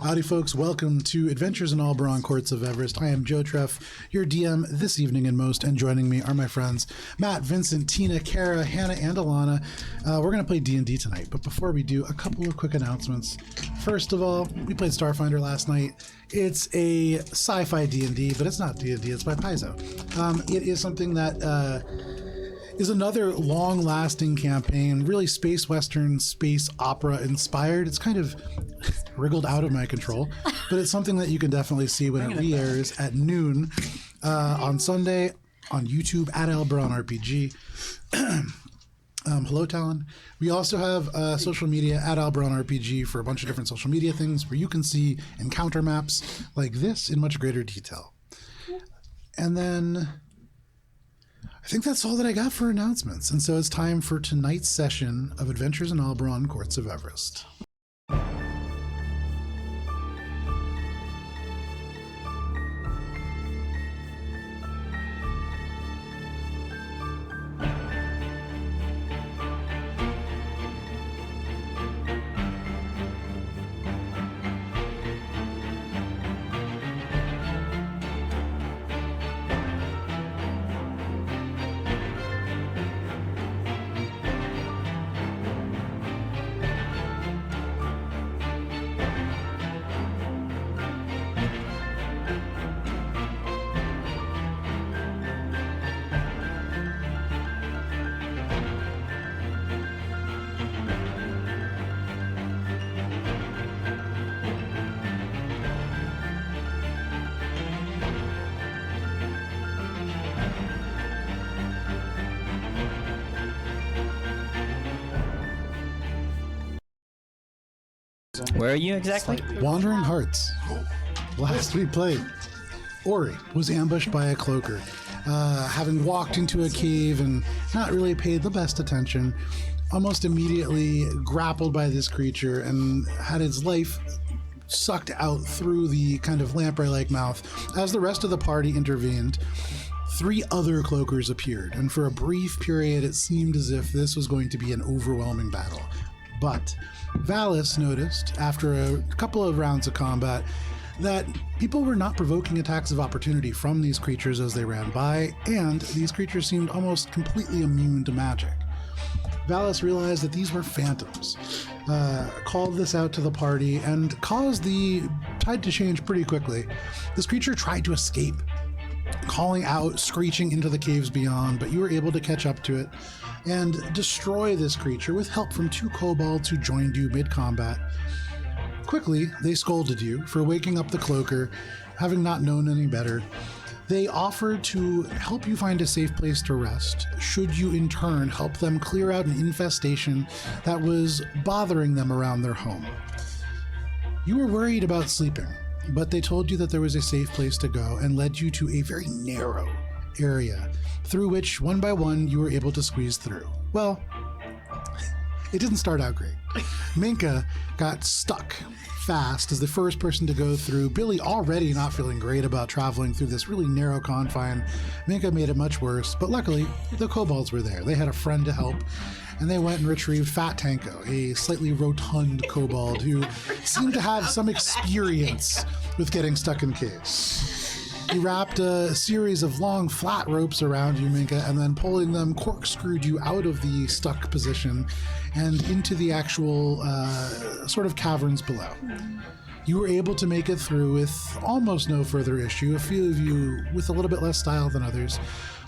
Howdy folks, welcome to Adventures in Alberon Courts of Everest. I am Joe Treff, your DM this evening and most, and joining me are my friends Matt, Vincent, Tina, Kara, Hannah, and Alana. We're going to play D&D tonight, but before we do, a couple of quick announcements. First of all, we played Starfinder last night. It's a sci-fi D&D, but it's not D&D, it's by Paizo. It is something that is another long-lasting campaign, really space western, space opera inspired. It's kind of wriggled out of my control, but it's something that you can definitely see when it re-airs at noon on Sunday on YouTube at Alberon RPG. Hello, Talon. We also have social media at Alberon RPG for a bunch of different social media things where you can see encounter maps like this in much greater detail. And then I think that's all that I got for announcements. And so it's time for tonight's session of Adventures in Alberon Courts of Everest. Where are you exactly? Wandering Hearts. Last we played, Ori was ambushed by a cloaker. Having walked into a cave and not really paid the best attention, almost immediately grappled by this creature and had his life sucked out through the kind of lamprey-like mouth. As the rest of the party intervened, 3 other cloakers appeared, and for a brief period it seemed as if this was going to be an overwhelming battle. But Valis noticed, after a couple of rounds of combat, that people were not provoking attacks of opportunity from these creatures as they ran by, and these creatures seemed almost completely immune to magic. Valis realized that these were phantoms, called this out to the party, and caused the tide to change pretty quickly. This creature tried to escape, calling out, screeching into the caves beyond, but you were able to catch up to it and destroy this creature with help from 2 kobolds who joined you mid-combat. Quickly, they scolded you for waking up the cloaker, having not known any better. They offered to help you find a safe place to rest, should you in turn help them clear out an infestation that was bothering them around their home. You were worried about sleeping, but they told you that there was a safe place to go and led you to a very narrow area through which, one by one, you were able to squeeze through. Well, it didn't start out great. Minka got stuck fast as the first person to go through. Billy, already not feeling great about traveling through this really narrow confine, Minka made it much worse, but luckily the kobolds were there. They had a friend to help, and they went and retrieved Fat Tanko, a slightly rotund kobold who seemed to have some experience with getting stuck in caves. He wrapped a series of long, flat ropes around you, Minka, and then pulling them, corkscrewed you out of the stuck position and into the actual sort of caverns below. You were able to make it through with almost no further issue, a few of you with a little bit less style than others,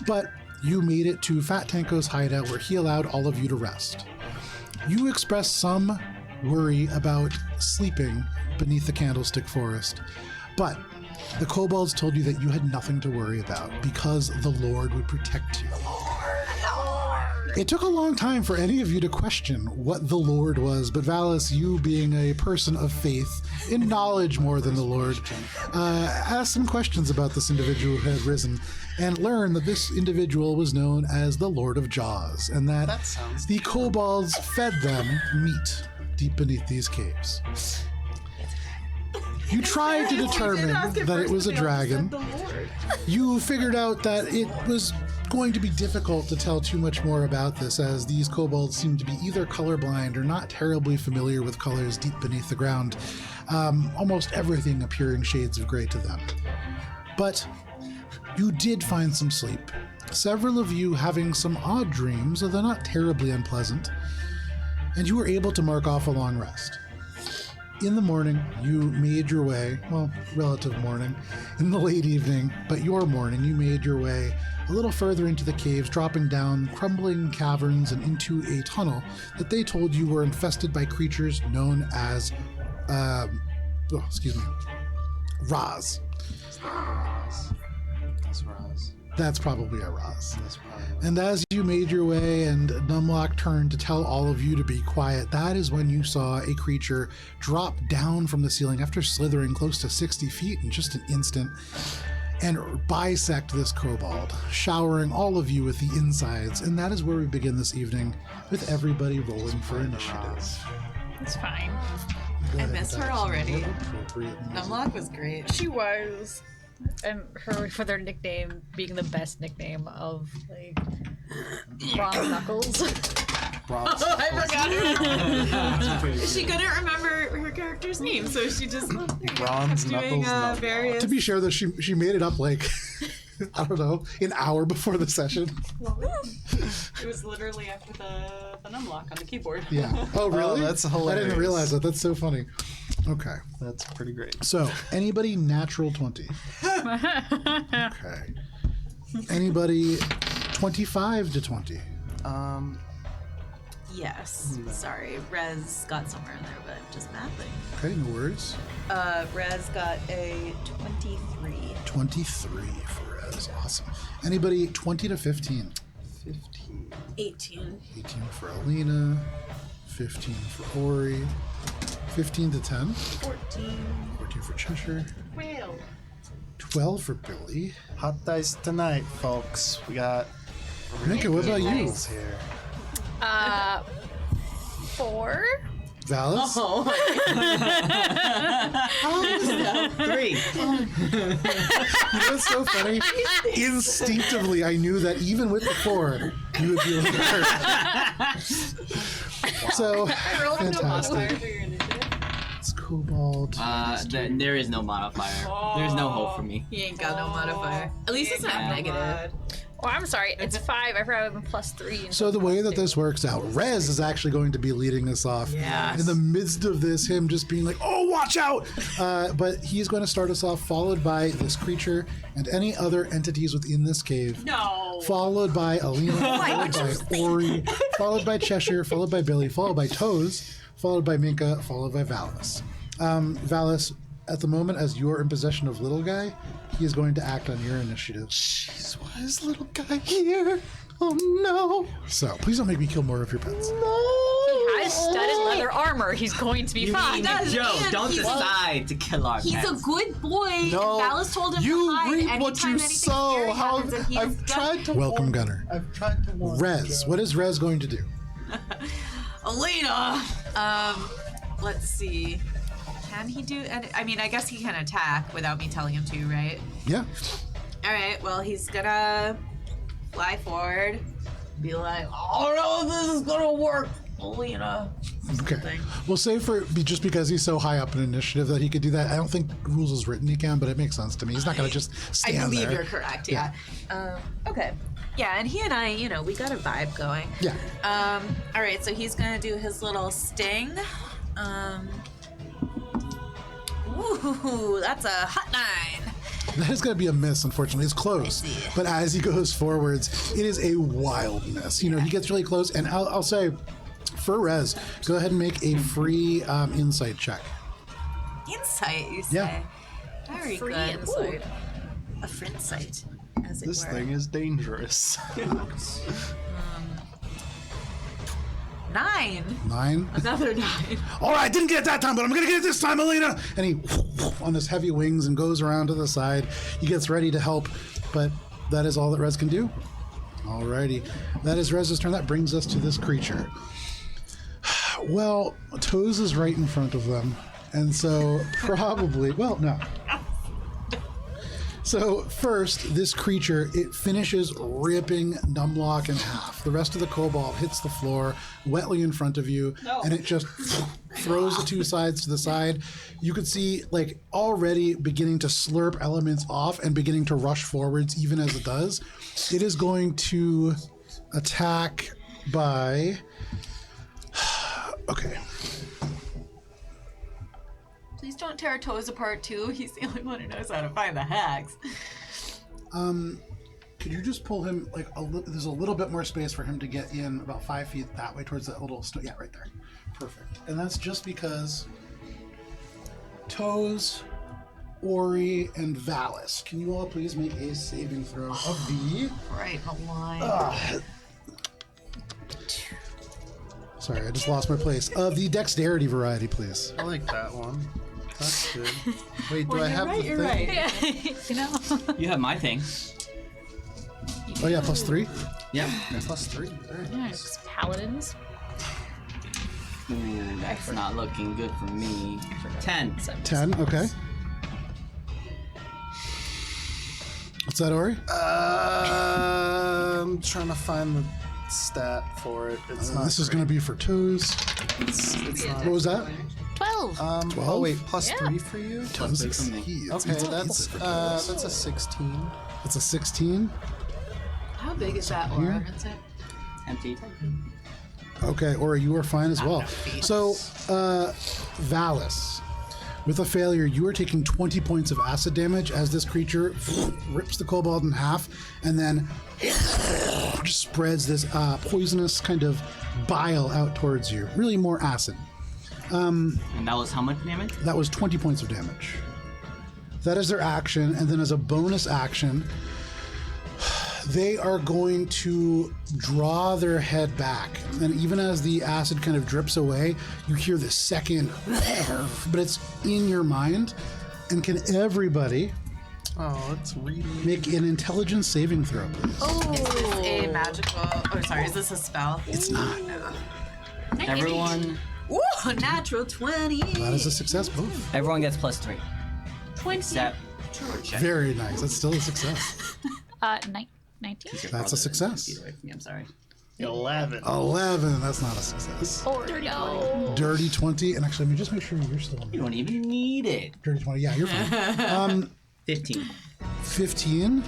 but you made it to Fat Tanko's hideout where he allowed all of you to rest. You expressed some worry about sleeping beneath the Candlestick Forest, but the kobolds told you that you had nothing to worry about because the Lord would protect you. It took a long time for any of you to question what the Lord was, but Valis, you being a person of faith, in knowledge more than the Lord, asked some questions about this individual who had risen, and learned that this individual was known as the Lord of Jaws, and that the kobolds fed them meat deep beneath these caves. You tried to determine that it was a dragon. You figured out that it was going to be difficult to tell too much more about this, as these kobolds seem to be either colorblind or not terribly familiar with colors deep beneath the ground, almost everything appearing shades of gray to them. But you did find some sleep, several of you having some odd dreams, although not terribly unpleasant, and you were able to mark off a long rest. In the morning, you made your way, well, relative morning, in the late evening, but your morning, you made your way a little further into the caves, dropping down crumbling caverns and into a tunnel that they told you were infested by creatures known as, Raz. That's Raz. That's probably a Raz. That's probably. And as you made your way and Numlock turned to tell all of you to be quiet, that is when you saw a creature drop down from the ceiling after slithering close to 60 feet in just an instant and bisect this kobold, showering all of you with the insides. And that is where we begin this evening, with everybody rolling for initiative. It's fine. Go I ahead, miss her that's already. appropriate music. Numlock was great. She was. And her for their nickname being the best nickname of like Bronze Knuckles. Bronze. Oh, I forgot her. She couldn't remember her character's name, so she just Bronze kept doing Knuckles. various. To be sure, though, she made it up like, I don't know, an hour before the session. It was literally after the numlock on the keyboard. Yeah. Oh, really? Oh, that's I hilarious. didn't realize that. That's so funny. Okay. That's pretty great. So, anybody natural 20? Okay. Anybody 25 to 20? Yes. Sorry, Rez got somewhere in there, but just mathing. Okay, no worries. Rez got a 23. 23 for Rez. Awesome. Anybody 20 to 15? 15. 18. 18 for Alina. 15 for Ori. 15 to 10. 14. 14 for Cheshire. 12. 12 for Billy. Hot dice tonight, folks. We got. Nika, what about you? rolls here. 4. Valis? Oh. Three. You know what's so funny? Instinctively, I knew that even with the 4, you would be able to hurt. So, fantastic. For your initiative. It's Kobold. There is no modifier. There's no hope for me. He ain't got no modifier. At least it's not negative. Oh, I'm sorry. It's 5. I forgot I'm +3. So the way that this works out, Rez is actually going to be leading us off. Yes. In the midst of this, him just being like, "Oh, watch out!" But he's going to start us off, followed by this creature and any other entities within this cave. No. Followed by Alina, followed by Ori, followed by Cheshire, followed by Billy, followed by Toes, followed by Minka, followed by Valis. Valis, at the moment, as you're in possession of Little Guy, he is going to act on your initiative. Jeez, why is little guy here? Oh no! So please don't make me kill more of your pets. He has studded leather armor. He's going to be fine. does. Joe, And don't he's- decide to kill our He's pets. a good boy. No, Valis told him you to hide reap anytime what you anything sow. scary How happens, and he I've is tried to Welcome, warn- Gunner. I've tried to warn Rez, you. what is Rez going to do? Alina. Let's see. Can he do? I mean, I guess he can attack without me telling him to, right? Yeah. All right. Well, he's gonna fly forward, be like, "I don't know if this is gonna work, Alina." Okay. We'll say just because he's so high up in initiative that he could do that. I don't think rules is written he can, but it makes sense to me. He's not going to just stand I believe there. you're correct. Yeah. Okay. Yeah, and he and I, we got a vibe going. Yeah. All right. So he's gonna do his little sting. Ooh, that's a hot 9. That is going to be a miss, unfortunately. It's close. I see. But as he goes forwards, it is a wild miss. He gets really close. And I'll say, for Rez, go ahead and make a free insight check. Insight, you say? Yeah. Very Free good. insight. Ooh. A frinsight, as it This were. thing is dangerous. 9. 9. Another 9. All right, didn't get it that time, but I'm going to get it this time, Alina. And he on his heavy wings and goes around to the side. He gets ready to help, but that is all that Rez can do. Alrighty. That is Rez's turn. That brings us to this creature. Well, Toes is right in front of them. And so probably, well, no. So first, this creature, it finishes ripping Numlock in half. The rest of the kobold hits the floor wetly in front of you, and it just throws the two sides to the side. You could see, like, already beginning to slurp elements off and beginning to rush forwards even as it does. It is going to attack by... Okay. Please don't tear Toes apart too. He's the only one who knows how to find the hacks. Could you just pull him, like, there's a little bit more space for him to get in about 5 feet that way towards that little, yeah, right there. Perfect. And that's just because Toes, Ori, and Valis, can you all please make a saving throw of the... Right, a line. Sorry, I just lost my place. Of the dexterity variety, please. I like that one. That's good. Wait, do I have the thing? Right. Yeah, you know. You have my thing. Oh yeah, +3? Yep. +3. Very nice. Yes, paladins. Ooh, that's not looking good for me. 10. 10, okay. What's that, Ori? I'm trying to find the stat for it. It's not. This is going to be for Toes. It's not. What was that? 12. 12? Oh wait, +3 for you. Toes big for me. succeeds. Okay, It's that's a 16. It's a 16. How big is that aura, Vincent? 10 feet. Okay, Ori, you are fine as well. So, Valis, with a failure, you are taking 20 points of acid damage as this creature rips the kobold in half and then just spreads this poisonous kind of bile out towards you. Really more acid. And that was how much damage? That was 20 points of damage. That is their action, and then as a bonus action, they are going to draw their head back. And even as the acid kind of drips away, you hear this second, but it's in your mind. And can everybody Oh, it's reading. make an intelligence saving throw, please? Is this a magical? Oh, sorry. Is this a spell? It's not. Everyone Ooh, natural 20. That is a success, both. Everyone gets +3. 20. Except George. Very nice. That's still a success. 19. That's a success. Away from me, I'm sorry. 11. 11. That's not a success. Dirty 20. And actually, let me just make sure you're still on. You don't even need it. Dirty 20. Yeah, you're fine. 15. 15.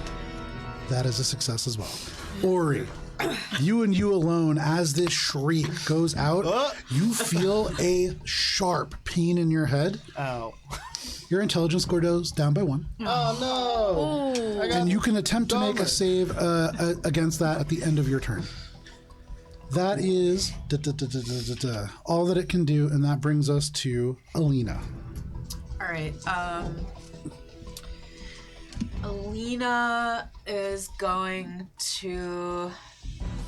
That is a success as well. Ori, you and you alone, as this shriek goes out, you feel a sharp pain in your head. Ow. Your intelligence score goes down by 1. Oh no! I got And you can attempt to make a dumber. save against that at the end of your turn. That is all that it can do, and that brings us to Alina. All right. Alina is going to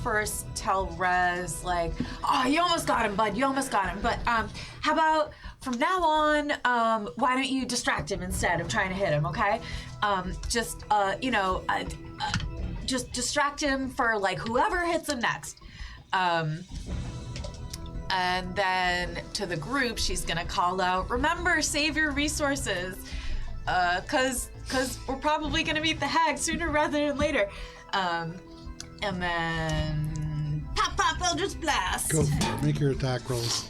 first tell Rez, like, oh, you almost got him, bud. You almost got him. But how about from now on, why don't you distract him instead of trying to hit him, okay? Just distract him for, like, whoever hits him next. And then to the group, she's gonna call out, remember, save your resources. Cause we're probably gonna meet the hag sooner rather than later. And then pop, Eldritch Blast. Go for it. Make your attack rolls.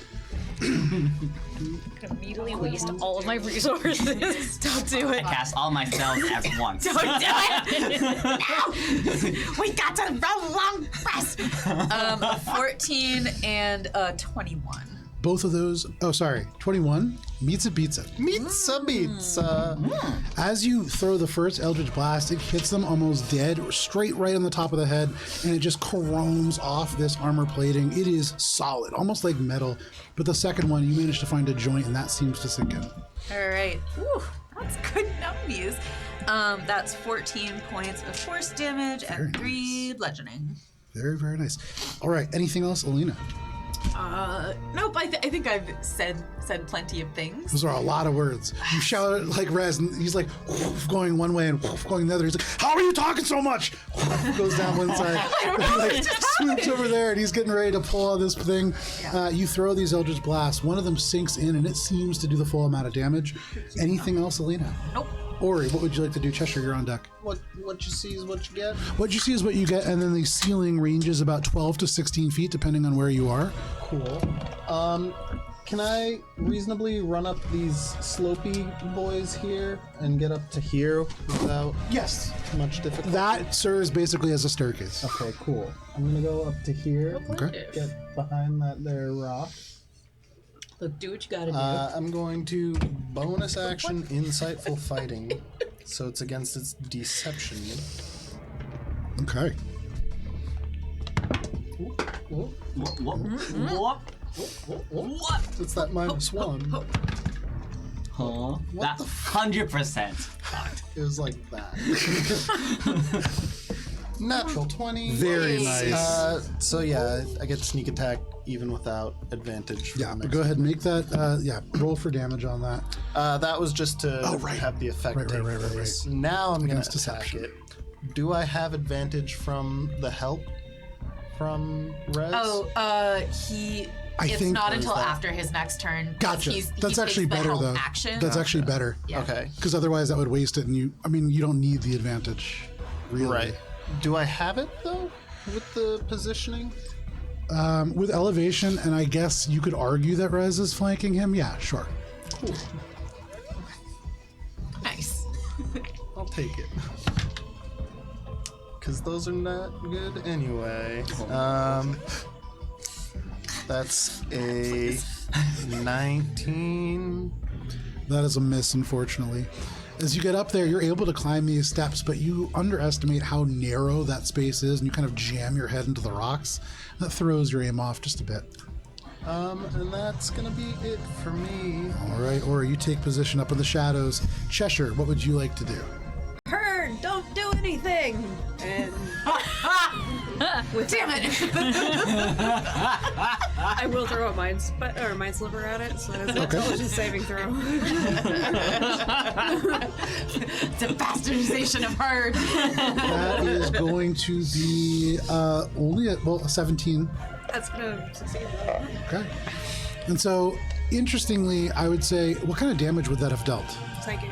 Immediately waste all of my resources. Don't do I it. cast all my spells at once. Don't do it. No. We got to roll long rest. 14 and 21. Both of those, 21, meets it, beats it. Pizza. As you throw the first Eldritch Blast, it hits them almost dead, straight right on the top of the head, and it just caroms off this armor plating. It is solid, almost like metal. But the second one, you manage to find a joint, and that seems to sink in. All right. Ooh, that's good numbies. That's 14 points of force damage and 3 bludgeoning. Very, very nice. All right, anything else, Alina? Nope. I think I've said plenty of things. Those are a lot of words. You shout at like Rez, and he's like going one way and going the other. He's like, "How are you talking so much?" Goes down one side. He like swoops over there, and he's getting ready to pull out this thing. You throw these Eldritch Blasts. One of them sinks in, and it seems to do the full amount of damage. Anything else, Alina? Nope. Ori, what would you like to do? Cheshire, you're on deck. What you see is what you get. What you see is what you get, and then the ceiling ranges about 12 to 16 feet, depending on where you are. Cool. Can I reasonably run up these slopey boys here and get up to here without Yes. too much difficulty? That serves basically as a staircase. Okay, cool. I'm gonna go up to here. Okay. Get behind that there rock. Look, do what you gotta do. I'm going to bonus action insightful fighting, so it's against its deception. Okay. What? It's that -1. Huh? What That's the 100%. It was like that. Natural 20. Very nice. So yeah, I get sneak attack even without advantage. for Yeah, the but next go ahead and make that. Roll for damage on that. That was just to right. have the effect Right, take right. place. Now I'm going Against to attack deception. it. Do I have advantage from the help from Rez? It's think- not Or is until that- after his next turn. Gotcha. He That's actually takes the better help though. Action. That's actually better. Yeah. Okay. Because otherwise that would waste it, and you don't need the advantage. Really. Right. Do I have it though with the positioning? With elevation, and I guess you could argue that Rez is flanking him. Yeah, sure. Cool. Nice. I'll take it. Because those are not good anyway. That's a 19. That is a miss, unfortunately. As you get up there, you're able to climb these steps, but you underestimate how narrow that space is, and you kind of jam your head into the rocks. That throws your aim off just a bit. And that's gonna be it for me. All right, Ori, you take position up in the shadows. Cheshire, what would you like to do? Turn! Don't do anything! And Damn it! I will throw a mind sliver at it, so that's an intelligence saving throw. It's a bastardization of herd. That is going to be only a 17. That's gonna succeed though. Okay. And so, interestingly, I would say, what kind of damage would that have dealt? Psychic.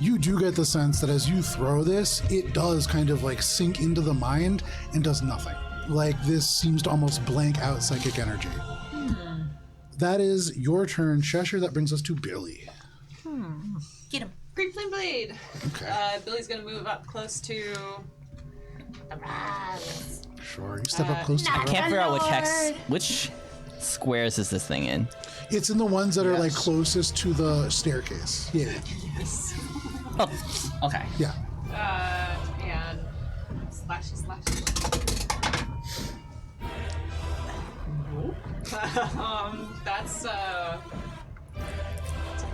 You do get the sense that as you throw this, it does kind of like sink into the mind and does nothing. Like this seems to almost blank out psychic energy. That is your turn, Cheshire. That brings us to Billy. Get him. Green Flame Blade! Okay. Billy's gonna move up close to the rats. Sure. You step up close to I the can't figure out which squares is this thing in. It's in the ones that are like closest to the staircase. Yeah. Oh, okay. Yeah. And slashy. That's a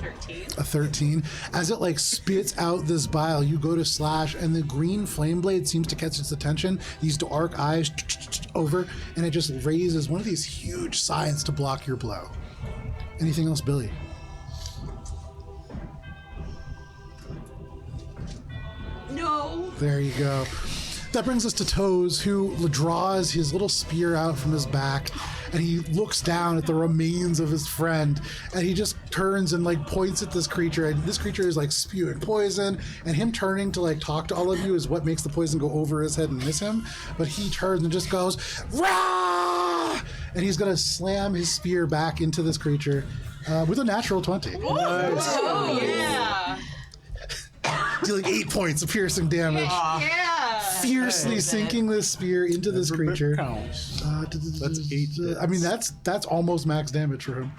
13. A 13. As it like spits out this bile, you go to slash, and the green flame blade seems to catch its attention. These dark eyes over, and it just raises one of these huge signs to block your blow. Anything else, Billy? No! There you go. That brings us to Toes, who draws his little spear out from his back, and he looks down at the remains of his friend, and he just turns and like points at this creature, and this creature is like spewing poison, and him turning to like talk to all of you is what makes the poison go over his head and miss him. But he turns and just goes, "Rah!" And he's gonna slam his spear back into this creature with a natural 20. Oh, yeah! Dealing 8 points of piercing damage. Yeah! Fiercely sinking this spear into this creature. That's 8 I mean, that's almost max damage for him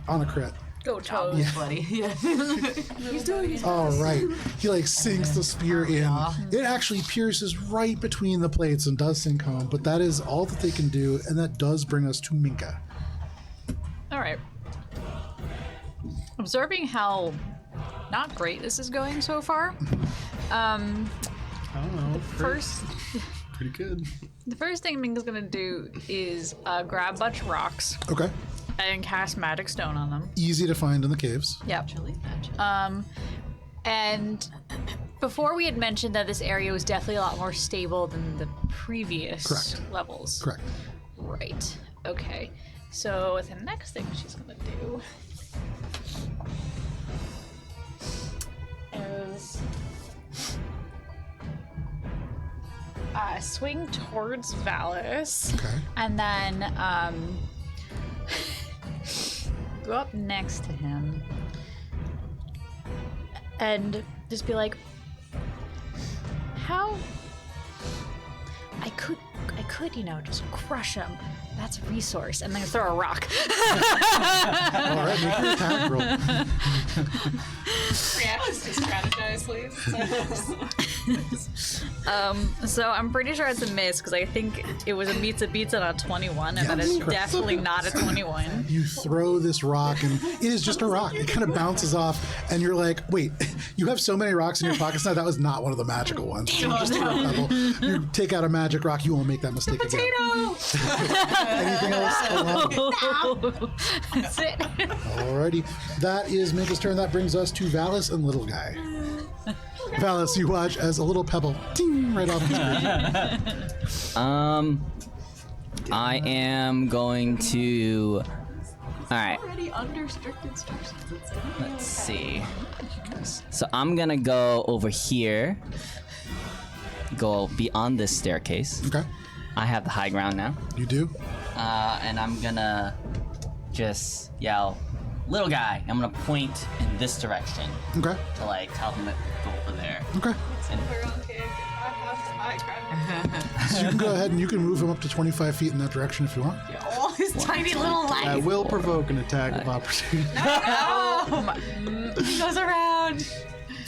on a crit. Go Toad. Buddy. Yeah. He's doing it. All right, he like sinks the spear in. It actually pierces right between the plates and does sink home. But that is all that they can do, and that does bring us to Minka. All right. Observing how not great this is going so far. I don't know. First, Pretty good. the first thing Minka's gonna do is grab a bunch of rocks Okay, and cast Magic Stone on them. easy to find in the caves. Yep. And before we had mentioned that this area was definitely a lot more stable than the previous Correct. levels. Correct. Right. Okay. So the next thing she's gonna do is is swing towards Valis. Okay. And then go up next to him and just be like, how I could, just crush him. That's a resource. And then throw a rock. All right, make your attack roll. Reactions to strategize, please. So I'm pretty sure it's a miss because I think it was a beats on a 21, and that is definitely not a 21. You throw this rock, and it is just a rock. It kind of bounces off, and you're like, wait, you have so many rocks in your pockets now. That was not one of the magical ones. You just threw a pebble. You take out a magic rock, you won't make that mistake again. Anything else? That's it. Alrighty. That is Minka's turn. That brings us to Valis and Little Guy. Valis, you watch as a little pebble ding, right off the screen. I am going to. All right. Already under strict instructions. It's gonna be Let's see. So I'm gonna go over here. Go beyond this staircase. Okay. I have the high ground now. You do? And I'm gonna just yell, "Little guy!" I'm gonna point in this direction Okay. to like tell him to go over there. Okay. We're okay. I have the high ground. So you can go ahead and you can move him up to 25 feet in that direction if you want. All his tiny little legs. I will provoke an attack of opportunity. He goes around.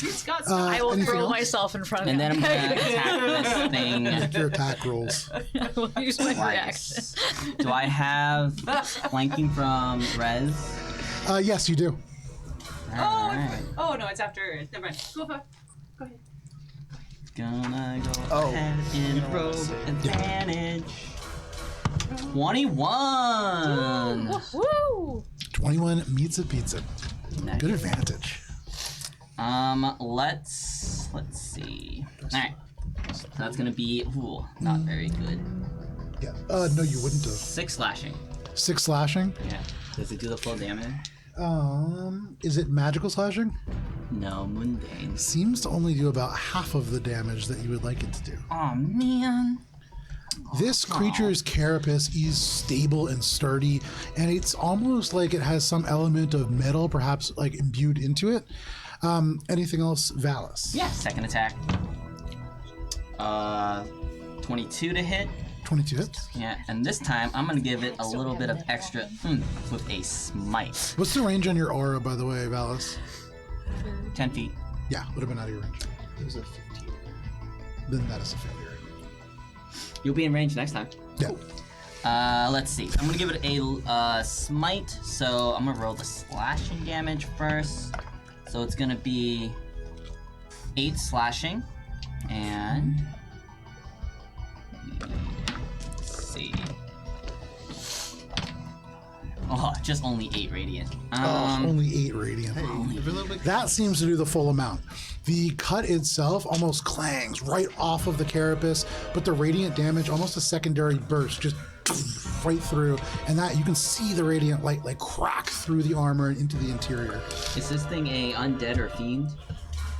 He's got I will anything throw else? myself in front of And then him. I'm gonna attack this thing Make your attack rolls. I will use my reaction. twice. Do I have flanking from Rez? Yes, you do. Alright. Oh no, it's after. Never mind. Go ahead. Gonna go ahead and roll advantage. 21! Woo! 21 meets a pizza. Nice. Good advantage. Let's see. Alright. So that's gonna be, not very good. Yeah. No, you wouldn't have. 6 slashing. 6 slashing. Yeah. Does it do the full damage? Is it magical slashing? No, mundane. Seems to only do about half of the damage that you would like it to do. Oh man. This creature's carapace is stable and sturdy, and it's almost like it has some element of metal, perhaps like imbued into it. Anything else, Valis? Yeah, second attack. 22 to hit. 22 hits. Yeah, and this time I'm gonna give it a little bit of extra with a smite. What's the range on your aura, by the way, Valis? 10 feet. Yeah, would have been out of your range. It was a 15. Then that is a failure. You'll be in range next time. Yeah. Let's see. I'm gonna give it a smite, so I'm gonna roll the slashing damage first. So it's gonna be 8 slashing, and let's see. Oh, just only 8 radiant. Only 8 radiant. That seems to do the full amount. The cut itself almost clangs right off of the carapace, but the radiant damage, almost a secondary burst, just right through. And that you can see the radiant light like crack through the armor and into the interior. Is this thing a undead or fiend?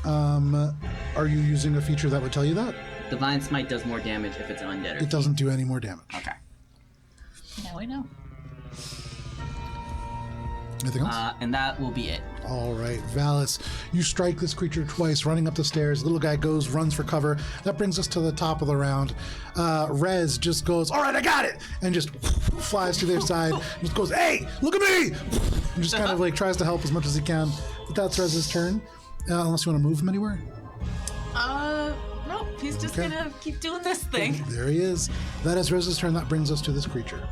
Are you using a feature that would tell you that? Divine Smite does more damage if it's an undead or It fiend. doesn't do any more damage. Okay. Now we know. Anything else? And that will be it. All right, Valis, you strike this creature twice, running up the stairs. Little guy runs for cover. That brings us to the top of the round. Rez just goes, all right, I got it, and just flies to their side. Just goes, hey, look at me! And just kind of like tries to help as much as he can. But that's Rez's turn, unless you want to move him anywhere. Nope. He's just Okay. gonna keep doing this thing. There he is. That is Rez's turn. That brings us to this creature.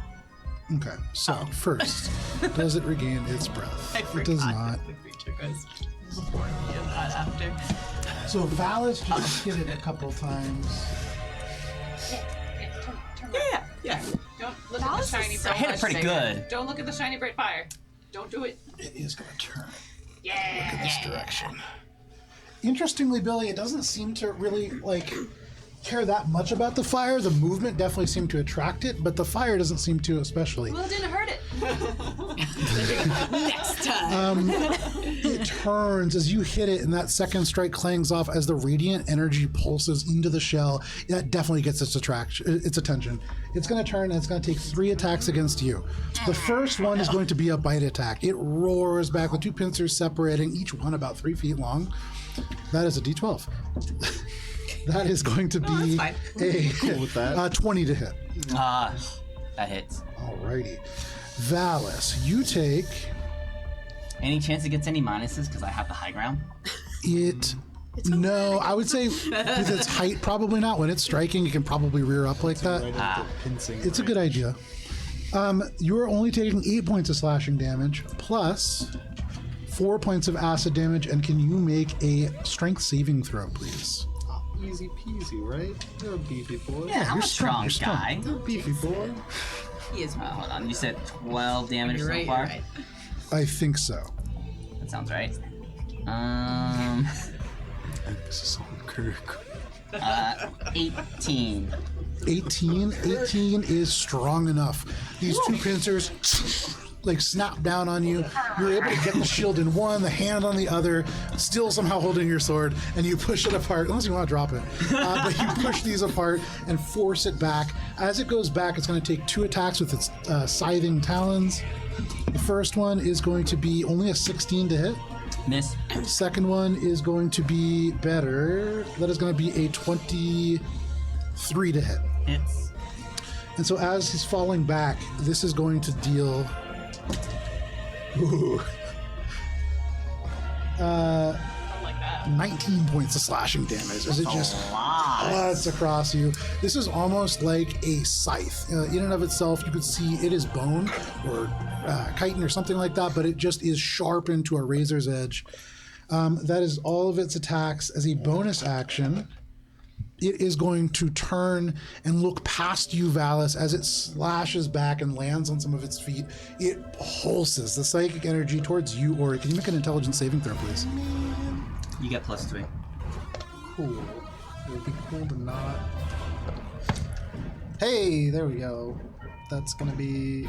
Okay, so first, does it regain its breath? It does not. The creature goes before me and not after. So Valis just hit it a couple times. Yeah. Don't look at the shiny bright I hit it pretty good. Don't look at the shiny bright fire. Don't do it. It is going to turn. Yeah. This direction. Interestingly, Billy, it doesn't seem to really care that much about the fire. The movement definitely seemed to attract it, but the fire doesn't seem to especially. Well, it didn't hurt it. Next time. It turns as you hit it, and that second strike clangs off as the radiant energy pulses into the shell. That definitely gets its attention. It's going to turn, and it's going to take 3 attacks against you. The first one is going to be a bite attack. It roars back with 2 pincers separating, each one about 3 feet long. That is a D12. That is going to be Cool with that. 20 to hit. That hits. Alrighty. Valis, you take Any chance it gets any minuses because I have the high ground? it. No, I would say with its height, probably not. When it's striking, it can probably rear up like that. It's a good idea. You are only taking 8 points of slashing damage plus 4 points of acid damage, and can you make a strength saving throw, please? Easy peasy, right? You're a beefy boy. Yeah, I'm a strong guy. You're a beefy boy. He is Hold on, you said 12 damage so far? right. I think so. That sounds right. 18. 18 is strong enough. These 2 pincers like snap down on you. You're able to get the shield in one, the hand on the other, still somehow holding your sword, and you push it apart, unless you want to drop it. But you push these apart and force it back. As it goes back, it's going to take 2 attacks with its scything talons. The first one is going to be only a 16 to hit. Miss. Second one is going to be better. That is going to be a 23 to hit. Hits. And so as he's falling back, this is going to deal... Ooh. I like that. 19 points of slashing damage as it just lot. cuts across you. This is almost like a scythe. In and of itself, you could see it is bone or chitin or something like that, but it just is sharpened to a razor's edge. That is all of its attacks. As a bonus action, it is going to turn and look past you, Valis, as it slashes back and lands on some of its feet. It pulses the psychic energy towards you, Ori. Can you make an intelligence saving throw, please? You get +3. Cool. It would be cool to not. Hey, there we go. That's gonna be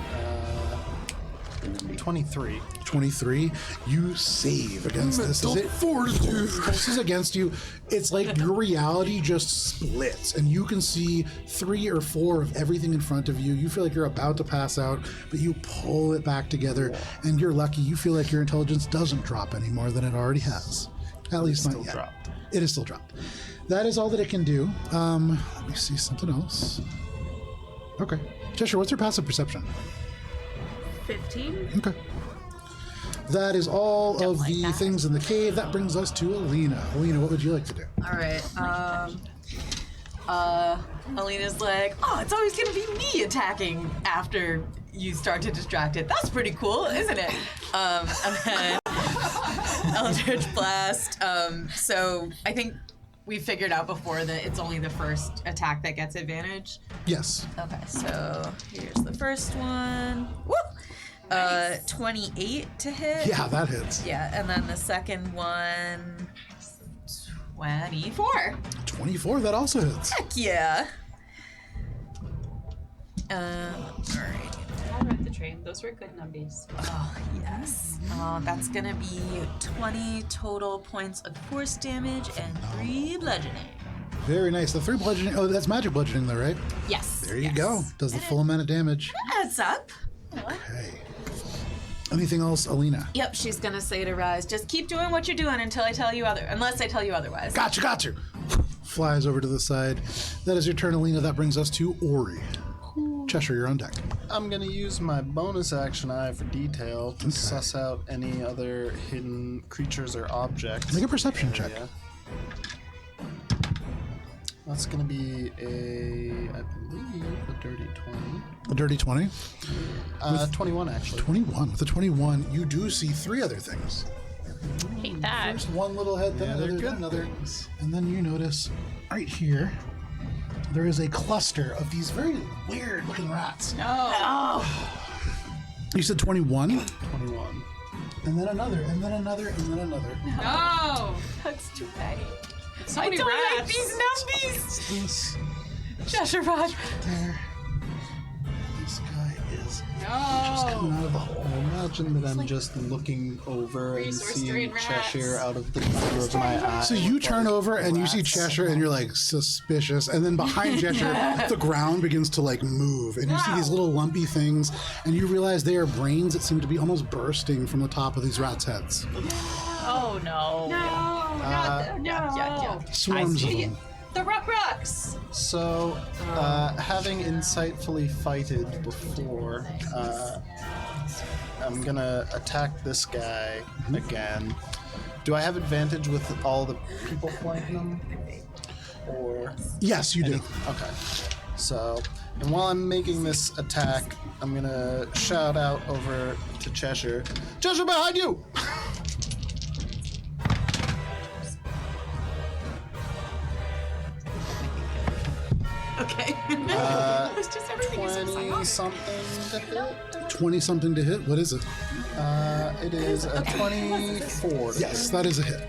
23. 23. You save against this. As it pulses against you, it's like your reality just splits, and you can see 3 or 4 of everything in front of you. You feel like you're about to pass out, but you pull it back together, and you're lucky. You feel like your intelligence doesn't drop any more than it already has. At least not yet. Dropped. It is still dropped. That is all that it can do. Let me see something else. Okay. Cheshire, what's your passive perception? 15. Okay. That is all of the things in the cave. That brings us to Alina. Alina, what would you like to do? All right. Alina's like, oh, it's always gonna be me attacking after you start to distract it. That's pretty cool, isn't it? And then Eldritch Blast. So I think we figured out before that it's only the first attack that gets advantage. Yes. Okay, so here's the first one. Woo! 28 to hit. Yeah, that hits. Yeah, and then the second one, 24. 24, that also hits. Heck yeah. Alright. All right, the train. Those were good numbies. Oh, yes. That's gonna be 20 total points of force damage and 3 bludgeoning. Very nice. The 3 bludgeoning. Oh, that's magic bludgeoning, though, right? Yes. There you go. Does the full amount of damage. Adds up. Okay. Anything else, Alina? Yep, she's gonna say to Rise, just keep doing what you're doing until I tell you unless I tell you otherwise. Gotcha. Flies over to the side. That is your turn, Alina. That brings us to Ori. Cheshire, you're on deck. I'm gonna use my bonus action eye for detail to suss out any other hidden creatures or objects. Make a perception check. Yeah. That's gonna be I believe, a dirty 20. A dirty 20. 21 actually. 21. With a 21, you do see 3 other things. Hate that. First one little head, then Yeah, another, they're then good another. things. And then you notice right here, there is a cluster of these very weird looking rats. No. You said 21? 21. And then another, and then another, and then another. No. That's too many. So I many don't like rats. these numbies. This Cheshire Rod. there. This guy is just coming No. out of the hole. Imagine that I'm just looking over and Resource seeing drain rats. Cheshire out of the corner of my eye. So you turn over and you see rats. Cheshire and you're like suspicious, and then behind Cheshire the ground begins to like move and you see these little lumpy things and you realize they are brains that seem to be almost bursting from the top of these rats' heads. Oh no. No. Swarms of them. The rocks. So, having insightfully fighted before, I'm gonna attack this guy again. Do I have advantage with all the people flanking him? Or Yes, you do. okay. So, and while I'm making this attack, I'm gonna shout out over to Cheshire. Cheshire, behind you! Okay. It's just everything is 20 something to hit. 20 something to hit. What is it? It is a 24. to Yes, hit. that is a hit.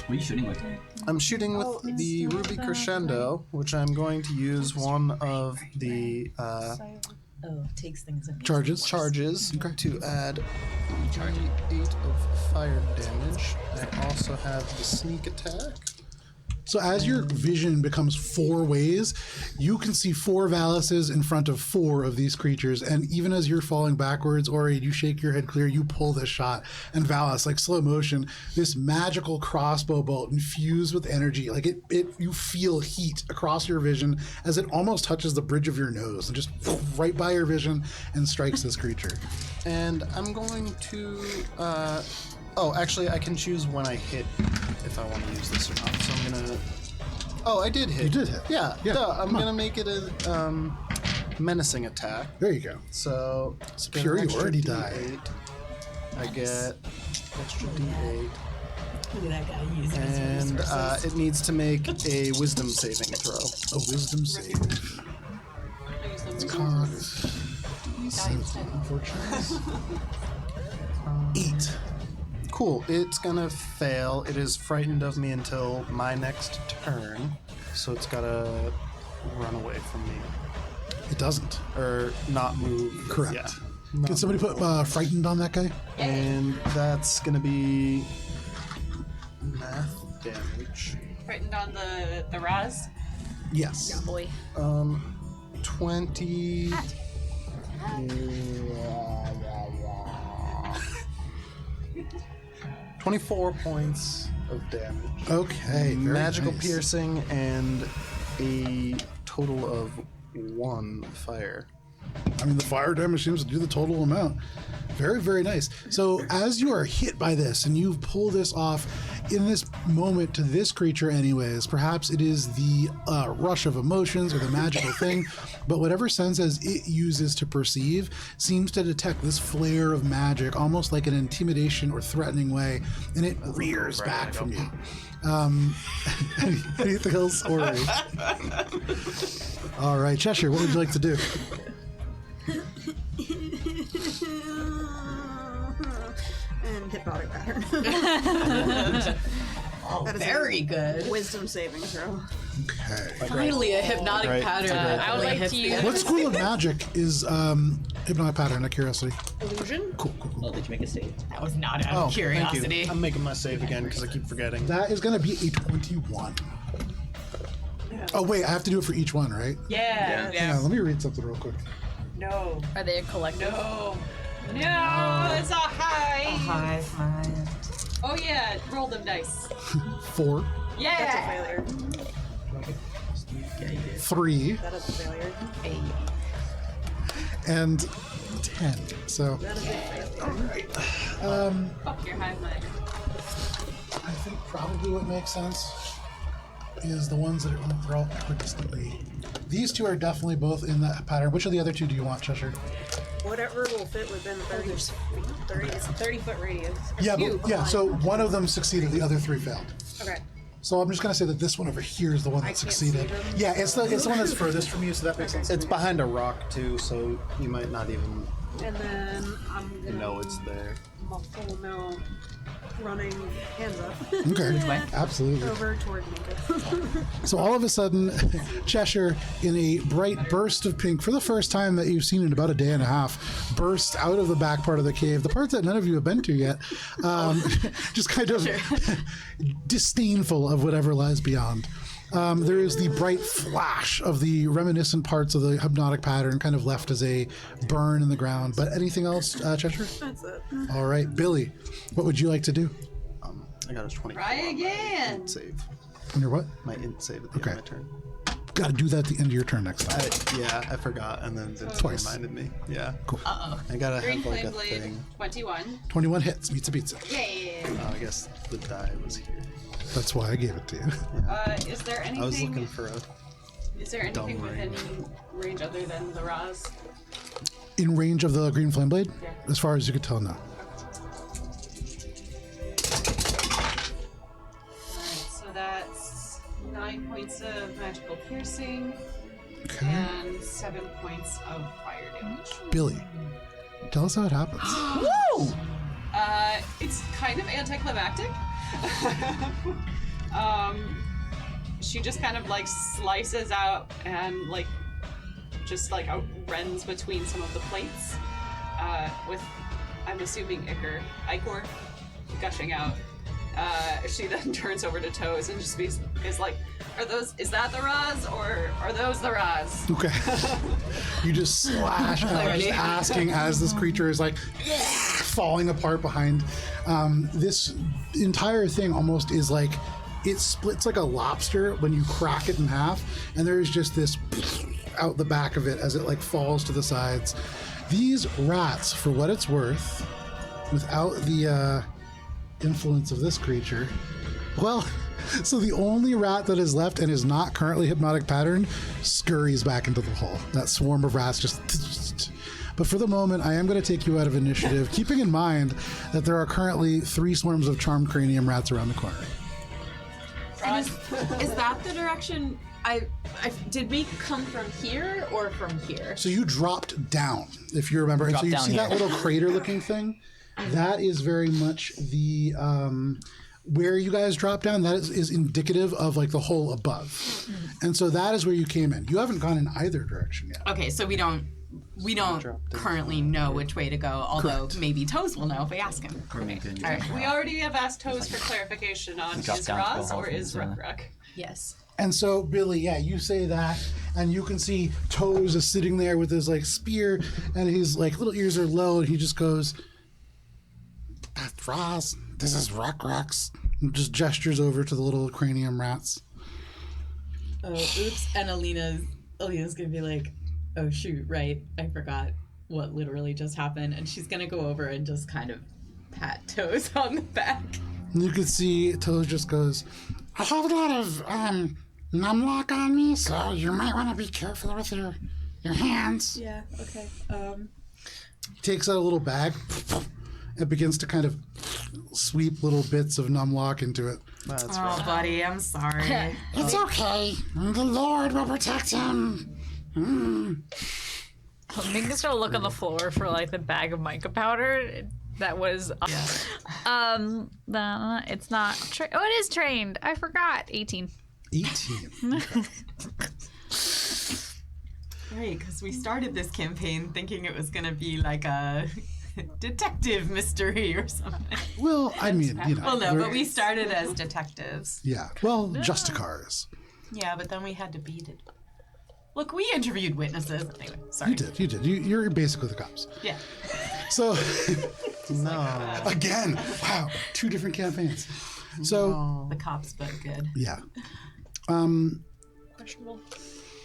What are you shooting with? I'm shooting with the Ruby Crescendo, which I'm going to use one of the Takes things in. Charges. charges to add 8 of fire damage. I also have the sneak attack. So as your vision becomes 4 ways, you can see 4 Valuses in front of 4 of these creatures. And even as you're falling backwards, Ori, you shake your head clear, you pull this shot. And Valus, like slow motion, this magical crossbow bolt infused with energy, like you feel heat across your vision as it almost touches the bridge of your nose and just right by your vision and strikes this creature. And I'm going to. Oh, actually, I can choose when I hit if I want to use this or not. So I'm gonna. Oh, I did hit. You did hit. Yeah. Yeah, Duh, I'm come on. gonna make it a menacing attack. There you go. So get an Superiority extra die. D8. I get extra D8, Look at that guy using his and resources. it needs to make a Wisdom saving throw. A wisdom save. Con. Unfortunately. 8. Cool. It's gonna fail. It is frightened of me until my next turn, so it's gotta run away from me It doesn't. or not move. Correct. Yeah. Can somebody put frightened on that guy? And that's gonna be math damage. Frightened on the Raz. Yes. Boy. 20. 24 points of damage. Okay. very Magical nice. piercing and a total of 1 fire. I mean, the fire damage seems to do the total amount. Very, very nice. So, as you are hit by this and you pull this off in this moment to this creature, anyways, perhaps it is the rush of emotions or the magical thing, but whatever senses it uses to perceive seems to detect this flare of magic, almost like an intimidation or threatening way, and it rears back from you. Anything else, Ori? All right, Cheshire, what would you like to do? And hypnotic pattern. That is Very good. a wisdom saving throw. Okay. Finally, a hypnotic Great. pattern. Great. I would Really like hits to me. use. What school of magic is hypnotic pattern? Out of curiosity. Illusion? Cool, cool, cool. Oh, did you make a save? That was not out Oh, of curiosity. thank you. I'm making my save again because I keep forgetting. That is going to be a 21. Oh wait, I have to do it for each one, right? Yeah. Yeah. Let me read something real quick. No. Are they a collective? No. No. It's a high. High five. Oh yeah. Roll them dice. 4, Yeah. That's a failure. 3, That is a failure. and 10. So That is a failure. Fuck your high five. I think probably what makes sense is the ones that are they're all equidistantly. These two are definitely both in that pattern. Which of the other two do you want, Cheshire? Whatever will fit within 30 it's a 30-foot radius. Yeah, but, yeah. So one of them succeeded, the other 3 failed. Okay. So I'm just gonna say that this one over here is the one that can't succeeded. see them? Yeah, it's the one that's furthest from you, so that makes sense. It's behind a rock too, so you might not even And then I'm You gonna know it's there. full now running hands up Okay. Absolutely. over toward Minka. So all of a sudden, Cheshire, in a bright burst of pink, for the first time that you've seen in about a day and a half, bursts out of the back part of the cave, the part that none of you have been to yet, just kind of disdainful of whatever lies beyond. There is the bright flash of the reminiscent parts of the hypnotic pattern kind of left as a burn in the ground. But anything else, Cheshire? That's it. All right, Billy, what would you like to do? I got a 24. Try on my again. int save. On your what? My int save at the end of my turn. Got to do that at the end of your turn next time. I forgot, and then Vince Twice. reminded me. Yeah. Cool. I gotta Green have like Flame a Blade, thing. 21. 21 hits, meets a pizza. Yeah. I guess the die was here. That's why I gave it to you. Is there anything? I was looking for a. Is there anything dumb ring. within range other than the Raz? In range of the green flame blade? Yeah. As far as you could tell, no. Alright, so that's 9 points of magical piercing Okay. and 7 points of fire damage. Billy, tell us how it happens. It's kind of anticlimactic. She just kind of like slices out and like just like rends between some of the plates with, I'm assuming, ichor gushing out. She then turns over to Toes and just is like, is that the Raz or are those the Raz? Okay. You just slash out, just asking as this creature is like falling apart behind. This entire thing almost is like, it splits like a lobster when you crack it in half, and there's just this out the back of it as it like falls to the sides. These rats, for what it's worth, without the influence of this creature, well, so the only rat that is left and is not currently hypnotic patterned scurries back into the hole. That swarm of rats just. But for the moment, I am going to take you out of initiative, keeping in mind that there are currently 3 swarms of charmed cranium rats around the corner. And is that the direction did we come from here or from here? So you dropped down, if you remember. And so you Dropped see down that here. little crater-looking thing? That is very much the where you guys dropped down. That is indicative of like the hole above, and so that is where you came in. You haven't gone in either direction yet. Okay, so we don't currently know which way to go, although Correct. maybe Toes will know if we ask him. Good. All right. We already have asked Toes for clarification on drop is down to Raz a or hole is from the Ruck. Yes. And so, Billy, yeah, you say that, and you can see Toes is sitting there with his like spear, and his like little ears are low, and he just goes, "That's Roz. This is Ruck. And just gestures over to the little cranium rats. Oh, oops. And Alina's gonna be like, oh shoot, right, I forgot what literally just happened, and she's gonna go over and just kind of pat Toes on the back. And you can see Toes just goes, I have a lot of numlock on me, so you might want to be careful with your hands. Yeah, okay. Takes out a little bag and begins to kind of sweep little bits of numlock into it. That's Oh, right. buddy, I'm sorry. It's okay. The Lord will protect him. Minka's gonna look on the floor for like the bag of mica powder that was. It's not. Oh, it is trained. I forgot. 18. 18. Right, because we started this campaign thinking it was gonna be like a detective mystery or something. Well, I mean, you know. Well, no, we're- but we started as detectives. Yeah. Well, Justicars. Yeah, but then we had to beat it. Look, we interviewed witnesses. Anyway, sorry. You did. You're basically the cops. Yeah. So, No. again, wow, 2 different campaigns. So, The cops, but good. yeah. Questionable.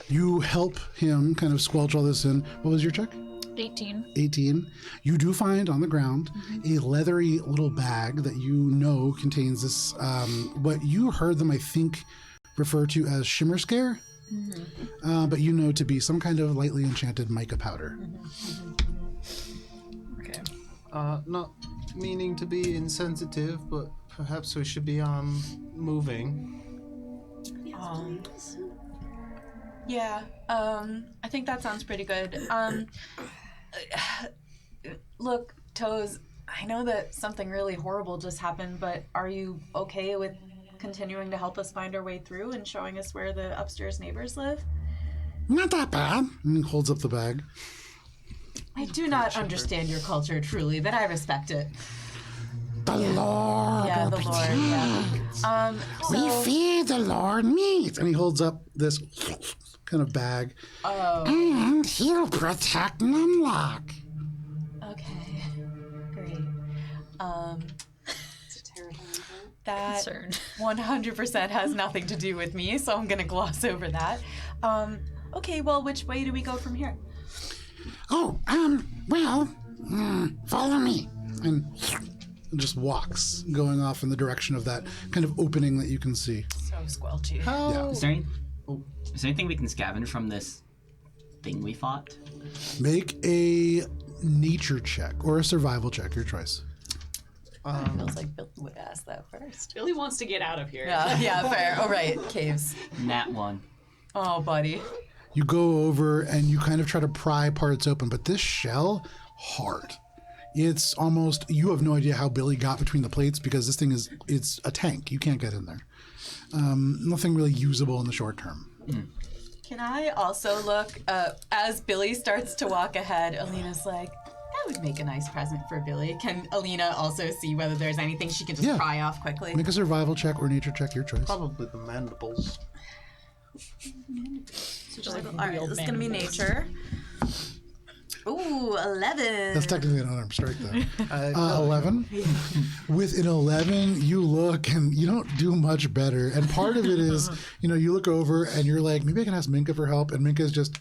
You help him kind of squelch all this in. What was your check? 18. 18. You do find on the ground a leathery little bag that you know contains this, what you heard them, I think, refer to as shimmer scare, but you know to be some kind of lightly enchanted mica powder. Okay. Not meaning to be insensitive, but perhaps we should be moving. Yeah, I think that sounds pretty good. Look, Toes, I know that something really horrible just happened, but are you okay with continuing to help us find our way through and showing us where the upstairs neighbors live? Not that bad. And he holds up the bag. I do not understand your culture truly, but I respect it. The Lord. Yeah, the Lord, yeah. We feed the Lord meat. And he holds up this kind of bag. Oh. And he'll protect Numlock. Okay. Great. It's a terrifying thing. That Concern. 100% has nothing to do with me, so I'm gonna gloss over that. Okay, well, which way do we go from here? Oh, follow me. And just walks, going off in the direction of that kind of opening that you can see. So squelchy. How? Is there anything we can scavenge from this thing we fought? Make a nature check or a survival check, your choice. Feels like Bill would ask that first. Billy wants to get out of here. Yeah, fair. All right, caves. Nat 1. Oh, buddy. You go over and you kind of try to pry parts open, but this shell, hard. It's almost, you have no idea how Billy got between the plates because this thing it's a tank. You can't get in there. Nothing really usable in the short term. Can I also look, as Billy starts to walk ahead, Alina's like, that would make a nice present for Billy. Can Alina also see whether there's anything she can just Yeah. pry off quickly? Make a survival check or nature check, your choice. Probably the mandibles. So just like All right, real this is gonna be mandibles. nature. Ooh, 11. That's technically an unarmed strike, though. 11. With an 11, you look and you don't do much better. And part of it is, you look over and you're like, maybe I can ask Minka for help. And Minka's just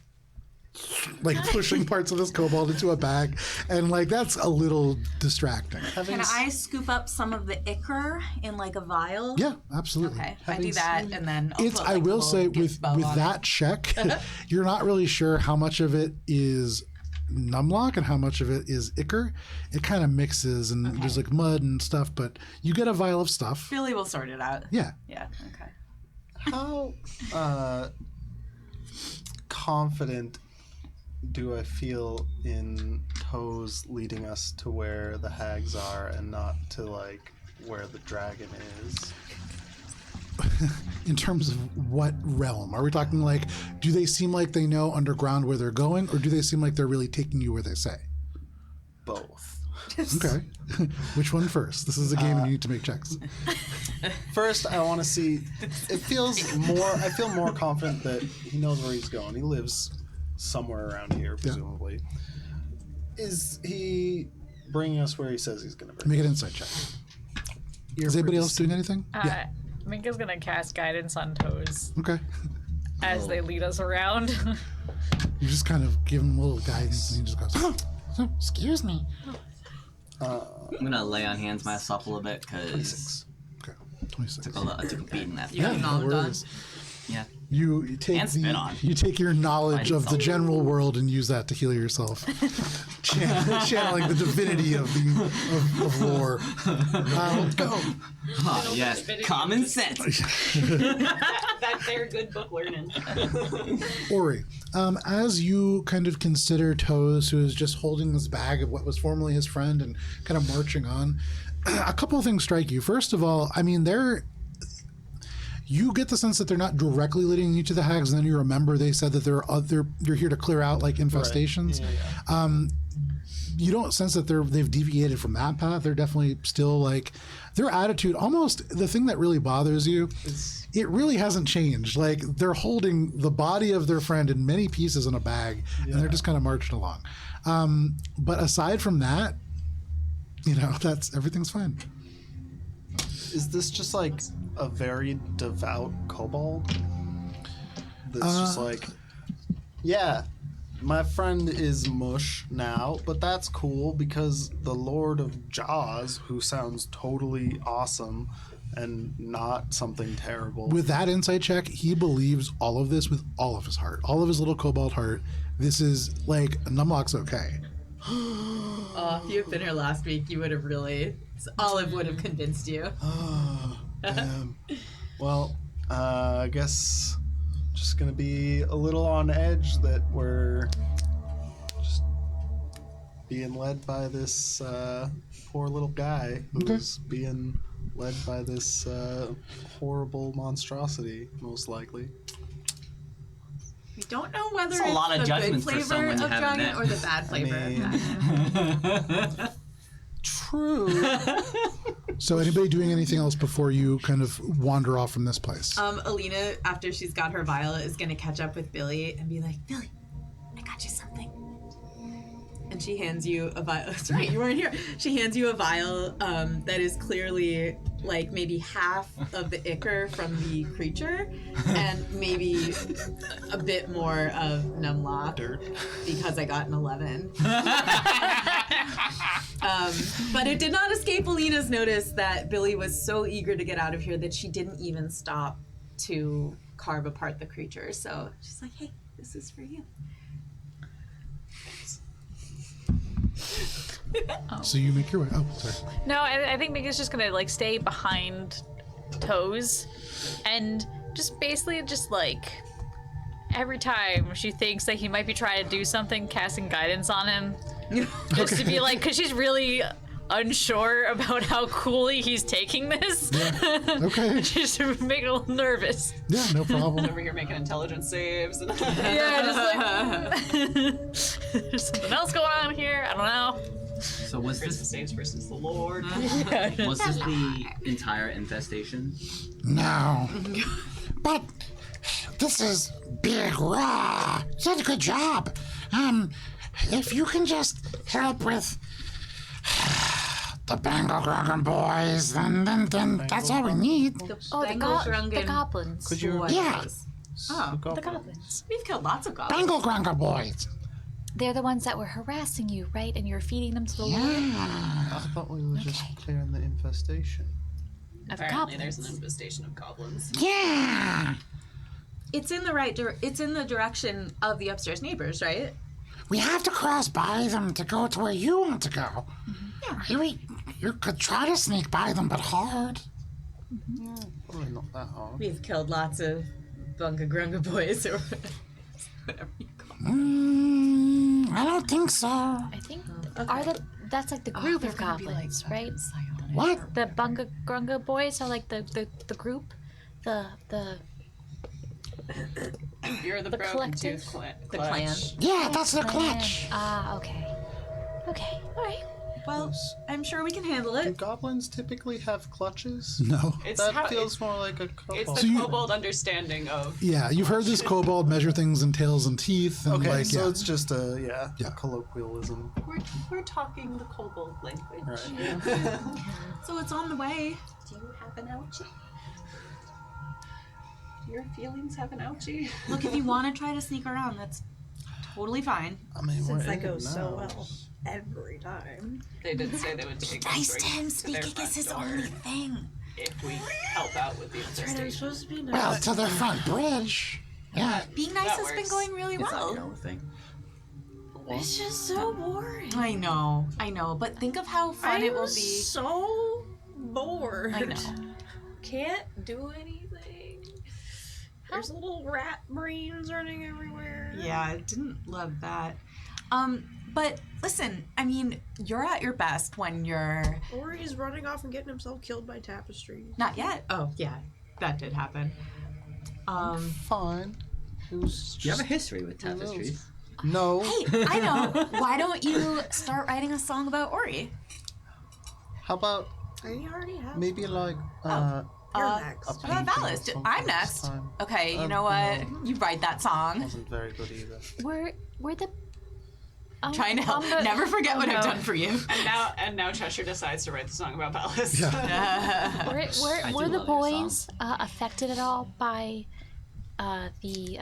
like pushing parts of this kobold into a bag. And like, that's a little distracting. Can I scoop up some of the ichor in like a vial? Yeah, absolutely. Okay, I do that, and then I'll put, I like, a will little say gift bow with on that check, you're not really sure how much of it is Numlock and how much of it is ichor. It kind of mixes and there's like mud and stuff, but you get a vial of stuff. Billy will sort it out. Yeah. Yeah, okay. How confident do I feel in Toes leading us to where the hags are and not to like where the dragon is? In terms of what realm? Are we talking like, do they seem like they know underground where they're going, or do they seem like they're really taking you where they say? Both. Okay. Which one first? This is a game and you need to make checks. First, I want to see. I feel more confident that he knows where he's going. He lives somewhere around here, presumably. Is he bringing us where he says he's going to bring Make us? an insight check. Is anybody else doing anything? Minka's gonna cast guidance on Toes Okay. as they lead us around. You just kind of give him a little guidance and he just goes, oh, excuse me. I'm gonna lay on hands myself a little bit because Okay. 26. I took a beating that. You have knowledge on? Yeah. You take And spit on. you take your knowledge of the general world and use that to heal yourself. Channeling the divinity of lore. Go. Oh, yes. Common sense. That they're good book learning. Ori, as you kind of consider Toes, who is just holding this bag of what was formerly his friend and kind of marching on, a couple of things strike you. First of all, I mean, you get the sense that they're not directly leading you to the hags, and then you remember they said that they're here to clear out like infestations. Yeah. You don't sense that they've deviated from that path. They're definitely still like their attitude. Almost the thing that really bothers you, it really hasn't changed. Like they're holding the body of their friend in many pieces in a bag, and they're just kind of marching along. But aside from that, everything's fine. Is this just like a very devout kobold? That's just like, yeah, my friend is mush now, but that's cool because the Lord of Jaws, who sounds totally awesome and not something terrible. With that insight check, he believes all of this with all of his heart, all of his little kobold heart. This is like, Numlock's okay. If you had been here last week, you would have really... Olive would have convinced you. Damn. Well, I guess just gonna be a little on edge that we're just being led by this poor little guy who's being led by this horrible monstrosity, most likely. We don't know whether That's a lot of the good judgments for flavor someone you of haven't giant met. or the bad flavor of giant. True. So, anybody doing anything else before you kind of wander off from this place? Alina, after she's got her vial, is going to catch up with Billy and be like, Billy, I got you something. And she hands you a vial. That's right, you weren't here. She hands you a vial that is clearly like maybe half of the ichor from the creature and maybe a bit more of Numlock. Dirt. Because I got an 11. But it did not escape Alina's notice that Billy was so eager to get out of here that she didn't even stop to carve apart the creature. So she's like, hey, this is for you. So you make your way. Oh, sorry. No, I think Mika's just gonna like stay behind Toes and just basically just like every time she thinks that he might be trying to do something, casting guidance on him. Just to be like, because she's really unsure about how coolly he's taking this. Okay. Just to make it a little nervous. Yeah, no problem. Over here making intelligence saves. Yeah, just like there's something else going on here. I don't know. So was Princess this saves versus the Lord. was this the entire infestation? No. But this is Big Raw. You did a good job. If you can just help with the Bangle Grogan boys, then that's all we need. Oh, the goblins. Could you? Yeah, Oh, The goblins. we've killed lots of goblins. Bangle Grogan boys. They're the ones that were harassing you, right? And you're feeding them to the Lord? I thought we were just clearing the infestation. Apparently, there's an infestation of goblins. Yeah. It's in the it's in the direction of the upstairs neighbors, right? We have to cross by them to go to where you want to go. Yeah. You could try to sneak by them, but hard. Probably not that hard. We've killed lots of Bunga Grunga boys or whatever you call I don't think so. I think that's like the group of goblins, right? What? The Bunga Grunga boys are like the group, the You're the collective? Broketooth clan. The clan. Yeah, that's the clutch. Ah, okay, all right. Well, I'm sure we can handle Do it. goblins typically have clutches? No. It's That how, feels more like a it's kobold. the kobold understanding of. Yeah, you've heard this kobold measure things in tails and teeth. And Okay, like, so yeah. it's just a Yeah. colloquialism. We're talking the kobold language. Right. So it's on the way. Do you have an ouchie? Do your feelings have an ouchie? Look, if you want to try to sneak around, that's totally fine. I mean, Since we're that in goes it so now. well every time. They did say they would take us Nice right to him. to their Sneaking front is his door only thing. if we help out with the Right, I'm infestation. supposed to be nice. Well, to the front bridge. Yeah. Being nice That has been works. going really It's not well. your thing. It's just so boring. I know. But think of how fun it will I'm be. so bored. I know. Can't do anything. There's little rat brains running everywhere. Yeah, I didn't love that. But listen, I mean, you're at your best when you're Or he's running off and getting himself killed by tapestry. not yet. Oh, yeah, that did happen. Fine. It was Do you have a just... history with tapestries? No. Hey, I know. Why don't you start writing a song about Ori? How about I already have. maybe like You're next. a What about painting Valis? or something I'm this next. time. Okay, you know what? You write that song. Wasn't very good either. We're the Trying to help. Bunga- Never forget what I've no. done for you. And now Cheshire decides to write the song about Palace. Yeah. Were do the love your boys affected at all by the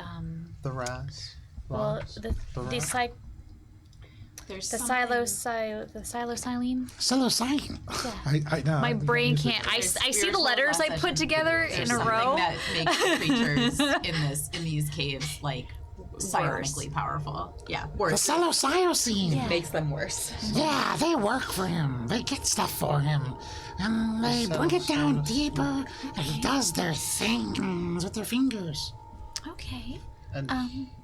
The Raz. well Raz? the Raz? There's the psilocybin? Psilocybin. I know. My brain can't. I see the letters I put together in a row. That makes the creatures in these caves like psionically powerful. Yeah, The worse. psilocybin. Makes them worse. Yeah, they work for him. They get stuff for him. And they bring it down deeper, and he does their things with their fingers. Okay. And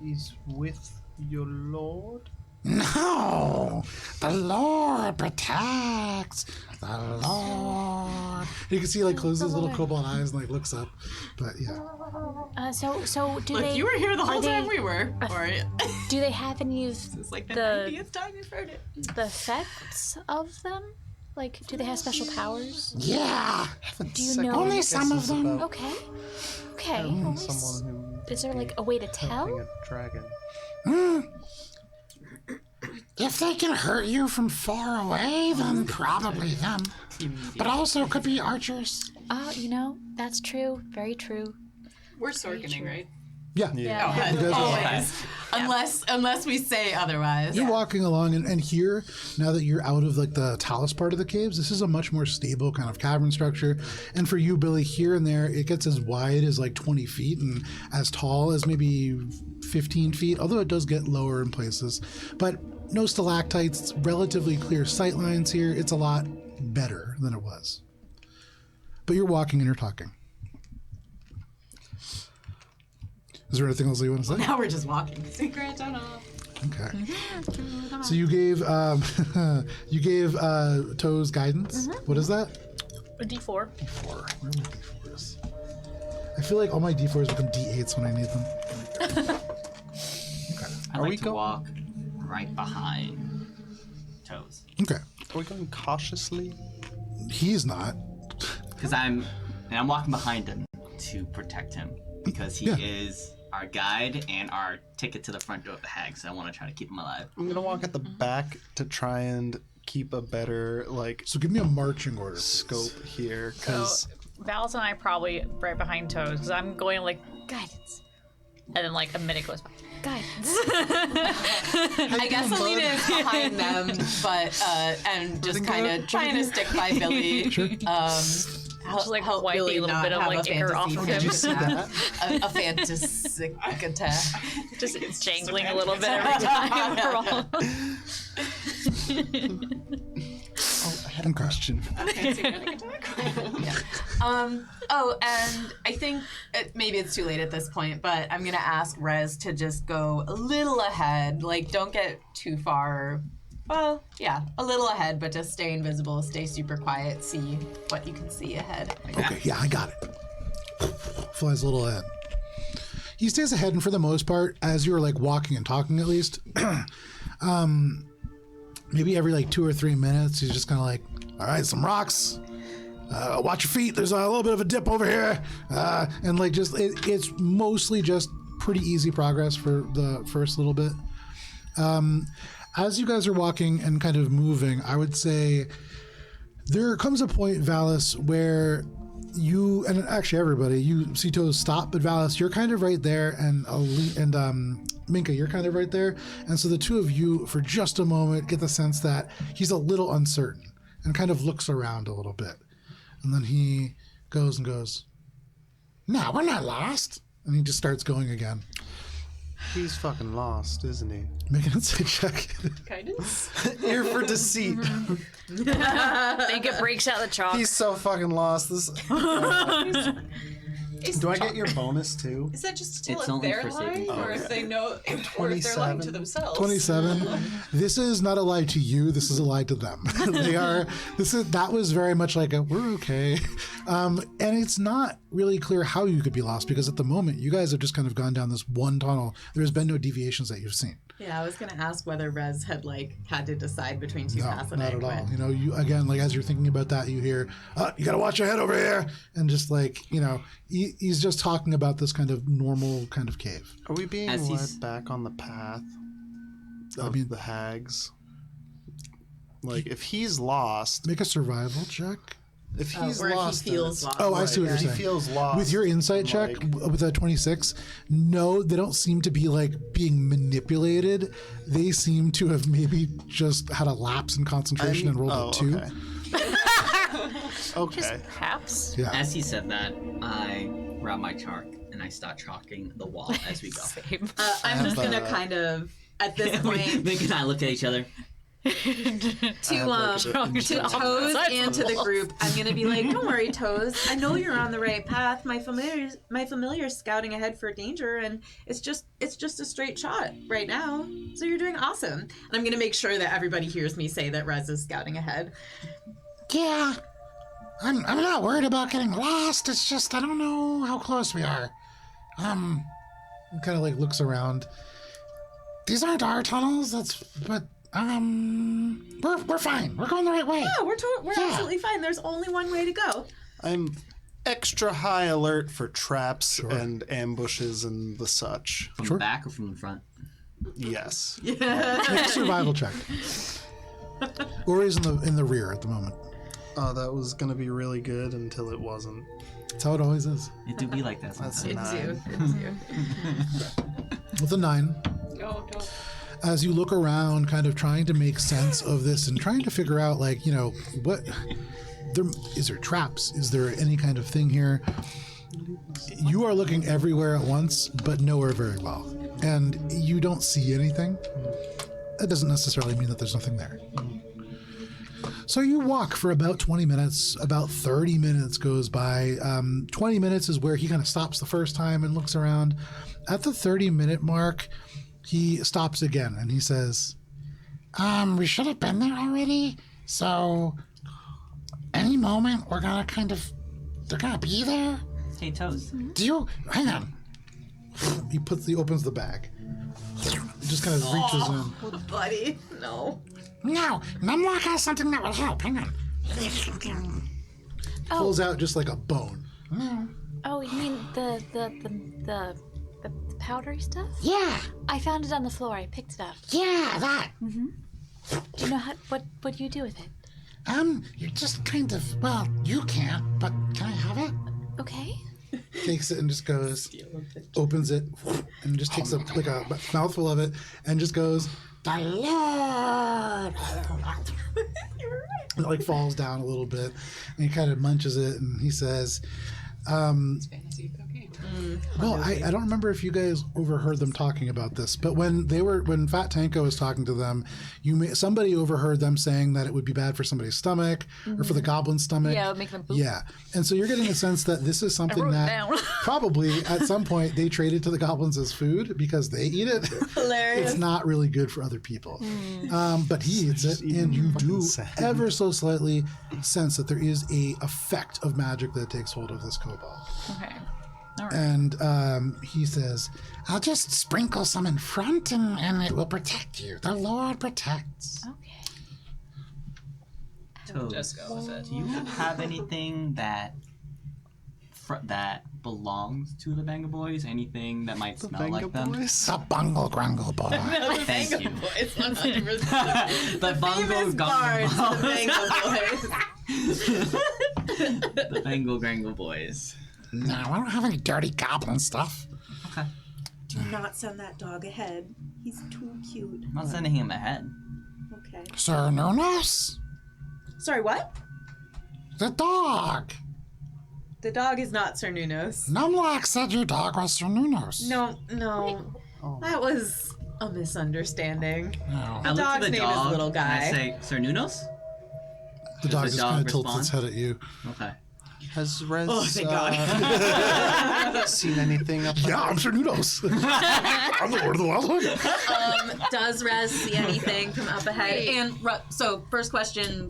he's with your lord? No, the Lord protects. The Lord. You can see he, like, closes his little kobold eyes and, like, looks up. But, yeah. So do Look, they? you were here the whole they- time we were. Or Do they have any of it's like the the 90th time you've heard it. the effects of them? Like, do they have special powers? Yeah, Do you know? only some of them. Okay. Okay. Having someone who Is there like a way to tell? helping a dragon. If they can hurt you from far away, then probably them. But also could be archers. You know, that's true. Very true. We're sorganing, right? Yeah. Yeah. You guys are Always. Unless we say otherwise. You're walking along, and here, now that you're out of like the talus part of the caves, this is a much more stable kind of cavern structure. And for you, Billy, here and there, it gets as wide as like 20 feet and as tall as maybe 15 feet, although it does get lower in places. But no stalactites, relatively clear sight lines here. It's a lot better than it was. But you're walking and you're talking. Is there anything else you want to say? Now we're just walking. Secret tunnel. Okay. So you gave Toes guidance. What is that? A D4. D4. Where are my D4s? I feel like all my D4s become D8s when I need them. I like to walk right behind Toes. Okay. Are we going cautiously? He's not. Because I'm walking behind him to protect him. Because he is our guide and our ticket to the front door of the hag, so I want to try to keep him alive. I'm gonna walk at the back to try and keep a better So give me a marching order, please. scope here, because Val's and I probably right behind Toes because I'm going like guidance, and then like a minute goes by. Guidance. I guess Alina is behind them, but and just kind of trying to stick by Billy. Just like help wipe Billy a little not bit of have like a ichor off of fantasy him. did you see that? a fantastic attack. Just jangling a little bit every time. We're all- I had a question. Fancy panic attack. Oh, and I think maybe it's too late at this point, but I'm gonna ask Rez to just go a little ahead. Like, don't get too far. Well, yeah, a little ahead, but just stay invisible, stay super quiet, see what you can see ahead. Okay, yeah, I got it. Flies a little ahead. He stays ahead, and for the most part, as you're like walking and talking at least, maybe every like 2 or 3 minutes, he's just kind of like, all right, some rocks. Watch your feet. There's a little bit of a dip over here. And like just, it's mostly just pretty easy progress for the first little bit. As you guys are walking and kind of moving, I would say there comes a point, Valis, where you, and actually everybody, you see Toes stop, but Valis, you're kind of right there, and Minka, you're kind of right there. And so the two of you, for just a moment, get the sense that he's a little uncertain and kind of looks around a little bit. And then he goes, no, we're not lost. And he just starts going again. He's fucking lost, isn't he? Make an insight check. Guidance. Here for deceit. I think it breaks out the chalk. He's so fucking lost. This. Do I get your bonus too? Is that just to tell It's if only they're for lying, saving or if they know, or if they're lying to 27. themselves? 27. This is not a lie to you. This is a lie to them. That was very much like we're okay. And it's not really clear how you could be lost because at the moment you guys have just kind of gone down this one tunnel. There's been no deviations that you've seen. Yeah, I was gonna ask whether Rez had had to decide between two No, paths. not at all. You know, you again, like as you're thinking about that, you hear, you gotta watch your head over here. And just like, he's just talking about this kind of normal kind of cave. Are we being As led he's- back on the path of the hags? Like, if he's lost, Make a survival check. if he's where he lost, feels then lost. Oh, I see what if you're he saying. feels lost. With your insight check like- with a 26, no, they don't seem to be like being manipulated. They seem to have maybe just had a lapse in concentration and rolled a 2. Okay. Okay. Perhaps. Yeah. As he said that, I grab my chalk and I start chalking the wall as we go. Same. I'm just gonna kind of at this point. Vic and I look at each other. to Toes That's and to the group, I'm gonna be like, don't worry, Toes. I know you're on the right path. My familiar's scouting ahead for danger, and it's just a straight shot right now. So you're doing awesome. And I'm gonna make sure that everybody hears me say that Rez is scouting ahead. Yeah. I'm not worried about getting lost. It's just I don't know how close we are. He kind of like looks around. These aren't our tunnels. But we're fine. We're going the right way. Yeah, we're absolutely fine. There's only one way to go. I'm extra high alert for traps and ambushes and the such. From the back or from the front? Yes. Make a survival check. Ori's in the rear at the moment. Oh, that was gonna be really good until it wasn't. That's how it always is. It do be like that That's sometimes. a 9. It's you. With a 9, No, don't. as you look around, kind of trying to make sense of this and trying to figure out, like, what is there traps? Is there any kind of thing here? You are looking everywhere at once, but nowhere very well, and you don't see anything. That doesn't necessarily mean that there's nothing there. So you walk for about 20 minutes, about 30 minutes goes by. 20 minutes is where he kind of stops the first time and looks around. At the 30-minute mark, he stops again and he says, We should have been there already. So any moment they're gonna be there. Hey, Toes. Do you hang on? he opens the bag. He just kind of reaches in. Buddy, no. No, Numlock has something that will help. Hang on. Pulls out just like a bone. Oh, you mean the powdery stuff? Yeah, I found it on the floor. I picked it up. yeah, that. Do you know what do you do with it? You're just kind of, well, you can't, but can I have it? Okay. Takes it and just goes, opens it, and just takes a mouthful of it and just goes, The Lord. it like falls down a little bit, and he kind of munches it, and he says, Fantasy cocaine. well, I don't remember if you guys overheard them talking about this, but when Fat Tanko was talking to them, somebody overheard them saying that it would be bad for somebody's stomach or for the goblin's stomach. Yeah, it would make them poop. Yeah, and so you're getting a sense that this is something wrote it that down. probably at some point they traded to the goblins as food because they eat it. Hilarious. It's not really good for other people, but he eats it, and you do ever so slightly sense that there is a effect of magic that takes hold of this kobold. Okay. All right. And he says, I'll just sprinkle some in front and it will protect you. The Lord protects. Okay. Toes. Just go with it. Do you have anything that belongs to the Banga Boys? Anything that might smell like them? The bungle grungle boy. Thank you. Boys, 100%. The Bungle Famous bards, Gungle the Bangle Boys. The Bengal Grangle Boys. No, I don't have any dirty goblin stuff. Okay. Do not send that dog ahead. He's too cute. I'm not sending him ahead. Okay. Sir Nunos? Sorry, what? The dog. The dog is not Sir Nunos. Numlock said your dog was Sir Nunos. No. That was a misunderstanding. No. I look dog's to the name is dog Little Guy. and I say, Sir Nunos? the dog the just dog kind of tilts respond? its head at you. Okay. Has Rez thank God. seen anything up Yeah, I'm Sir Nudos. I'm the Lord of the Wild Hunt. Does Rez see anything from up ahead? And so, first question,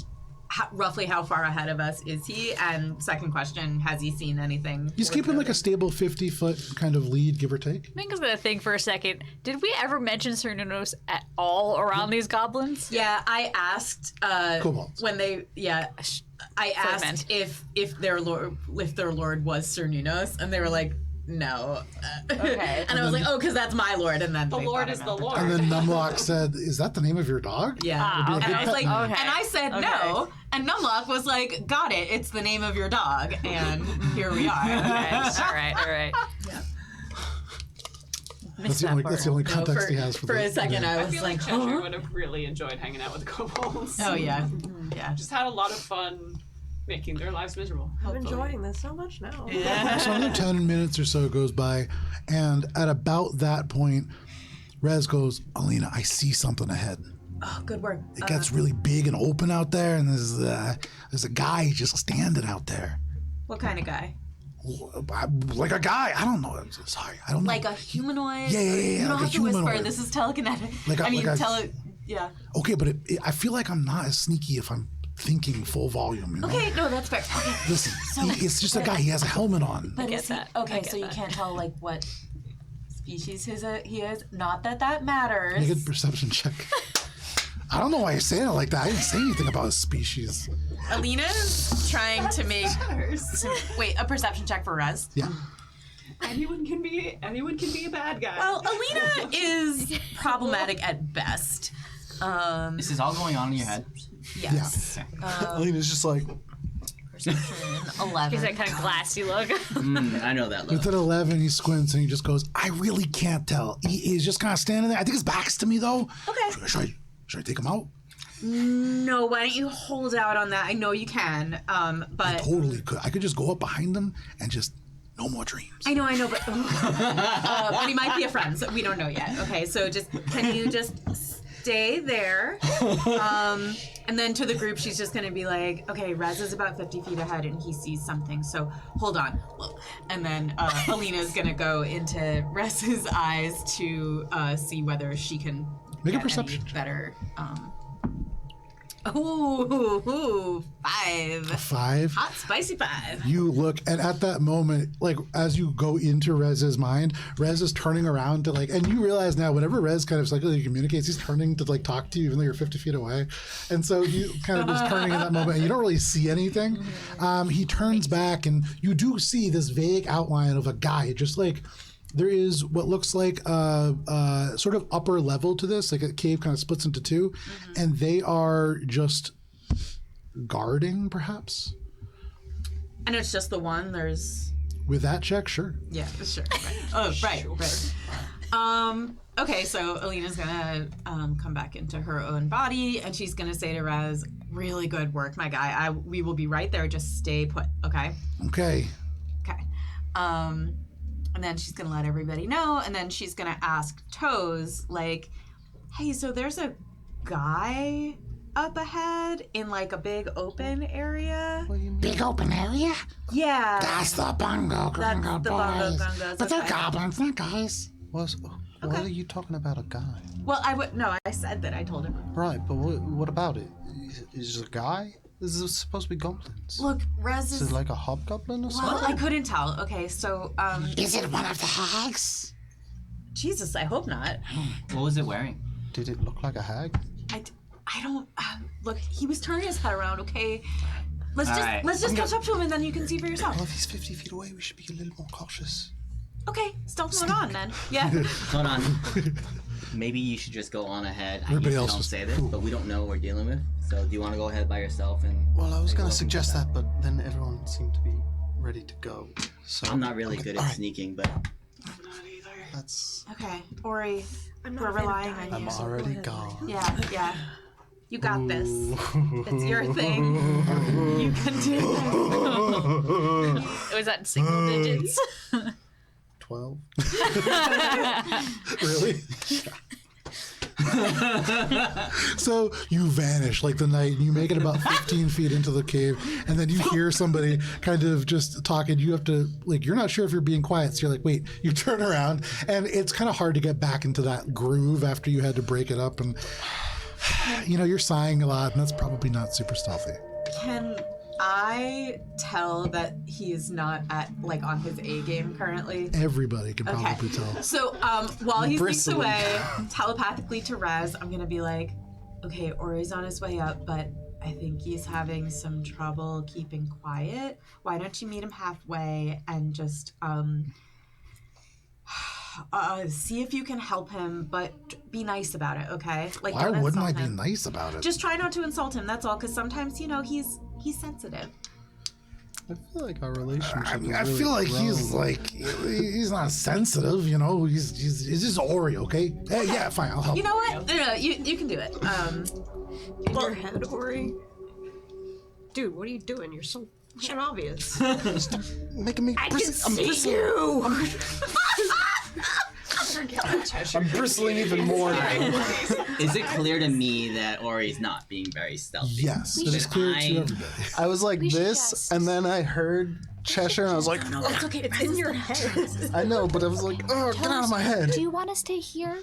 roughly how far ahead of us is he? And second question, has he seen anything? He's keeping like a stable 50-foot kind of lead, give or take. I think I was gonna think for a second. Did we ever mention Sir Nunos at all around these goblins? Yeah, I asked Kobolds. when they I asked if their lord was Sir Nunos, and they were like, no. Okay. And I was like, oh, because that's my lord. And then The they Lord thought is I the meant Lord. And then Numlock said, "Is that the name of your dog?" Yeah. Would be a And good I was pet like, name. Okay. and I said no, and Numlock was like, got it, it's the name of your dog, and here we are. Okay. All right. That's the only context he has for a this. second, I I was feel like, like Cheshire would have really enjoyed hanging out with the kobolds. oh yeah, yeah. Just had a lot of fun making their lives miserable. I'm enjoying this so much now. So another 10 minutes or so goes by, and at about that point, Rez goes, "Alina, I see something ahead." Oh, good work. It gets really big and open out there, and there's a guy just standing out there. What kind of guy? Like a guy. I don't know. Sorry, I don't know. Like a humanoid? Yeah. You don't Like have a to whisper. humanoid. This is telekinetic. Yeah. Okay, but I feel like I'm not as sneaky if I'm thinking full volume. You know? Okay, no, that's fair. Okay. Listen, it's just a guy. He has a helmet on. But get is he, that. okay, I get so you that. can't tell like what species he is. Not that matters. Make a perception check. I don't know why you're saying it like that. I didn't say anything about his species. Alina's trying to make a perception check for Rez. Yeah. Anyone can be a bad guy. Well, Alina is problematic at best. This is all going on in your head. Yes. Alina's just like, Perception 11. He's that kind of glassy look. I know that look. With an 11, he squints and he just goes, I really can't tell. He's just kind of standing there. I think his back's to me, though. Okay. Should I take him out? No, why don't you hold out on that? I know you can, I but totally could. I could just go up behind him and just, no more dreams. I know, but but he might be a friend, so we don't know yet. Okay, so can you just stay there? And then to the group, she's just gonna be like, okay, Rez is about 50 feet ahead and he sees something, so hold on. And then Alina's gonna go into Rez's eyes to see whether she can Make a get perception any check. better. Ooh, 5. 5. Hot, spicy 5. You look, and at that moment, like, as you go into Rez's mind, Rez is turning around to, like, and you realize now, whenever Rez kind of psychically communicates, he's turning to, like, talk to you, even though you're 50 feet away. And so he kind of is turning in that moment, and you don't really see anything. He turns back, and you do see this vague outline of a guy, just like, there is what looks like a sort of upper level to this, like a cave kind of splits into two, and they are just guarding, perhaps. And it's just the one. There's With that check, sure. yeah, sure. Right. Oh, right. Okay, so Alina's gonna come back into her own body, and she's gonna say to Raz, "Really good work, my guy. We will be right there. Just stay put, okay?" Okay. Okay. And then she's gonna let everybody know, and then she's gonna ask Toes, like, "Hey, so there's a guy up ahead in like a big open area?" Big open area? Yeah. That's the bongo That's gringo the boys. bongo gringos, But they're okay. goblins, not guys. why are you talking about a guy? Well, I said that I told him. Right, but what about it? Is it a guy? This is supposed to be goblins. Look, Rez Is is. it like a hobgoblin or Well, something? I couldn't tell. Okay, so Is it one of the hags? Jesus, I hope not. What was it wearing? Did it look like a hag? I don't look. He was turning his head around. Okay, let's Alright, just catch up to him and then you can see for yourself. Well, if he's 50 feet away, we should be a little more cautious. Okay, stealth mode on then. Yeah. Hold on. Maybe you should just go on ahead. I Everybody usually else don't just- say this, but we don't know what we're dealing with. So do you want to go ahead by yourself and? Well, I was take a going look to suggest and that, but then everyone seemed to be ready to go. So I'm not really good at alright. sneaking, but That's. Okay, Ori, I'm we're not a fan of relying on dying, you. I'm so go already ahead. gone. Yeah. You got this. It's your thing. You can do It was at single digits. 12. Really? So you vanish like the night, and you make it about 15 feet into the cave, and then you hear somebody kind of just talking. You have to, like, you're not sure if you're being quiet, so you're like, wait, you turn around, and it's kind of hard to get back into that groove after you had to break it up, and you know, you're sighing a lot, and that's probably not super stealthy. Can I tell that he is not on his A game currently? Everybody can probably tell. So while he speaks Bristly. away telepathically to Rez, I'm gonna be like, okay, Ori's on his way up, but I think he's having some trouble keeping quiet. Why don't you meet him halfway and just see if you can help him, but be nice about it, okay? Like, Why don't wouldn't I insult be him. nice about it? Just try not to insult him. That's all, because sometimes he's sensitive. I feel like our relationship I mean, is I really feel like grown. he's not sensitive, you know. He's just Ori, okay? Hey, yeah, fine, I'll help. You know what? No, you can do it. In your head, Ori? Dude, what are you doing? You're so fucking obvious. Making me I can see you! I'm bristling even more now. Is it clear to me that Ori's not being very stealthy? Yes, it is clear to everybody. I was like We should this, just- and then I heard Cheshire, and I was like, It's okay. It's in your head. I know, but I was like, oh, get out of my head. Do you want to stay here?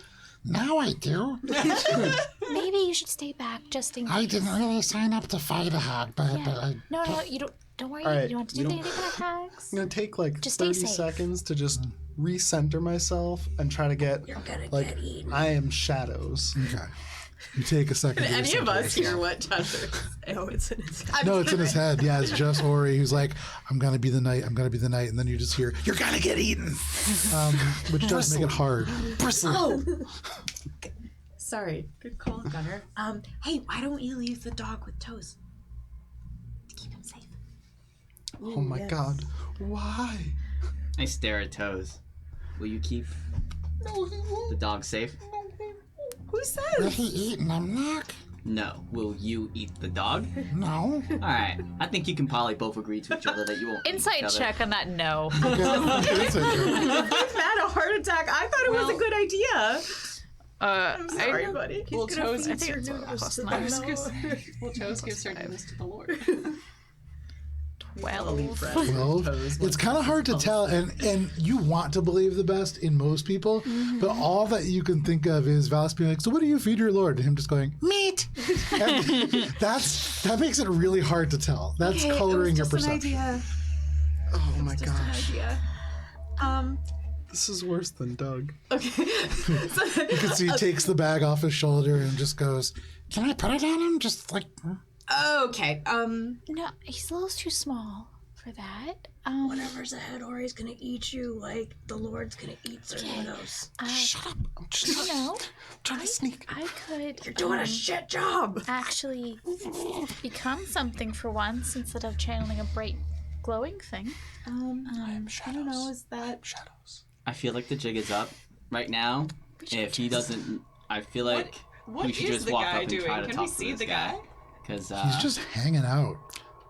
Now I do. Maybe you should stay back just in case. I didn't really sign up to fight a hog, but Yeah. I. No, you don't. Don't worry. All right. You don't have to do anything for the hags. I'm gonna take like Just stay 30 safe. seconds to just recenter myself and try to get like I am shadows. Okay. You take a second. Can to any of reset us hear what Cheshire? Oh, it's in his head. No, it's in his head. Yeah, it's just Ori who's like, I'm gonna be the knight, I'm gonna be the knight, and then you just hear, you're gonna get eaten. Which does make it hard. Bristle. Sorry. Good call, Gunner. Hey, why don't you leave the dog with Toes? Keep him safe. Oh my god. Why? I stare at Toes. Will you keep the dog safe? Who Will says? he eat Nemnock? No. Will you eat the dog? No. Alright. I think you can probably both agree to each other that you won't eat Insight each other. check on that. No. I've had a heart attack. I thought it was a good idea. I'm sorry, buddy. Well, Toes, I think it's plus Toes gives, well, Toes gives her news to the Lord. 12. 12. It's kind of hard to tell, and you want to believe the best in most people, but all that you can think of is Valis being like, so what do you feed your lord? And him just going, meat. And that makes it really hard to tell. That's coloring your perception. Oh my gosh. Idea. This is worse than Doug. Okay. You can see he takes the bag off his shoulder and just goes, Can I put it on him? Just like. Okay. No, he's a little too small for that. Whatever's ahead, Ori's gonna eat you like the Lord's gonna eat Cernados. Shut up. I'm just You know, Trying to sneak. I could. You're doing a shit job. Actually become something for once instead of channeling a bright, glowing thing. I don't know. Is that Shadows. I feel like the jig is up right now. If he doesn't, I feel like What we should is just the walk guy up and doing? try to Can talk we to see this the guy? Because he's just hanging out.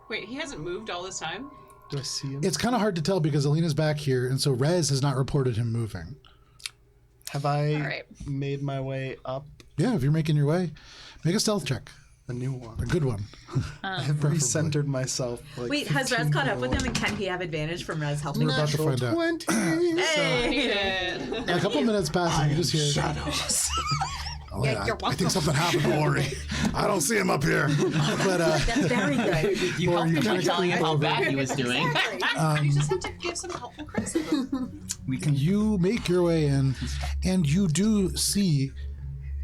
Wait, he hasn't moved all this time? Do I see him? It's kind of hard to tell because Alina's back here, and so Rez has not reported him moving. Have I All right. made my way up Yeah, if you're making your way, make a stealth check. a new A one? good one. I've recentered myself. Like Wait, has Rez 15 caught up with more. him, and can he have advantage from Rez helping? We're about to find out. 20. Hey! A couple minutes pass and you just hear, Shadows. oh, yeah, I think something happened to Ori. I don't see him up here. But That's very good. you helped you him by kinda telling him creep how over. bad he was doing. You just have to give some helpful criticism. you make your way in, and you do see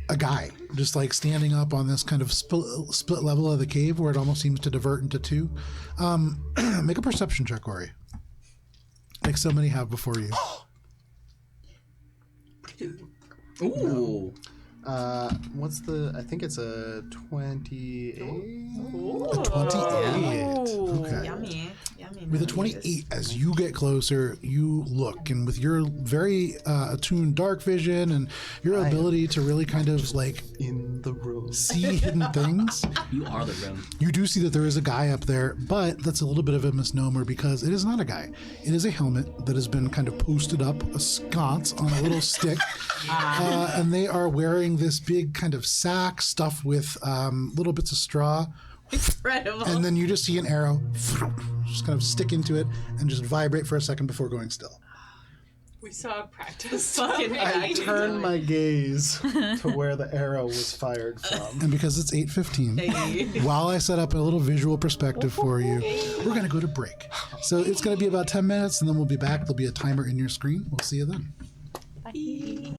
a guy just like standing up on this kind of split level of the cave where it almost seems to divert into two. Make a perception check, Ori. Like so many have before you. Ooh. What's the? I think it's a 28. A 28. Okay. Yummy. Yummy. With a 28, as you get closer, you look, and with your very attuned dark vision and your ability to really kind of like In the room. see hidden things, You are the room. you do see that there is a guy up there, but that's a little bit of a misnomer because it is not a guy. It is a helmet that has been kind of posted up, a sconce on a little stick, and they are wearing this big kind of sack stuffed with little bits of straw. Incredible. And then you just see an arrow just kind of stick into it and just vibrate for a second before going still. We saw a practice fucking I turned my gaze to where the arrow was fired from. And because it's 8:15, while I set up a little visual perspective for you, we're going to go to break. So it's going to be about 10 minutes, and then we'll be back. There'll be a timer in your screen. We'll see you then.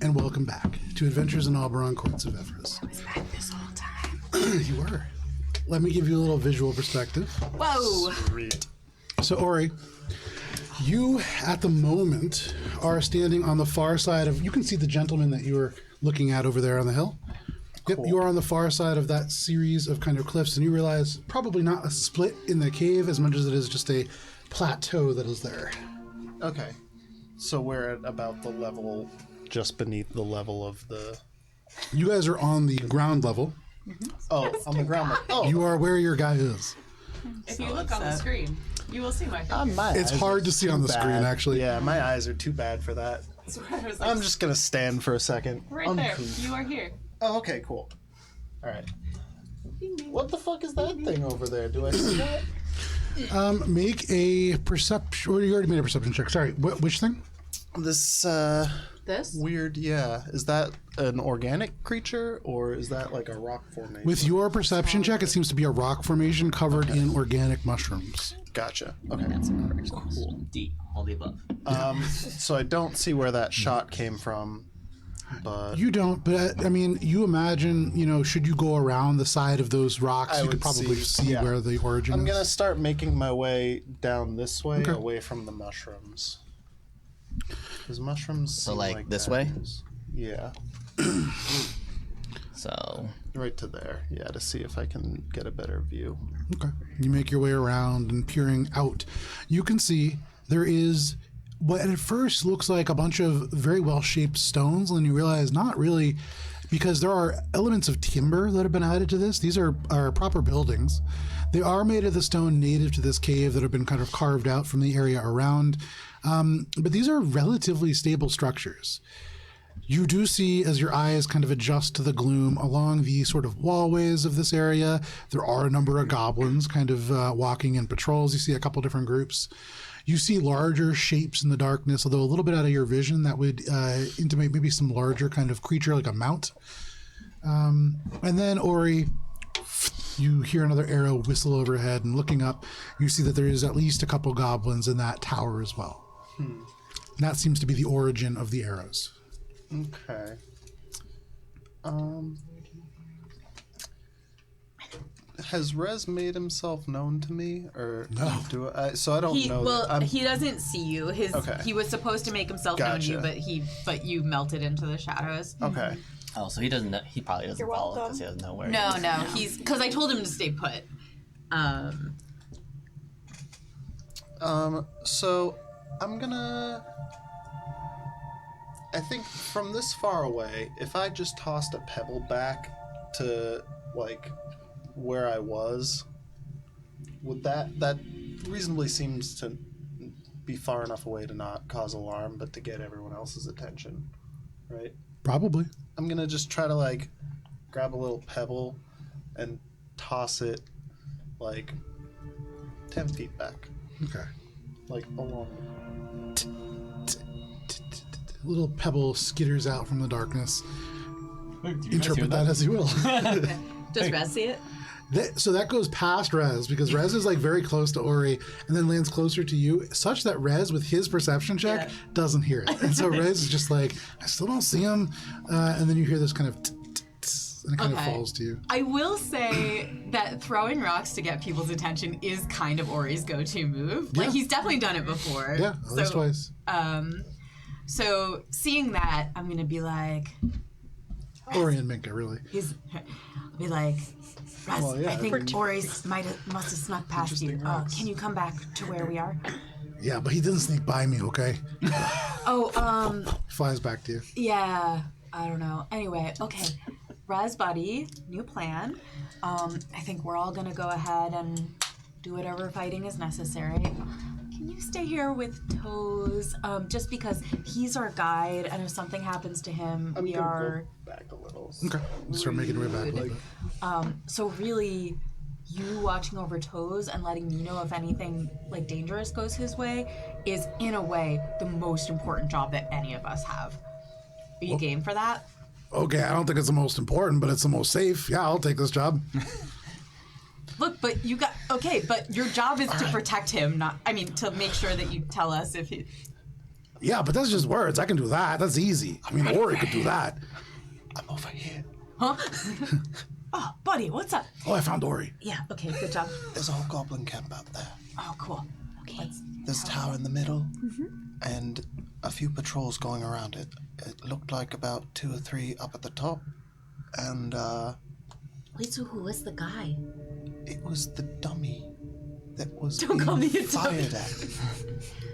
and welcome back to Adventures in Oberon Courts of Everest. I was back this whole time. You were. Let me give you a little visual perspective. Whoa. Sweet. So, Ori, you at the moment are standing on the far side of. You can see the gentleman that you were looking at over there on the hill. Yep, you are on the far side of that series of kind of cliffs, and you realize probably not a split in the cave as much as it is just a plateau that is there. Okay. So we're at about the level, just beneath the level of the... You guys are on the ground level. Oh, on the ground. Oh, You are where your guy is. If you look on the screen, you will see my figure. It's hard to see on the screen, actually. Yeah, my eyes are too bad for that. That's what I was like, I'm just going to stand for a second. right there. You are here. Oh, okay, cool. All right. What the fuck is that thing over there? Do I see that? Make a perception. Or you already made a perception check. Sorry, which thing? This, This? weird, yeah. Is that an organic creature, or is that like a rock formation? With your perception check, it seems to be a rock formation covered in organic mushrooms. Gotcha. Okay. Cool. D. All the above. So I don't see where that shot came from, but... You don't, but I mean, you imagine, should you go around the side of those rocks, I you could would probably see yeah. where the origin I'm is. going to start making my way down this way, Okay. away from the mushrooms. Because mushrooms So, seem like, this bad way? news. Yeah. So, Right to there. Yeah, to see if I can get a better view. Okay. You make your way around and peering out. You can see there is what at first looks like a bunch of very well-shaped stones, and then you realize not really, because there are elements of timber that have been added to this. These are proper buildings. They are made of the stone native to this cave that have been kind of carved out from the area around. But these are relatively stable structures. You do see, as your eyes kind of adjust to the gloom along the sort of wallways of this area, there are a number of goblins kind of walking in patrols. You see a couple different groups. You see larger shapes in the darkness, although a little bit out of your vision. That would intimate maybe some larger kind of creature like a mount. And then, Ori, you hear another arrow whistle overhead, and looking up, you see that there is at least a couple goblins in that tower as well. And that seems to be the origin of the arrows. Okay. Has Rez made himself known to me, or No. do I? So I don't know. that. He doesn't see you. Okay. He was supposed to make himself known to you, Gotcha. but you melted into the shadows. Okay. oh, so he doesn't know. He probably doesn't follow because he doesn't know where. No, he is. no, he's because I told him to stay put. So I'm gonna. I think from this far away, if I just tossed a pebble back to like where I was, would that reasonably seems to be far enough away to not cause alarm, but to get everyone else's attention, right? Probably. I'm gonna just try to like grab a little pebble and toss it like 10 feet back, Okay. like along. A little pebble skitters out from the darkness. Interpret that as you will. Does Rez see it? So that goes past Rez, because Rez is like very close to Ori and then lands closer to you, such that Rez, with his perception check, doesn't hear it. And so Rez is just like, I still don't see him. And then you hear this kind of and it kind of falls to you. I will say that throwing rocks to get people's attention is kind of Ori's go-to move. Like, he's definitely done it before. Yeah, at least twice. So seeing that, I'm gonna be like, Ori and Minka, really. I'll be like, Rez, Well, yeah, I think I mean- Ori must have snuck past you. Interesting rocks. Can you come back to where we are? Yeah, but he didn't sneak by me, okay? Flies back to you. Yeah, I don't know. Anyway, okay. Raz buddy, new plan. I think we're all gonna go ahead and do whatever fighting is necessary. Can you stay here with Toes? Just because he's our guide, and if something happens to him, I'm we gonna are. go back a little. Okay. Start making your way back a little bit. So really, you watching over Toes and letting me know if anything like dangerous goes his way is, in a way, the most important job that any of us have. Are you game for that? Okay, I don't think it's the most important, but it's the most safe. Yeah, I'll take this job. Look, but you got but your job is to protect him, to make sure that you tell us if he. Yeah, but that's just words. I can do that. That's easy. I mean, Ori could do that. I'm over here. Huh? Oh, buddy, what's up? Oh, I found Ori. Yeah, okay, good job. There's a whole goblin camp out there. Oh, cool. Okay. There's a tower in the middle, and a few patrols going around it. It looked like about 2 or 3 up at the top, and Wait, so who was the guy? it was the dummy that was Don't call me a fired at.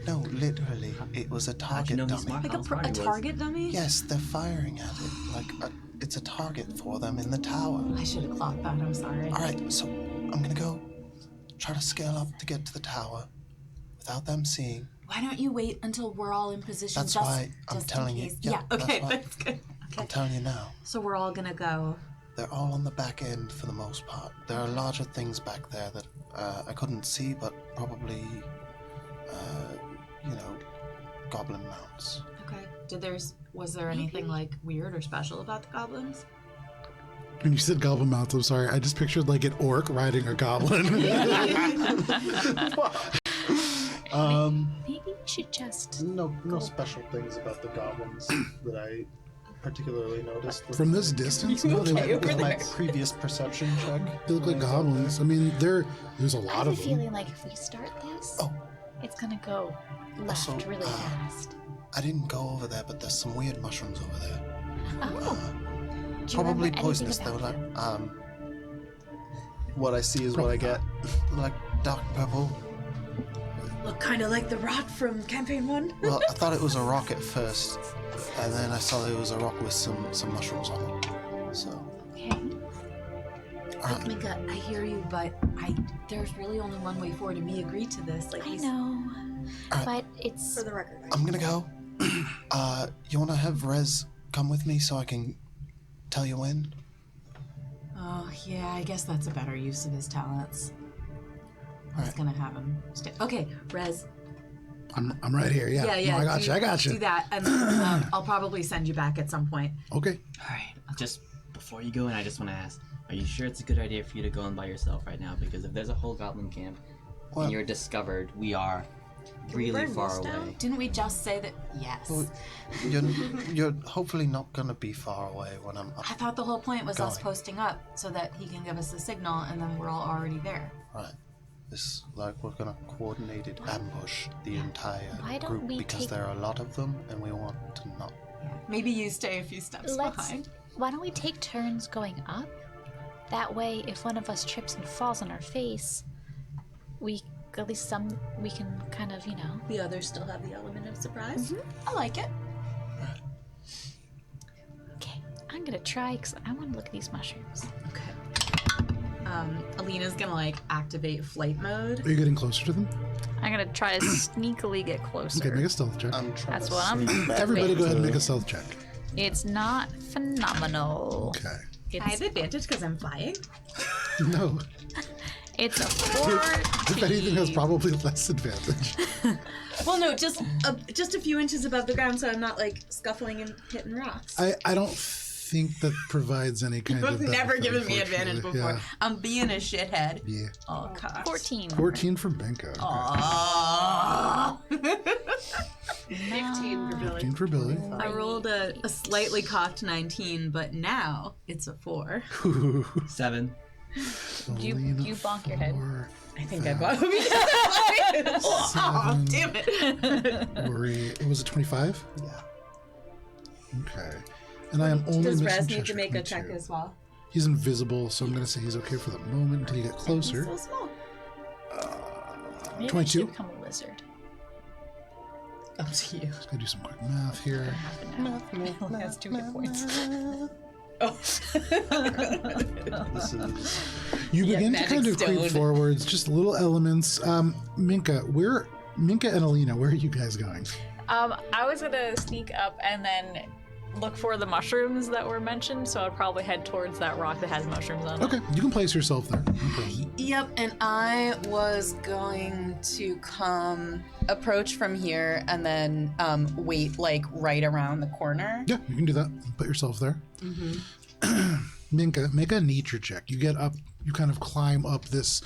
No, literally, it was a target dummy. Like a target dummy? Yes, they're firing at it like it's a target for them in the tower. I should have clocked that, I'm sorry. All right, so I'm gonna go try to scale up to get to the tower without them seeing. Why don't you wait until we're all in position? That's why I'm telling you. Yeah, okay, that's why that's good. Okay. I'm telling you now. So we're all gonna go. They're all on the back end for the most part. There are larger things back there that I couldn't see, but probably, goblin mounts. Okay. Was there anything like weird or special about the goblins? When you said goblin mounts, I'm sorry. I just pictured like an orc riding a goblin. Maybe we should just. No special things about the goblins that I particularly noticed. From this distance, no, they With my previous perception check. They look like goblins. I mean, there's a I lot have a of them. feeling like if we start this, Oh. it's gonna go left Also, really fast. I didn't go over there, but there's some weird mushrooms over there. Oh. Do you Probably remember poisonous anything though. about Like, what I see is what I get. Like dark purple. Look kind of like the rock from Campaign 1. Well, I thought it was a rock at first, and then I saw it was a rock with some mushrooms on it. So. Okay. Alright. Mika, I hear you, but there's really only one way forward, and we agreed to this. Like I he's- know, Alright. but it's. For the record. I'm gonna go. You wanna have Rez come with me so I can tell you when? Oh, yeah, I guess that's a better use of his talents. I was Alright. gonna have him stay. Okay, Rez. I'm right here. Yeah. Yeah. No, I got you. I got you. Do that, and I'll probably send you back at some point. Okay. Alright, just before you go in, I just want to ask, are you sure it's a good idea for you to go in by yourself right now? Because if there's a whole goblin camp Well- and you're discovered, we are really far away. Didn't we just say that? Yes. Well, you're hopefully not gonna be far away when I'm up. I thought the whole point was us Going. posting up so that he can give us the signal, and then we're all already there. Right. This like we're gonna coordinated ambush the entire Why don't group we because take- there are a lot of them and we want to not. Yeah. Maybe you stay a few steps behind. Why don't we take turns going up? That way, if one of us trips and falls on our face, we can kind of, The others still have the element of surprise. I like it. Okay, I'm gonna try because I want to look at these mushrooms. Okay. Alina's gonna like activate flight mode. Are you getting closer to them? I'm gonna try to sneakily get closer. Okay, make a stealth check. I'm trying That's to what I'm. Everybody go ahead and make a stealth check. It's not phenomenal. Okay. I have advantage because I'm flying. No. It's a 4. If anything, has probably less advantage. Well, no, just a few inches above the ground, so I'm not like scuffling and hitting rocks. I don't think that provides any kind of You've never benefit, given me advantage unfortunately. before. Yeah. I'm being a shithead. Yeah. Oh gosh. 14. 14 for Benko. Okay. Oh. 15 for Billy. 15 for Billy. I rolled a slightly cocked 19, but now it's a 4. 7. You bonk your head. I think I bought Oh, damn it. Ori, was it 25? Yeah. Okay. And I am only Does missing Rez need Cheshire to make a 22. check as well? He's invisible, so I'm going to say he's okay for the moment until you get closer. He's so small. Maybe I 22? should become a lizard. Up to you. Just going to do some quick math here. Only has 2 hit points. This is You begin to magic kind of creep stone. forwards, just little elements. Minka and Alina, where are you guys going? I was gonna sneak up and then look for the mushrooms that were mentioned, so I'd probably head towards that rock that has mushrooms on it. Okay, you can place yourself there. No problem. Yep, and I was going to approach from here and then wait like right around the corner. Yeah, you can do that. Put yourself there. Minka, make a nature check. You get up, you kind of climb up this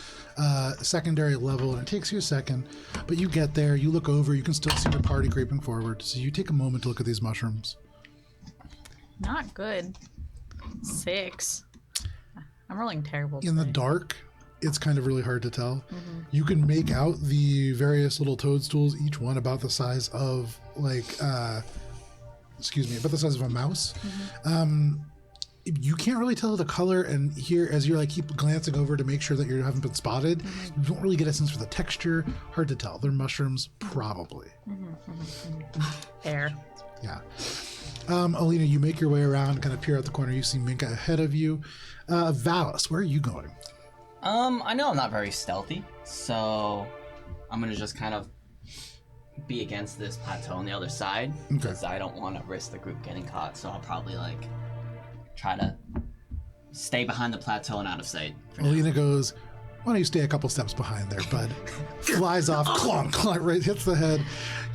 secondary level, and it takes you a second, but you get there, you look over, you can still see your party creeping forward. So you take a moment to look at these mushrooms. Not good. 6. I'm rolling terrible. In the today. dark, it's kind of really hard to tell. You can make out the various little toadstools, each one about the size of about the size of a mouse. You can't really tell the color, and here, as you're like keep glancing over to make sure that you haven't been spotted, you don't really get a sense for the texture. Hard to tell. They're mushrooms, probably. There. Yeah. Alina, you make your way around, kind of peer out the corner. You see Minka ahead of you. Valis, where are you going? I know I'm not very stealthy, so I'm gonna just kind of be against this plateau on the other side because I don't want to risk the group getting caught. So I'll probably like try to stay behind the plateau and out of sight. Alina goes, why don't you stay a couple steps behind there, bud? Flies off, clonk, clonk, right, hits the head.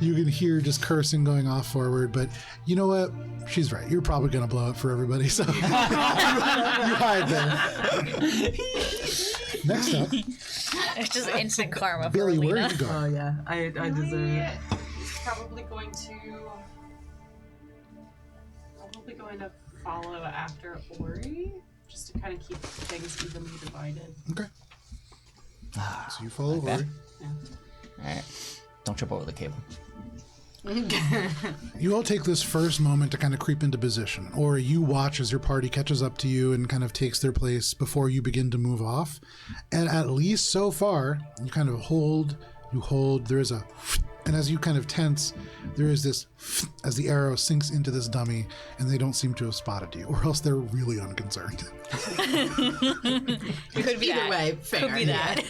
You can hear just cursing going off forward, but you know what? She's right. You're probably going to blow it for everybody, so you hide there. Next up, It's just instant karma for Billy, Alina. where are you going? Oh yeah, I deserve it. Probably going to follow after Ori, just to kind of keep things evenly divided. Okay. So you follow Ori. Alright. Don't trip over the cable. You all take this first moment to kind of creep into position, or you watch as your party catches up to you and kind of takes their place before you begin to move off. And at least so far, you kind of hold, there is a, and as you kind of tense, there is this, as the arrow sinks into this dummy, and they don't seem to have spotted you, or else they're really unconcerned. Could be Either that. way, fair. Could be that.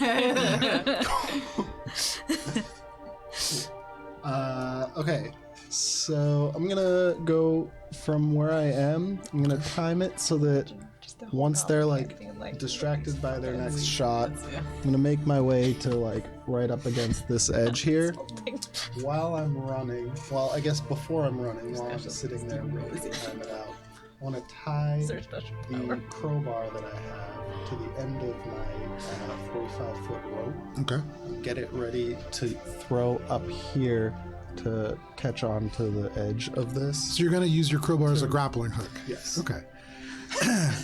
Okay, so I'm gonna go from where I am. I'm gonna time it so that once they're like distracted by their next shot, I'm gonna make my way to like right up against this edge here. While I'm running, well, I guess before I'm running, while I'm sitting there waiting to time it out, I want to tie the crowbar that I have to the end of my 45-foot rope. Okay. Get it ready to throw up here to catch on to the edge of this. So you're going to use your crowbar as a grappling hook. Yes. Okay.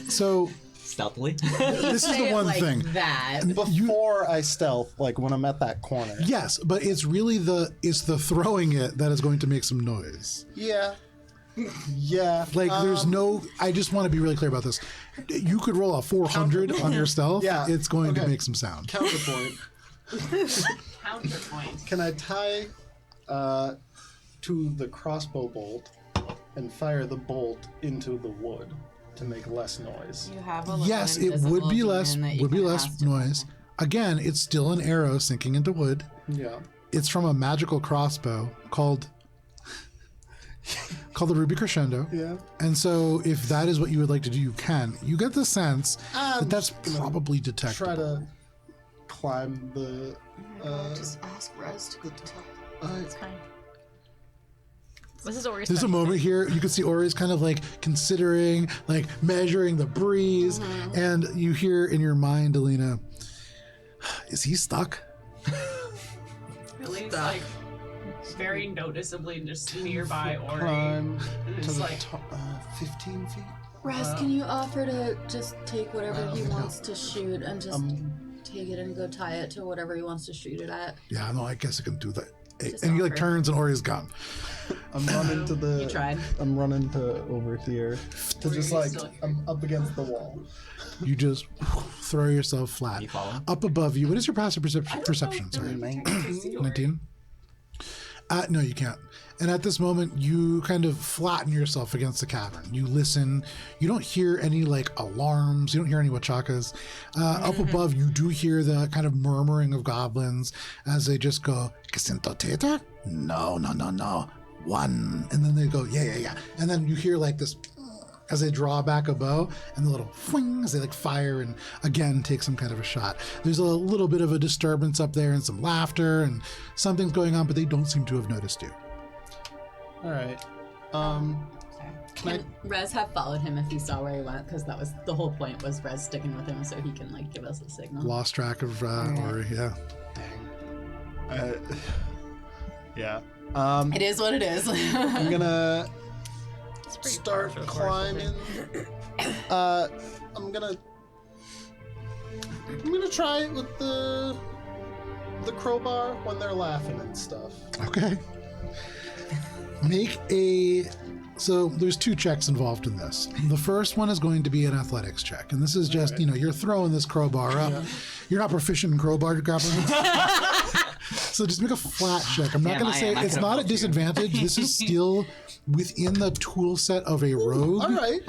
So Stealthily. this is the one thing. That. Before I stealth, like when I'm at that corner. Yes, but it's really the throwing it that is going to make some noise. Yeah. Yeah. Like there's no, I just want to be really clear about this. You could roll a 400 on your stealth. Yeah. It's going to Okay. make some sound. Counterpoint. Counterpoint. Can I tie to the crossbow bolt and fire the bolt into the wood to make less noise? You have a Yes, it would be less noise. Again, it's still an arrow sinking into wood. Yeah. It's from a magical crossbow called the Ruby Crescendo. Yeah. And so if that is what you would like to do, you can. You get the sense that that's probably detectable. Try to climb the. Just ask Rez to go to top. It's fine. This is Ori's There's a moment here, you can see Ori's kind of like considering, like measuring the breeze, and you hear in your mind, Alina, is he stuck? Really, like very noticeably just nearby Ori. Climb And to it's the like, 15 feet. Rez, can you offer to just take whatever he wants to shoot and just take it and go tie it to whatever he wants to shoot it at? Yeah, no, I guess I can do that. Just And he like offer. turns and Ori's gone. I'm running to the. You tried. I'm running to over here to just like I'm up against the wall. You just throw yourself flat. You follow? Up above you. What is your passive perception? Sorry. 19? No, you can't. And at this moment, you kind of flatten yourself against the cavern. You listen. You don't hear any like alarms. You don't hear any wachakas. Up above, you do hear the kind of murmuring of goblins as they just go, "Kasinto Teta? No, no, no, no. One." And then they go, "Yeah, yeah, yeah." And then you hear like this as they draw back a bow, and the little whing as they like fire and again take some kind of a shot. There's a little bit of a disturbance up there and some laughter and something's going on, but they don't seem to have noticed you. All right. Can Rez have followed him if he saw where he went? Because that was the whole point, was Rez sticking with him so he can like give us a signal. Lost track of Ori, yeah. Yeah. It is what it is. I'm gonna start climbing. I'm gonna try it with the crowbar when they're laughing and stuff. Okay. So there's 2 checks involved in this. The first one is going to be an athletics check. And this is just, you're throwing this crowbar up. Yeah. You're not proficient in crowbar grappling. So just make a flat check. I'm not going to say it's not at disadvantage. This is still within the tool set of a rogue. All right.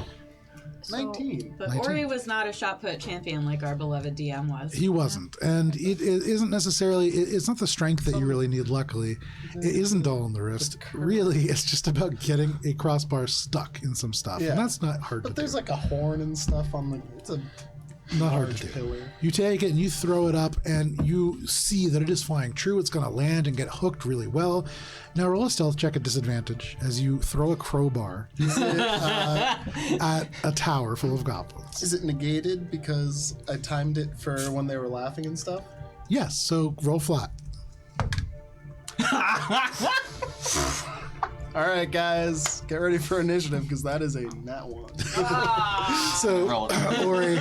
19. But 19. Ori was not a shot put champion like our beloved DM was. He wasn't. And it isn't necessarily, it's not the strength that you really need, luckily. It isn't dull in the wrist. Really, it's just about getting a crossbar stuck in some stuff. Yeah. And that's not hard to do. But there's like a horn and stuff on the... It's a not hard to do. Pillar. You take it and you throw it up and you see that it is flying true. It's going to land and get hooked really well. Now roll a stealth check at disadvantage as you throw a crowbar at a tower full of goblins. Is it negated because I timed it for when they were laughing and stuff? Yes, so roll flat. All right, guys, get ready for initiative because that is a nat 1. So, Ori,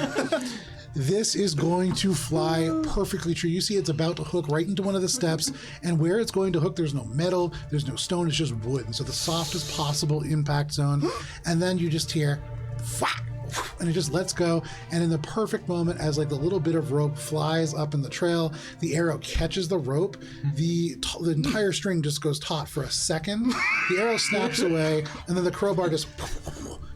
this is going to fly perfectly true. You see it's about to hook right into one of the steps, and where it's going to hook, there's no metal, there's no stone, it's just wood. And so the softest possible impact zone, and then you just hear, whack, and it just lets go, and in the perfect moment, as like the little bit of rope flies up in the trail, the arrow catches the rope, the entire string just goes taut for a second, the arrow snaps away, and then the crowbar just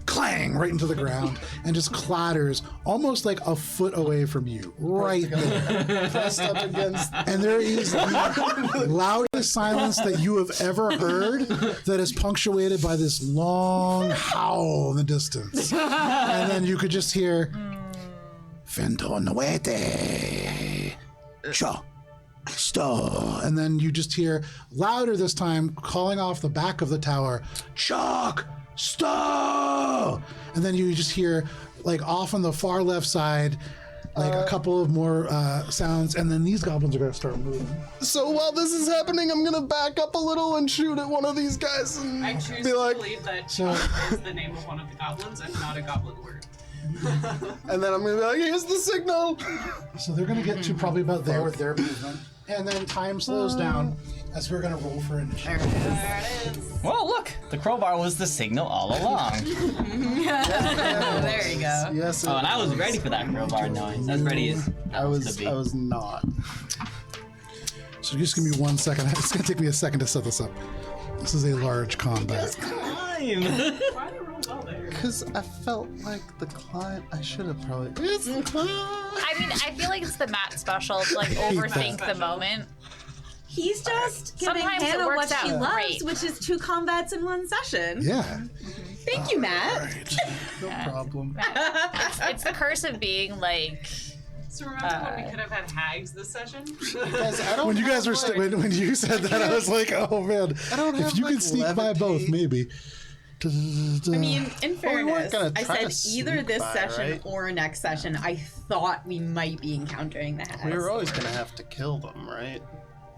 clang right into the ground and just clatters almost like a foot away from you, right there. Pressed up against. And there is the loudest silence that you have ever heard that is punctuated by this long howl in the distance. And then you could just hear, Fentonuete. Sure. Sto. And then you just hear, louder this time, calling off the back of the tower, Chuck! Stop! And then you just hear, like, off on the far left side, like a couple of more sounds, and then these goblins are going to start moving. So while this is happening, I'm going to back up a little and shoot at one of these guys and I choose be to like, believe that Chuck is the name of one of the goblins and not a goblin word. and then I'm going to be like, here's the signal. So they're going to get to probably about there with their movement. And then time slows down as we're going to roll for initiative. There it is. Well, look, the crowbar was the signal all along. There you go. Yes, Oh, and I was ready for that crowbar noise. As ready as I was to be. not. So just give me 1 second. It's going to take me a second to set this up. This is a large combat. Time. Why did I roll well there? Because I felt like the client, I should have probably. It's the client. I mean, I feel like it's the Matt special to like overthink the moment. He's just giving Sometimes it Hannah works what she out loves, great. which is 2 combats in 1 session. Yeah. Thank you, Matt. No problem. It's the curse of being like. So remember when we could have had hags this session? Guys, I don't When you guys were have, like, when you said that, I was like, oh man. I don't have, if you like, could sneak by both, levitate. maybe. I mean, in Well, we weren't fairness, gonna I try to said either sneak this by, session right? or next session, I thought we might be encountering the hags. We were always going to have to kill them, right?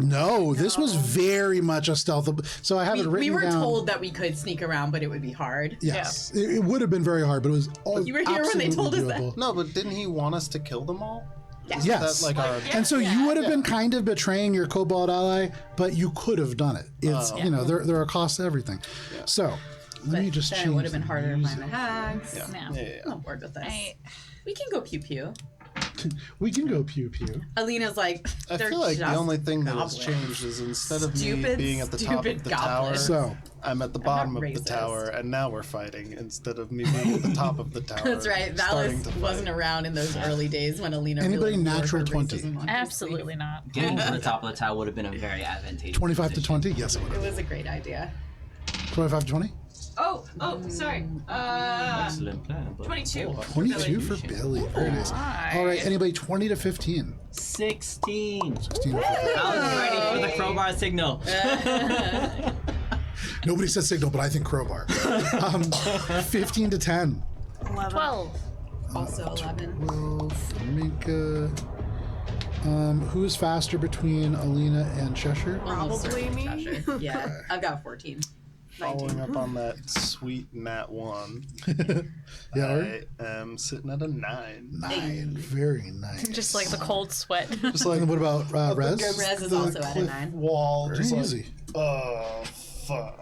No, this was very much a stealth. So I have it written we were down. told that we could sneak around, but it would be hard. Yes, it would have been very hard, but it was all You were here when they told us that. doable. No, but didn't he want us to kill them all? Yes. Yes. That, like, our... And so you would have been kind of betraying your kobold ally, but you could have done it. It's you know there are costs to everything. So let me just then change. it would have been the harder to music. find the hags. Yeah. No. Yeah. I'm on board with this. I, We can go pew pew. We can go pew pew. Alina's like, I they're feel like the just only thing that has goblins. changed is instead of me Stupid, being at the top of stupid the tower, goblins. So I'm at the bottom of the racist. tower, and now we're fighting instead of me being at the top of the tower. That's right. starting Valis to fight. wasn't around in those early days when Alina Anybody really wore natural her 20? racism on her absolutely not. Getting to the top of the tower would have been a very advantageous 25 to position. 20. Yes, it would sleeve. It have. was a great idea. 25 to 20. Oh, sorry. Excellent plan. but- 22. 22 for Billy. Very nice. All right. Anybody 20 to 15. 16. 16 to 15. I was ready for the crowbar signal. Nobody said signal, but I think crowbar. 15 to 10. 12. Also 11. 12. Minka. Who is faster between Alina and Cheshire? Probably me. Yeah, I've got 14. Following up on that sweet nat 1, Yeah, Ori? I am sitting at a 9. 9. Very nice. Just like the cold sweat. Just like And what about Rez? against Rez is the also at a cliff 9. wall. Very Just easy. like, oh, fuck.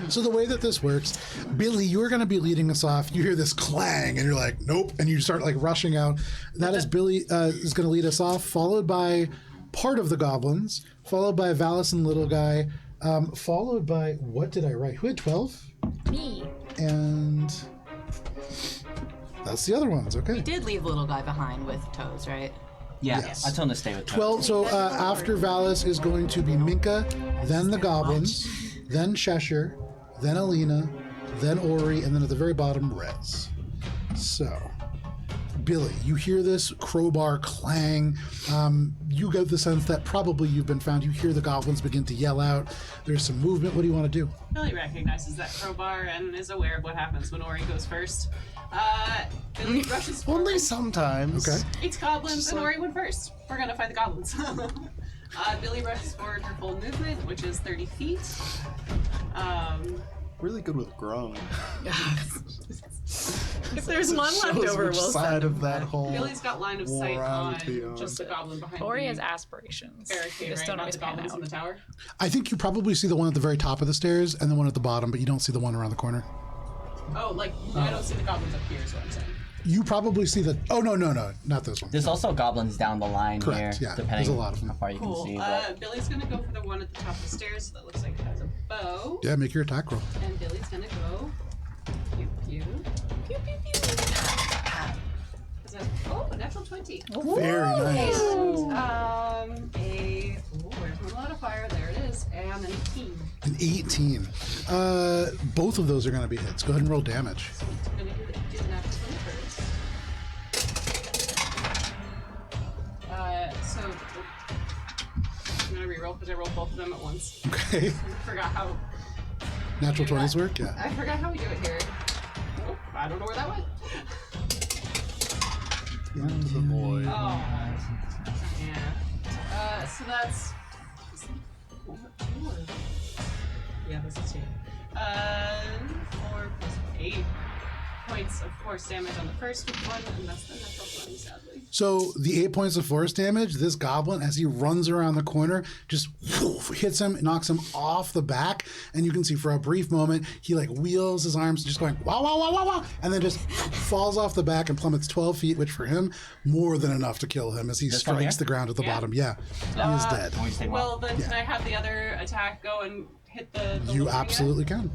So the way that this works, Billy, you're going to be leading us off. You hear this clang, and you're like, nope, and you start like rushing out. That is Billy is going to lead us off, followed by part of the goblins, followed by Valis and Little Guy, followed by, what did I write? Who had 12? Me. And that's the other ones. Okay. We did leave little guy behind with toes, right? Yeah, Yes. I told him to stay with 12. So after Valis is going to be Minka, then the goblins, then Cheshire, then Alina, then Ori, and then at the very bottom, Rez. So, Billy, you hear this crowbar clang. You get the sense that probably you've been found. You hear the goblins begin to yell out. There's some movement. What do you want to do? Billy recognizes that crowbar and is aware of what happens when Ori goes first. Billy rushes forward. Only sometimes. Okay. Eats goblins and Ori went first. We're gonna fight the goblins. Billy rushes forward her full movement, which is 30 feet. Really good with groan. If there's one left Shows over, which we'll side send of that whole Billy's got line of sight around on beyond. just the goblin behind Ori the has aspirations. barricade, Just right? don't Not always the pan goblins in out. the tower. I think you probably see the one at the very top of the stairs and the one at the bottom, but you don't see the one around the corner. Oh, like I don't see the goblins up here, is what I'm saying. You probably see the... Oh, no, not those ones. There's also goblins down the line Correct, here, yeah. depending There's a lot of them. how far you Cool. can see. But Billy's gonna go for the one at the top of the stairs that looks like it has a bow. Yeah, make your attack roll. And Billy's gonna go. Pew pew. Pew pew pew. Is that, a natural 20. Very nice. Where's my modifier? There it is. And an 18. An 18. Both of those are going to be hits. Go ahead and roll damage. I'm gonna do the natural 20 first. So I'm gonna reroll because I rolled both of them at once. Okay. I forgot how. Natural 20s work? Yeah. I forgot how we do it here. Oh, I don't know where that went. into the void. Oh. Yeah. So that's. Yeah, this is 2. 4 plus 8 points of force damage on the first one, and that's the natural 20, sadly. So the 8 points of force damage, this goblin, as he runs around the corner, just hits him, knocks him off the back, and you can see for a brief moment, he like wheels his arms, just going, wow, wow, wow, wow, wow, and then just falls off the back and plummets 12 feet, which for him, more than enough to kill him as he This one strikes here? the ground at the Yeah. bottom. Yeah, he is dead. Can we stay Well, then can I have the other attack go and hit the You little absolutely can.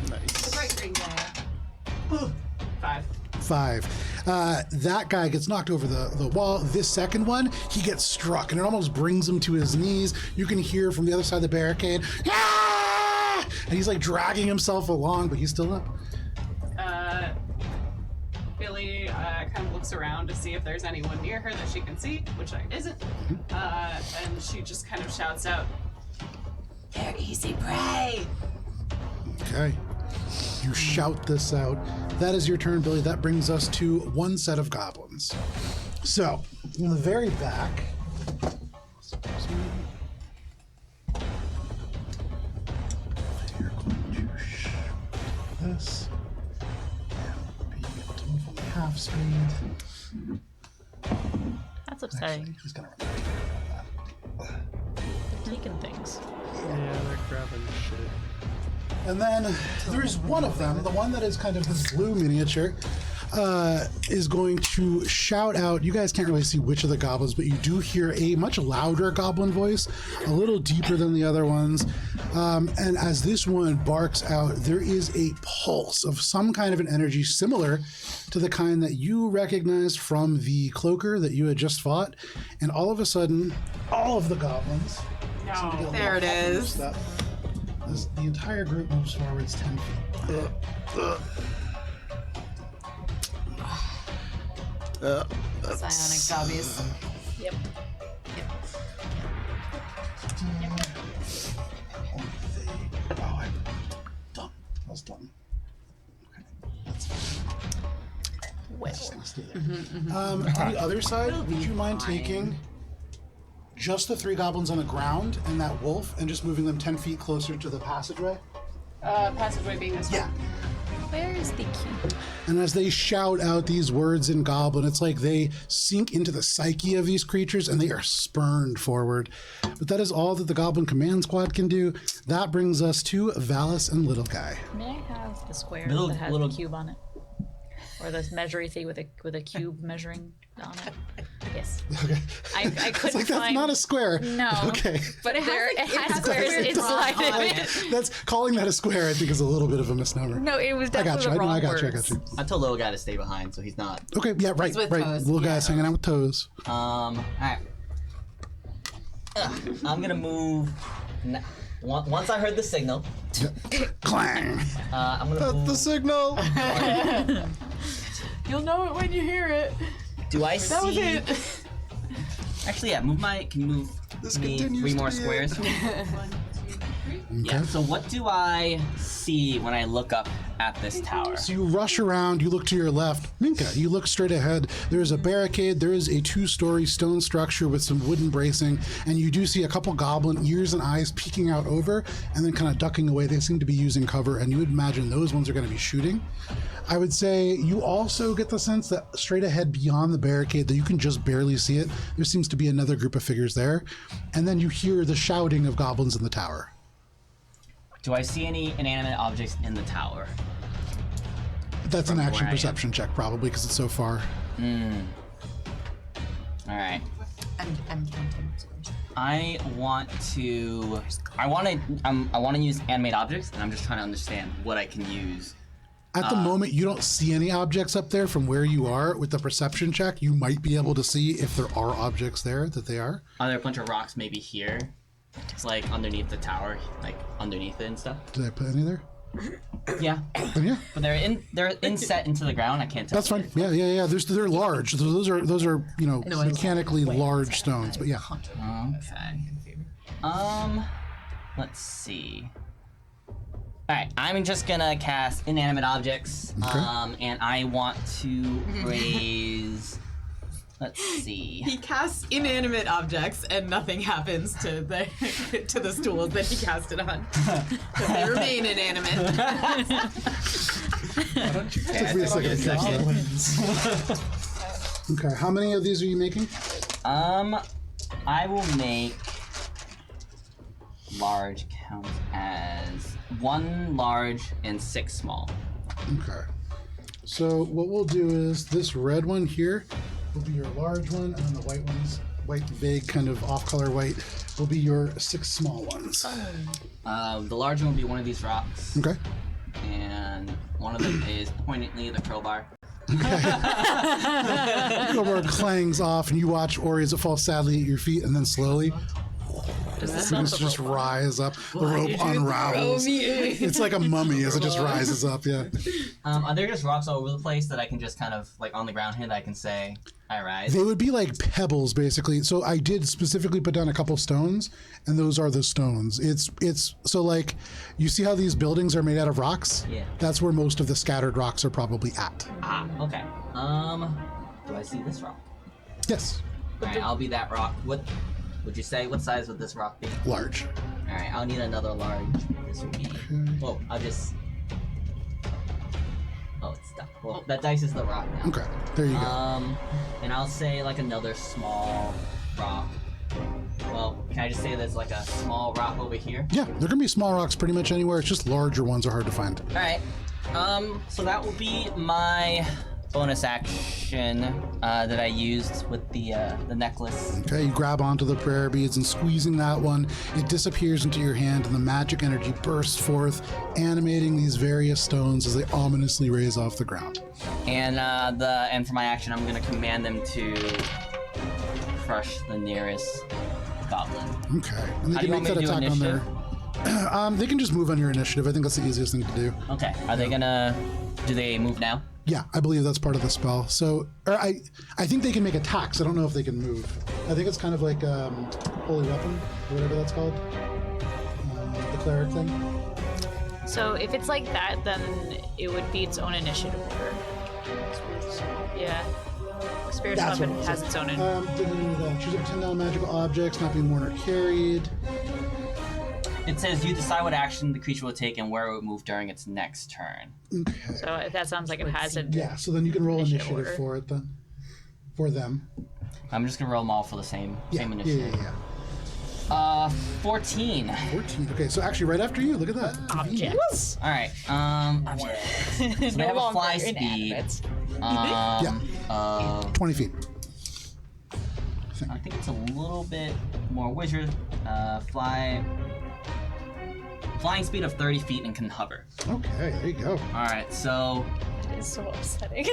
guy? The bright green guy. 5. 5. That guy gets knocked over the wall. This second one, he gets struck, and it almost brings him to his knees. You can hear from the other side of the barricade, "Ah!" And he's like dragging himself along, but he's still up. Billy kind of looks around to see if there's anyone near her that she can see, which there isn't. And she just kind of shouts out, They're easy prey. Okay. You shout this out. That is your turn, Billy. That brings us to one set of goblins. So, in the very back. You're going to show this. And be able to move on half speed. That's upsetting. Actually, he's going to run. They're taking things. Yeah, they're grabbing shit. And then there's one of them, the one that is kind of this blue miniature, is going to shout out. You guys can't really see which of the goblins, but you do hear a much louder goblin voice, a little deeper than the other ones. And as this one barks out, there is a pulse of some kind of an energy similar to the kind that you recognized from the cloaker that you had just fought. And all of a sudden, all of the goblins. seem to get a There little it is. mixed up. As the entire group moves forwards 10 feet. Psionic gobbies. Yep. Oh, I last one. Okay, that's fine. Well, Just gonna stay there. On the other side, would you mind taking just the 3 goblins on the ground and that wolf and just moving them 10 feet closer to the passageway? Passageway being this Yeah. where is the key? And as they shout out these words in Goblin, it's like they sink into the psyche of these creatures and they are spurned forward. But that is all that the Goblin Command Squad can do. That brings us to Valis and Little Guy. May I have the square Little- that has little- the cube on it? Or the measuring thing with a cube measuring on it? Yes. Okay. I It's couldn't like, that's find... not a square. No. Okay. But it has squares inside of it. That's calling that a square, I think, is a little bit of a misnomer. No, it was I got definitely you. the wrong I got you. I words. got you. I told little guy to stay behind, so he's not. Okay, yeah, right, with right. Toes, Little yeah. guy's hanging out with Toes. Alright. I'm gonna move. Once I heard the signal, Clang. I'm gonna That's move. the signal. You'll know it when you hear it. Do I see? That was it. Actually, yeah. Move my. Can you move This me continues 3 to more be it. squares? Yeah. So what do I see when I look up at this tower? So you rush around, you look to your left. Minka, you look straight ahead. There is a barricade, there is a 2-story stone structure with some wooden bracing, and you do see a couple goblin ears and eyes peeking out over and then kind of ducking away. They seem to be using cover, and you would imagine those ones are going to be shooting. I would say you also get the sense that straight ahead beyond the barricade, that you can just barely see it, there seems to be another group of figures there. And then you hear the shouting of goblins in the tower. Do I see any inanimate objects in the tower? That's an From action where I am. perception check, probably, because it's so far. All right. I'm counting squares. I want to use animate objects, and I'm just trying to understand what I can use. At the moment, you don't see any objects up there from where you are. With the perception check, you might be able to see if there are objects there that they are. Are there a bunch of rocks maybe here? It's like underneath the tower, like underneath it and stuff. Did I put any there? Yeah, Then yeah, but they're inset into the ground. I can't tell. that's fine. Yeah. They're large. Those are mechanically large stones. But yeah, Okay. Let's see. All right, I'm just gonna cast inanimate objects. Okay. And I want to raise. Let's see. He casts inanimate objects and nothing happens to the to the stools that he cast it on. They remain inanimate. Took me a second to catch that. Okay, how many of these are you making? I will make large count as 1 large and 6 small. Okay. So what we'll do is this red one here will be your large one, and then the white ones, white vague kind of off-color white, will be your 6 small ones. The large one will be one of these rocks, Okay. and one of them is poignantly the crowbar. Crowbar clangs off, and you watch Ori as it falls sadly at your feet, and then slowly things just rise up. The rope unravels. It's like a mummy as it just rises up. Yeah. Are there just rocks all over the place that I can just kind of like on the ground here that I can say I rise? They would be like pebbles, basically. So I did specifically put down a couple stones, and those are the stones. It's so like, you see how these buildings are made out of rocks? Yeah. That's where most of the scattered rocks are probably at. Okay. Do I see this rock? Yes. All right, I'll be that rock. What would you say? What size would this rock be? Large. All right, I'll need another large. This will be. Whoa! I'll just. Oh, it's stuck. Well, that dice is the rock now. Okay. There you go. And I'll say like another small rock. Well, can I just say there's like a small rock over here? Yeah, there can be small rocks pretty much anywhere. It's just larger ones are hard to find. All right. So that will be my bonus action that I used with the necklace. Okay, you grab onto the prayer beads and squeezing that one, it disappears into your hand and the magic energy bursts forth, animating these various stones as they ominously raise off the ground. And for my action, I'm gonna command them to crush the nearest goblin. Okay, and they How do can you make want me that to do attack on their... they can just move on your initiative. I think that's the easiest thing to do. Okay. Are they gonna? Do they move now? Yeah, I believe that's part of the spell. So, I think they can make attacks. I don't know if they can move. I think it's kind of like Holy Weapon, or whatever that's called. The cleric thing. So if it's like that, then it would be its own initiative order. Yeah. Spiritual That's what weapon it was. has its own. Choose up 10 non-magical objects, not being worn or carried. It says you decide what action the creature will take and where it will move during its next turn. Okay. So that sounds like it has a. Yeah, so then you can roll initiative order. for it then. For them. I'm just gonna roll them all for the same initiative. Yeah. 14. 14. Okay, so actually right after you, look at that. Objects. All right. Objects. So they have a fly speed. 20 feet. I think it's a little bit more wizard. Flying speed of 30 feet and can hover. Okay, there you go. All right, so It's so upsetting.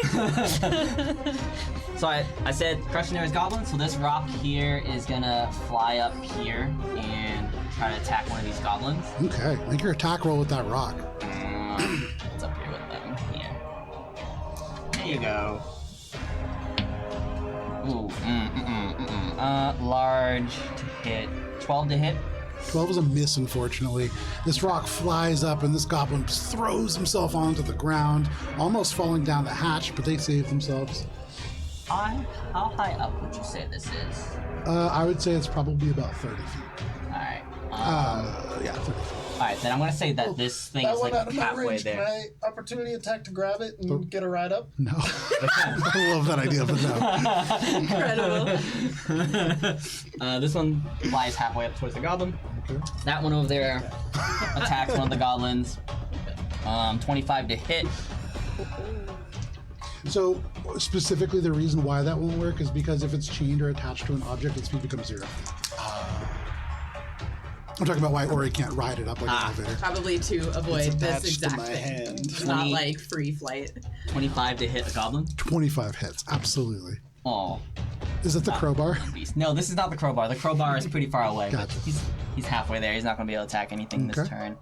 so I said crush the nearest goblin. So this rock here is gonna fly up here and try to attack one of these goblins. Okay, make your attack roll with that rock. What's up here with them? Here. There you go. Ooh, large to hit. 12 to hit. 12 is a miss, unfortunately. This rock flies up and this goblin just throws himself onto the ground, almost falling down the hatch, but they save themselves. How high up would you say this is? I would say it's probably about 30 feet. Alright. Yeah, 30 feet. Alright, then I'm gonna say that this thing That is one like out of my halfway range. there. Can I opportunity attack to grab it and get a ride up? No. I love that idea, but no. This one flies halfway up towards the goblin. Okay. That one over there attacks one of the goblins. 25 to hit. So, specifically, the reason why that won't work is because if it's chained or attached to an object, its speed becomes 0. I'm talking about why Ori can't ride it up like an elevator. Probably to avoid this attached to exact my thing. hand. It's not like free flight. 25 to hit a goblin. 25 hits, absolutely. Oh, Is it the crowbar? beast. No, this is not the crowbar. The crowbar is pretty far away. Gotcha. He's halfway there. He's not going to be able to attack anything this Okay. turn.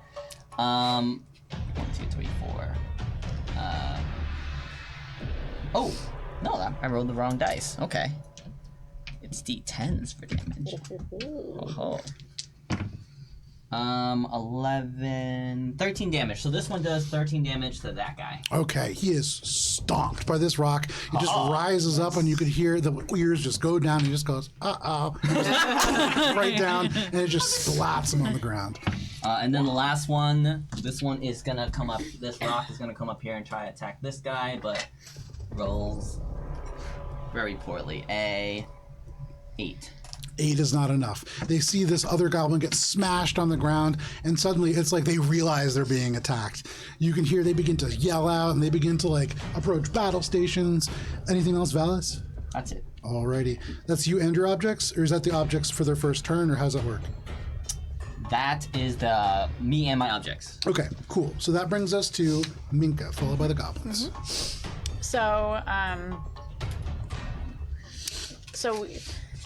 1, 2, 3, 4. Oh, no, I rolled the wrong dice. Okay. It's D10s for damage. Oh. 13 damage. So this one does 13 damage to that guy. Okay, he is stomped by this rock. He just rises up, and you could hear the ears just go down. He just goes, uh-oh. Right down, and it just splats him on the ground. And then the last one, this one is gonna come up. This rock is gonna come up here and try to attack this guy, but rolls very poorly. 8. 8 is not enough. They see this other goblin get smashed on the ground, and suddenly it's like they realize they're being attacked. You can hear they begin to yell out, and they begin to like approach battle stations. Anything else, Valis? That's it. Alrighty. That's you and your objects, or is that the objects for their first turn, or how's that work? That is the me and my objects. Okay, cool. So that brings us to Minka, followed by the goblins. So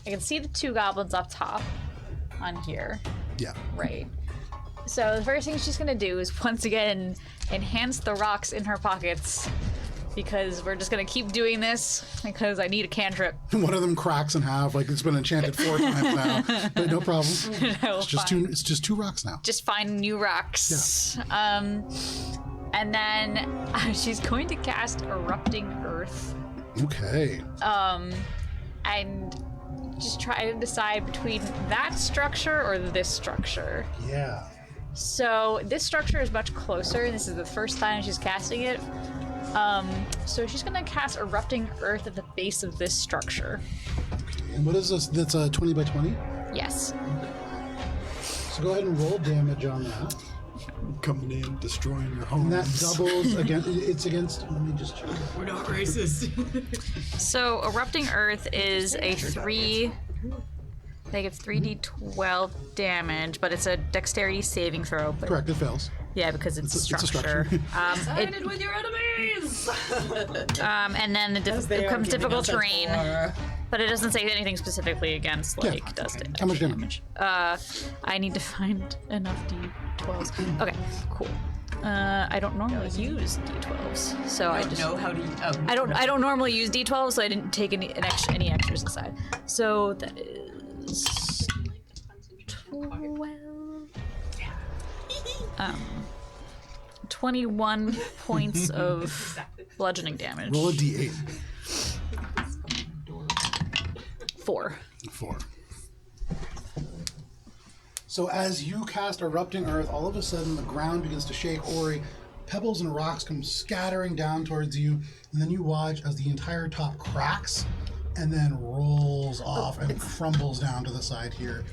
I can see the 2 goblins up top on here, Yeah. right? So the first thing she's gonna do is once again enhance the rocks in her pockets, because we're just gonna keep doing this because I need a cantrip. One of them cracks in half, like it's been enchanted 4 times now. But no problem. It's just two rocks now. Just find new rocks. And then she's going to cast Erupting Earth. Okay. And just try to decide between that structure or this structure. Yeah. So this structure is much closer, and this is the first time she's casting it. So she's gonna cast Erupting Earth at the base of this structure. And what is this? That's a 20 by 20? Yes. So go ahead and roll damage on that. Coming in, destroying your home. And that doubles against, it's against, let me just check. We're not racist. So Erupting Earth is a 3. I think it's 3d12 damage, but it's a dexterity saving throw. But Correct, it fails. yeah, because it's a It's a structure. structure. Sided with your enemies. And then it becomes difficult terrain, but it doesn't say anything specifically against like Yeah. does it. How much damage? I need to find enough d12s. Okay, cool. I don't normally use d12s, so I just know how to. I don't normally use d12s, so I didn't take any extras aside. So that is 12. 21 points of bludgeoning damage. Roll a d8. 4. 4. So as you cast Erupting Earth, all of a sudden the ground begins to shake. Ori, pebbles and rocks come scattering down towards you, and then you watch as the entire top cracks and then rolls off and crumbles down to the side here.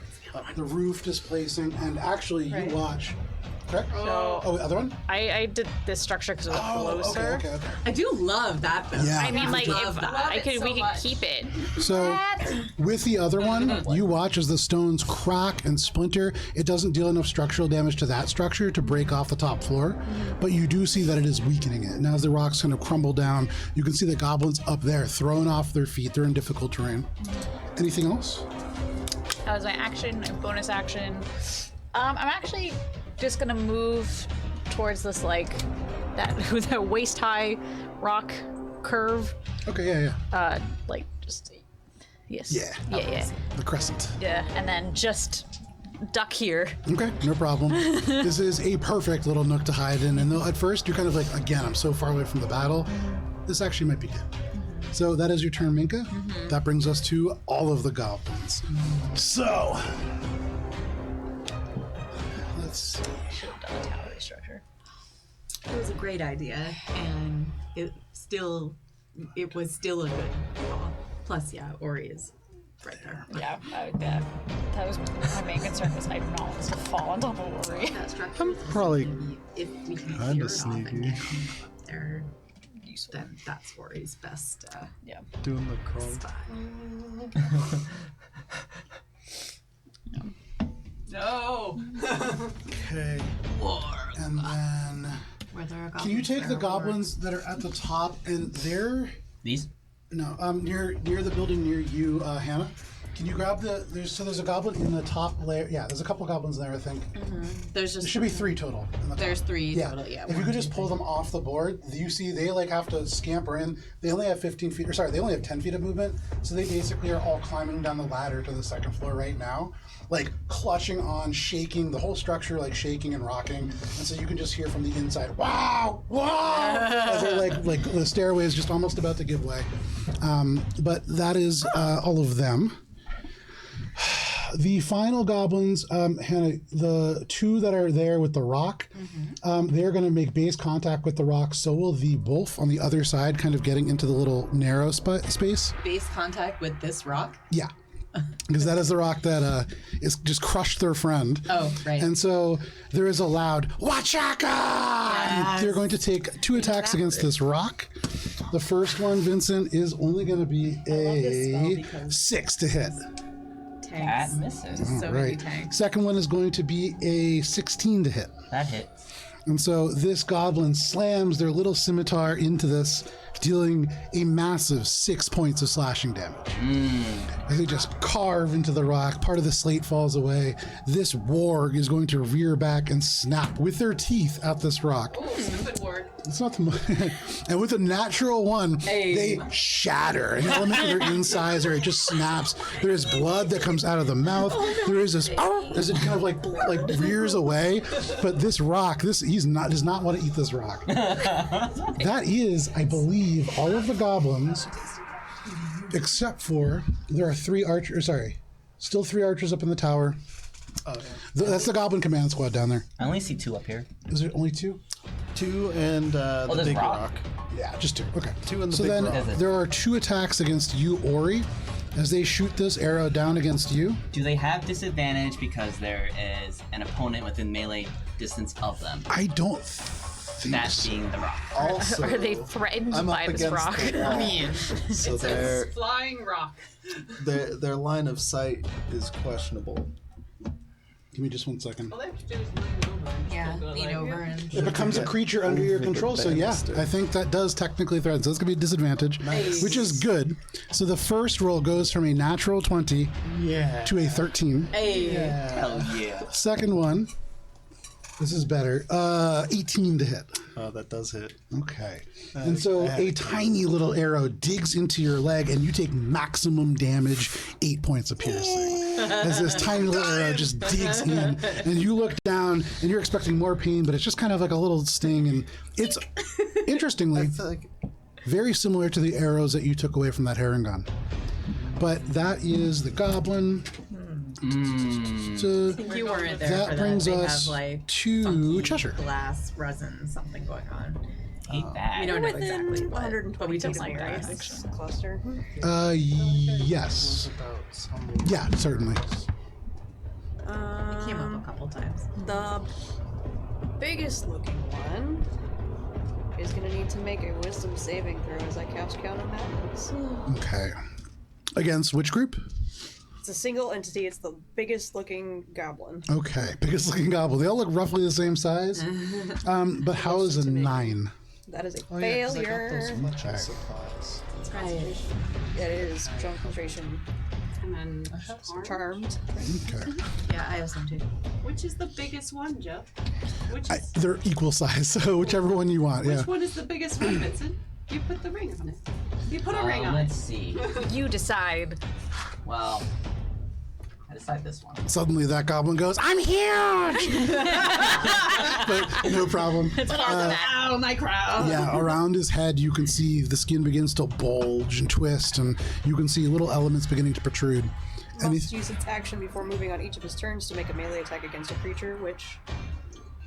The roof displacing, and actually you watch. Correct? Oh, the other one? I did this structure because it was closer. Okay. I do love that though. Yeah. I mean, like, love if that. I could, so we could much. keep it. So with the other one, you watch as the stones crack and splinter. It doesn't deal enough structural damage to that structure to break off the top floor, but you do see that it is weakening it. Now as the rocks kind of crumble down, you can see the goblins up there thrown off their feet. They're in difficult terrain. Anything else? That was my action, my bonus action. I'm actually just gonna move towards this that waist high rock curve. Okay, yeah. Just yes. Yeah. The crescent. Yeah, and then just duck here. Okay, no problem. This is a perfect little nook to hide in, and though at first you're kind of like, again, I'm so far away from the battle, this actually might be good. So that is your turn, Minka. That brings us to all of the goblins. So, let's see. Should have done a tower structure. It was a great idea, and it was still a good call. Plus, yeah, Ori is right there. Yeah, that was my main concern. Was I did not want this to fall on top of Ori. That structure I'm probably if we can kinda clear it off and sneaky. get them up there, then that's Ori's best Yeah. Doing the crawl. spot. No. okay. And then, Where there are can you goblins, take there the are goblins that are at the top and they're These? no near the building near you, Hannah? Can you grab there's a goblin in the top layer. Yeah, there's a couple goblins there, I think. There's just There should be 3 total. In the there's top. 3 Yeah. total. Yeah. If you 1, could 2, just pull 3. them off the board, you see they have to scamper in. They only have 15 feet, or sorry, they only have 10 feet of movement. So they basically are all climbing down the ladder to the second floor right now, like clutching on, shaking, the whole structure like shaking and rocking. And so you can just hear from the inside, wow, as they're like the stairway is just almost about to give way. But that is all of them. The final goblins, Hannah, the 2 that are there with the rock, they're going to make base contact with the rock. So will the wolf on the other side, kind of getting into the little narrow space. Base contact with this rock. Yeah, because that is the rock that is just crushed their friend. Oh, right. And so there is a loud "Wachaka!" And they're going to take 2 attacks against this rock. The first one, Vincent, is only going to be a 6 to hit. That misses. So many Right. tanks. Second one is going to be a 16 to hit. That hits. And so this goblin slams their little scimitar into this, dealing a massive 6 points of slashing damage. As they just carve into the rock, part of the slate falls away. This warg is going to rear back and snap with their teeth at this rock. Stupid word. It's not the and with a natural 1, they shatter. An element of their insides, or it just snaps. There is blood that comes out of the mouth. There is this as it kind of like rears away. But this rock, does not want to eat this rock. That is, I believe, all of the goblins, except for there are 3 archers. Sorry, still 3 archers up in the tower. Oh, yeah. That's the goblin command squad down there. I only see 2 up here. Is there only 2? 2 and the there's big rock. rock. Yeah, just 2. Okay. 2 and the So big then rock. there are 2 attacks against you, Ori, as they shoot this arrow down against you. Do they have disadvantage because there is an opponent within melee distance of them? I don't think That so. being the rock. Also, Are they threatened I'm by up this against rock? the wall. So their Flying rock. their line of sight is questionable. Give me just 1 second. All they have to do is lean over. And Yeah, just go lean like, over and. It becomes a creature under your control, so yeah, I think that does technically threaten. So it's going to be a disadvantage, which is good. So the first roll goes from a natural 20 to a 13. Hell yeah. Second one, this is better, 18 to hit. Oh, that does hit. Okay. And so a tiny little arrow digs into your leg, and you take maximum damage, 8 points of piercing. as this tiny little arrow just digs in. And you look down, and you're expecting more pain, but it's just kind of like a little sting. And it's, interestingly, very similar to the arrows that you took away from that herring gun. But that is the goblin. You weren't there That for brings that. They us have, like, to funky Cheshire. glass, resin, something going on. Hate that. We don't know Within exactly what, 120 but we to take my some guys glass. cluster. Yes. Yeah, certainly. Came up a couple times. The biggest looking one is going to need to make a wisdom saving throw as I cast Counter Madness. Okay. Against which group? It's a single entity. It's the biggest looking goblin. Okay, biggest looking goblin. They all look roughly the same size. But how is a 9? That is a Oh, yeah, 'cause I got failure. those fletching Okay. supplies. Concentration. Yeah, it is concentration. And then Charmed. Okay. Yeah, I have some too. which is the biggest one, Jeff? Which is They're equal size, so whichever one you want. which Yeah. one is the biggest one, Vincent? You put the ring on it. You put a ring on Let's it. see. You decide. Well, I decide this one. Suddenly that goblin goes, I'm huge! But no problem. Oh, my crowd. Yeah, around his head you can see the skin begins to bulge and twist, and you can see little elements beginning to protrude. And Must use its action before moving on each of his turns to make a melee attack against a creature, which...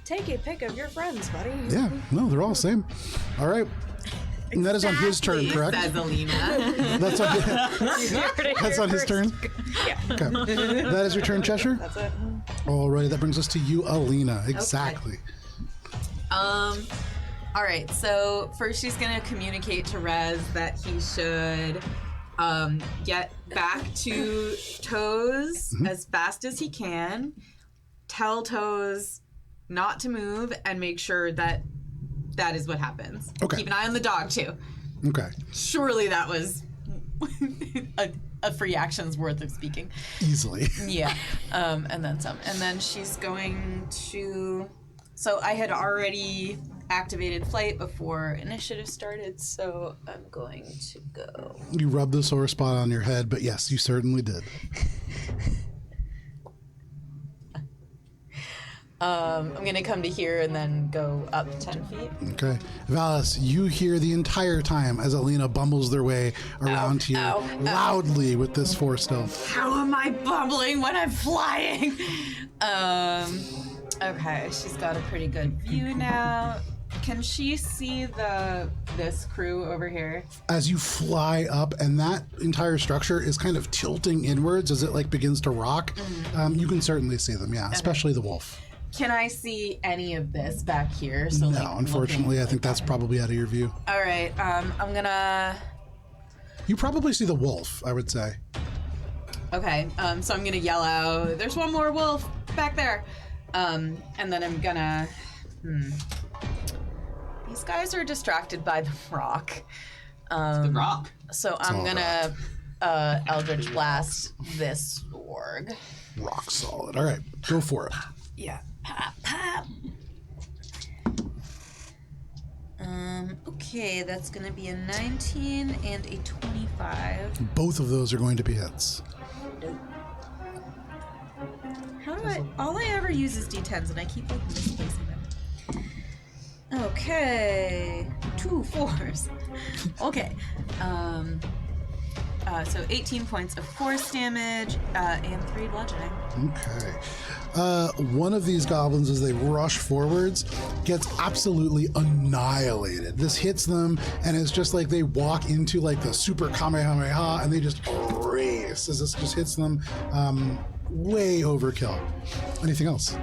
Take a pick of your friends, buddy. yeah, no, they're all the same. All right. And that is on his turn, correct? Says Alina. That's on his turn? Yeah. Okay. That is your turn, Cheshire? That's it. Alrighty, that brings us to you, Alina. Exactly. All right, so first she's gonna communicate to Rez that he should get back to Toes as fast as he can, tell Toes not to move, and make sure that that is what happens. Okay. Keep an eye on the dog too. Okay. Surely that was a free action's worth of speaking. Easily. Yeah, and then some. And then she's going to... So I had already activated flight before initiative started, so I'm going to go... You rubbed the sore spot on your head, but yes, you certainly did. I'm going to come to here and then go up 10 feet. Okay. Valis, you hear the entire time as Alina bumbles their way around here loudly with this force stealth. How am I bumbling when I'm flying? Okay, she's got a pretty good view now. Can she see this crew over here? As you fly up, and that entire structure is kind of tilting inwards as it like begins to rock, you can certainly see them, yeah, especially the wolf. Can I see any of this back here? So No, unfortunately, I think that's probably out of your view. All right, I'm gonna... You probably see the wolf, I would say. Okay, so I'm gonna yell out, there's one more wolf back there. And then I'm gonna... These guys are distracted by the rock. The rock. So I'm all gonna Eldritch Blast this org. Rock solid. All right, go for it. Yeah. Pop, pop. Okay, that's gonna be a 19 and a 25. Both of those are going to be hits. How do I... All I ever use is D10s, and I keep like misplacing them. Okay. 2 4s. Okay. So 18 points of force damage, and 3 bludgeoning. Okay. One of these goblins, as they rush forwards, gets absolutely annihilated. This hits them, and it's just like they walk into like the super Kamehameha, and they just race as this just hits them. Way overkill. Anything else?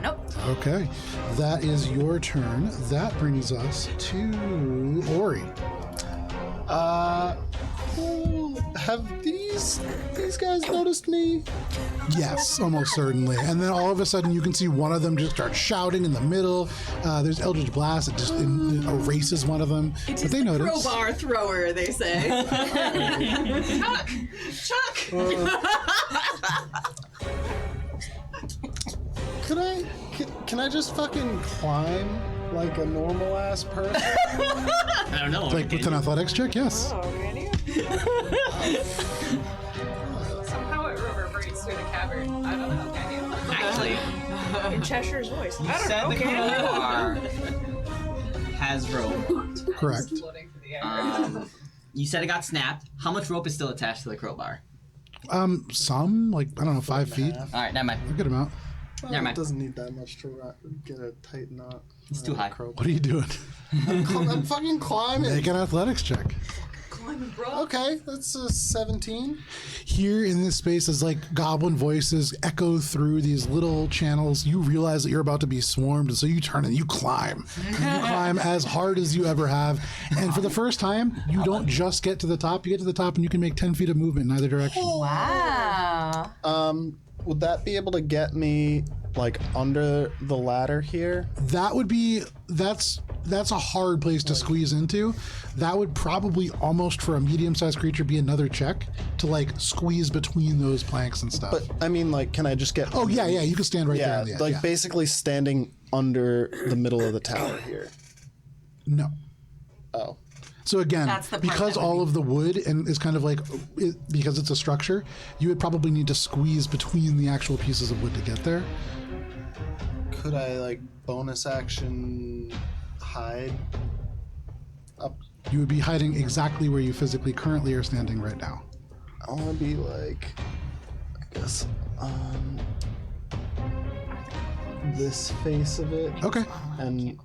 Nope. Okay. That is your turn. That brings us to Ori. Cool. Have these guys noticed me? Yes, almost certainly. And then all of a sudden you can see one of them just start shouting in the middle. There's Eldritch Blast. It just it erases one of them. It But is they the notice. crowbar thrower, they say. Chuck! Chuck! Can I just fucking climb like a normal ass person? I don't know. Like with an athletics check, yes. Oh, can you? Somehow it through the cavern. I don't know, can you? Actually, In Cheshire's voice. you I don't said know. the Can you? crowbar has rope. Correct. Floating through the air. You said it got snapped. How much rope is still attached to the crowbar? Some, like, I don't know, 5 feet. All right, never mind. A good amount. Never It mind. doesn't need that much to get a tight knot. It's too high. What are you doing? I'm fucking climbing. Make an athletics check. Okay, that's a 17. Here in this space, as like goblin voices echo through these little channels, you realize that you're about to be swarmed, and so you turn and you climb. And you climb as hard as you ever have. And for the first time, you don't just get to the top, you get to the top and you can make 10 feet of movement in either direction. Wow. Would that be able to get me like under the ladder here? That would be, that's a hard place to squeeze into. That would probably almost for a medium-sized creature be another check to like squeeze between those planks and stuff. But I mean, like, can I just get? Oh yeah, you can stand right there yeah, on the edge. like yeah. basically standing under the middle of the tower here. No. Oh, So again, That's the part because that would all be- of the wood and is kind of like because it's a structure, you would probably need to squeeze between the actual pieces of wood to get there. could I like bonus action hide up? You would be hiding exactly where you physically currently are standing right now. I want to be like, I guess, this face of it. Okay. And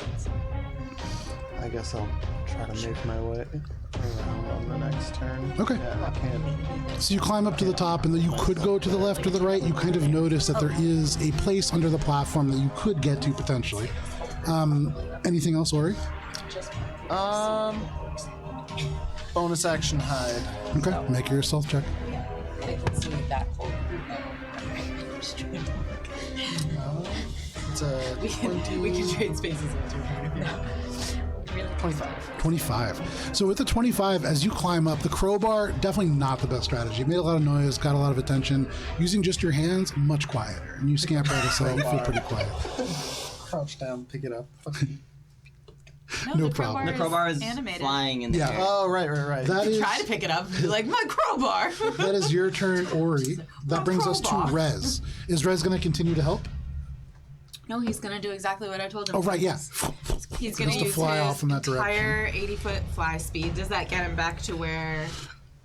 I guess I'll try to make my way around on the next turn. Okay. Yeah, I can't. So you climb up to the top, and then you could go to the left or the right. You kind of notice that there is a place under the platform that you could get to potentially. Anything else, Ori? Bonus action hide. Okay, make your stealth check. It's a 20. We can trade spaces with your 25. 25. So with the 25, as you climb up, the crowbar, definitely not the best strategy. It made a lot of noise, got a lot of attention. Using just your hands, much quieter. And you scamper out of sight, you feel pretty quiet. Crouch down, pick it up. No the problem. The crowbar is animated. flying in the Yeah. air. Oh, right. That is, Try to pick it up and be like, my crowbar. that is your turn, Ori. That brings us to crowbar. Rez. Is Rez going to continue to help? No, he's gonna do exactly what I told him. Oh, right, yeah. He's gonna Just to use fly his off in that direction. entire 80-foot fly speed. Does that get him back to where?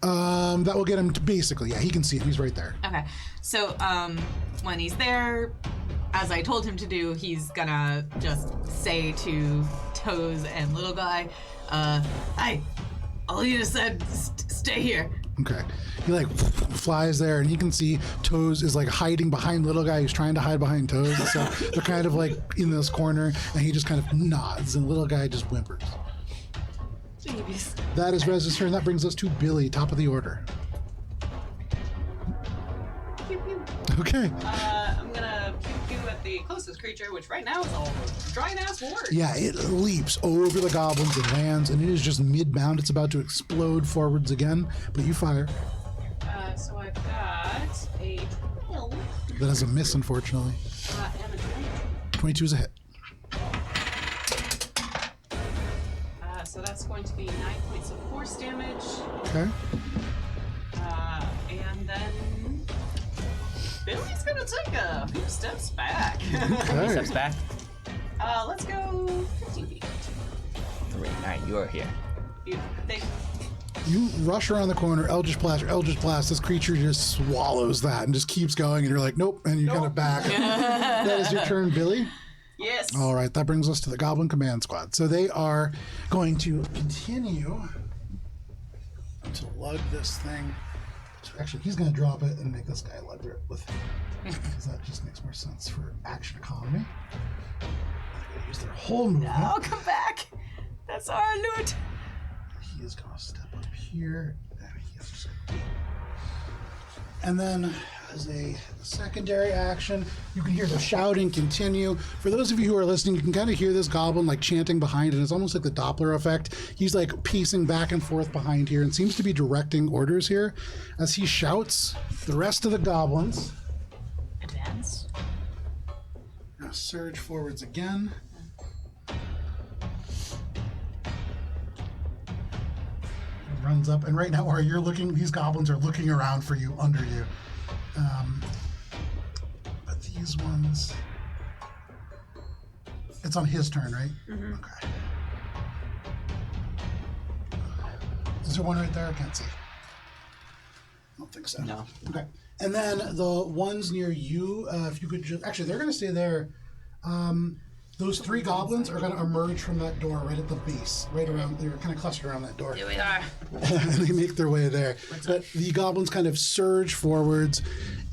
That will get him to basically, yeah, he can see it. He's right there. Okay. So when he's there, as I told him to do, he's gonna just say to Toes and Little Guy, "Hey, Alina said stay here." Okay. He like flies there, and you can see Toes is like hiding behind Little Guy who's trying to hide behind Toes. So they're kind of like in this corner, and he just kind of nods, and Little Guy just whimpers. Babies. That is Rez's turn. That brings us to Billy, top of the order. Okay. I'm gonna pew pew at the closest creature, which right now is a giant ass ward. Yeah, it leaps over the goblins and lands, and it is just mid-bound. It's about to explode forwards again, but you fire. So I've got a 12 That is a miss, unfortunately. and a 22. 22 is a hit. So that's going to be 9 points of force damage. Okay. And then Billy's gonna take a few steps back. Okay. Steps back. Let's go 15 feet. Great. All right, you're here. Beautiful. You rush around the corner, Eldritch Blast. This creature just swallows that and just keeps going, and you're like, nope, and you kind of back. That is your turn, Billy. Yes. All right, that brings us to the Goblin Command Squad. So they are going to continue to lug this thing. Actually, he's going to drop it and make this guy lug it with him, because that just makes more sense for action economy. They're going to use their whole movement. Oh, come back. That's our loot. He is going to step up here, and he is just going to... And then, as a secondary action, you can hear the shouting continue. For those of you who are listening, you can kind of hear this goblin like chanting behind, and it's almost like the Doppler effect. He's like pacing back and forth behind here and seems to be directing orders here. As he shouts, the rest of the goblins Advance. now surge forwards again. Runs up, and right now, where you're looking, these goblins are looking around for you, under you. these ones. It's on his turn, right? Mm-hmm. Okay. Is there one right there? I can't see. I don't think so. No. Okay. And then the ones near you, if you could just... Actually, they're going to stay there. Those 3 goblins are going to emerge from that door right at the base, right around... They're kind of clustered around that door. Here we are. And they make their way there. But the goblins kind of surge forwards,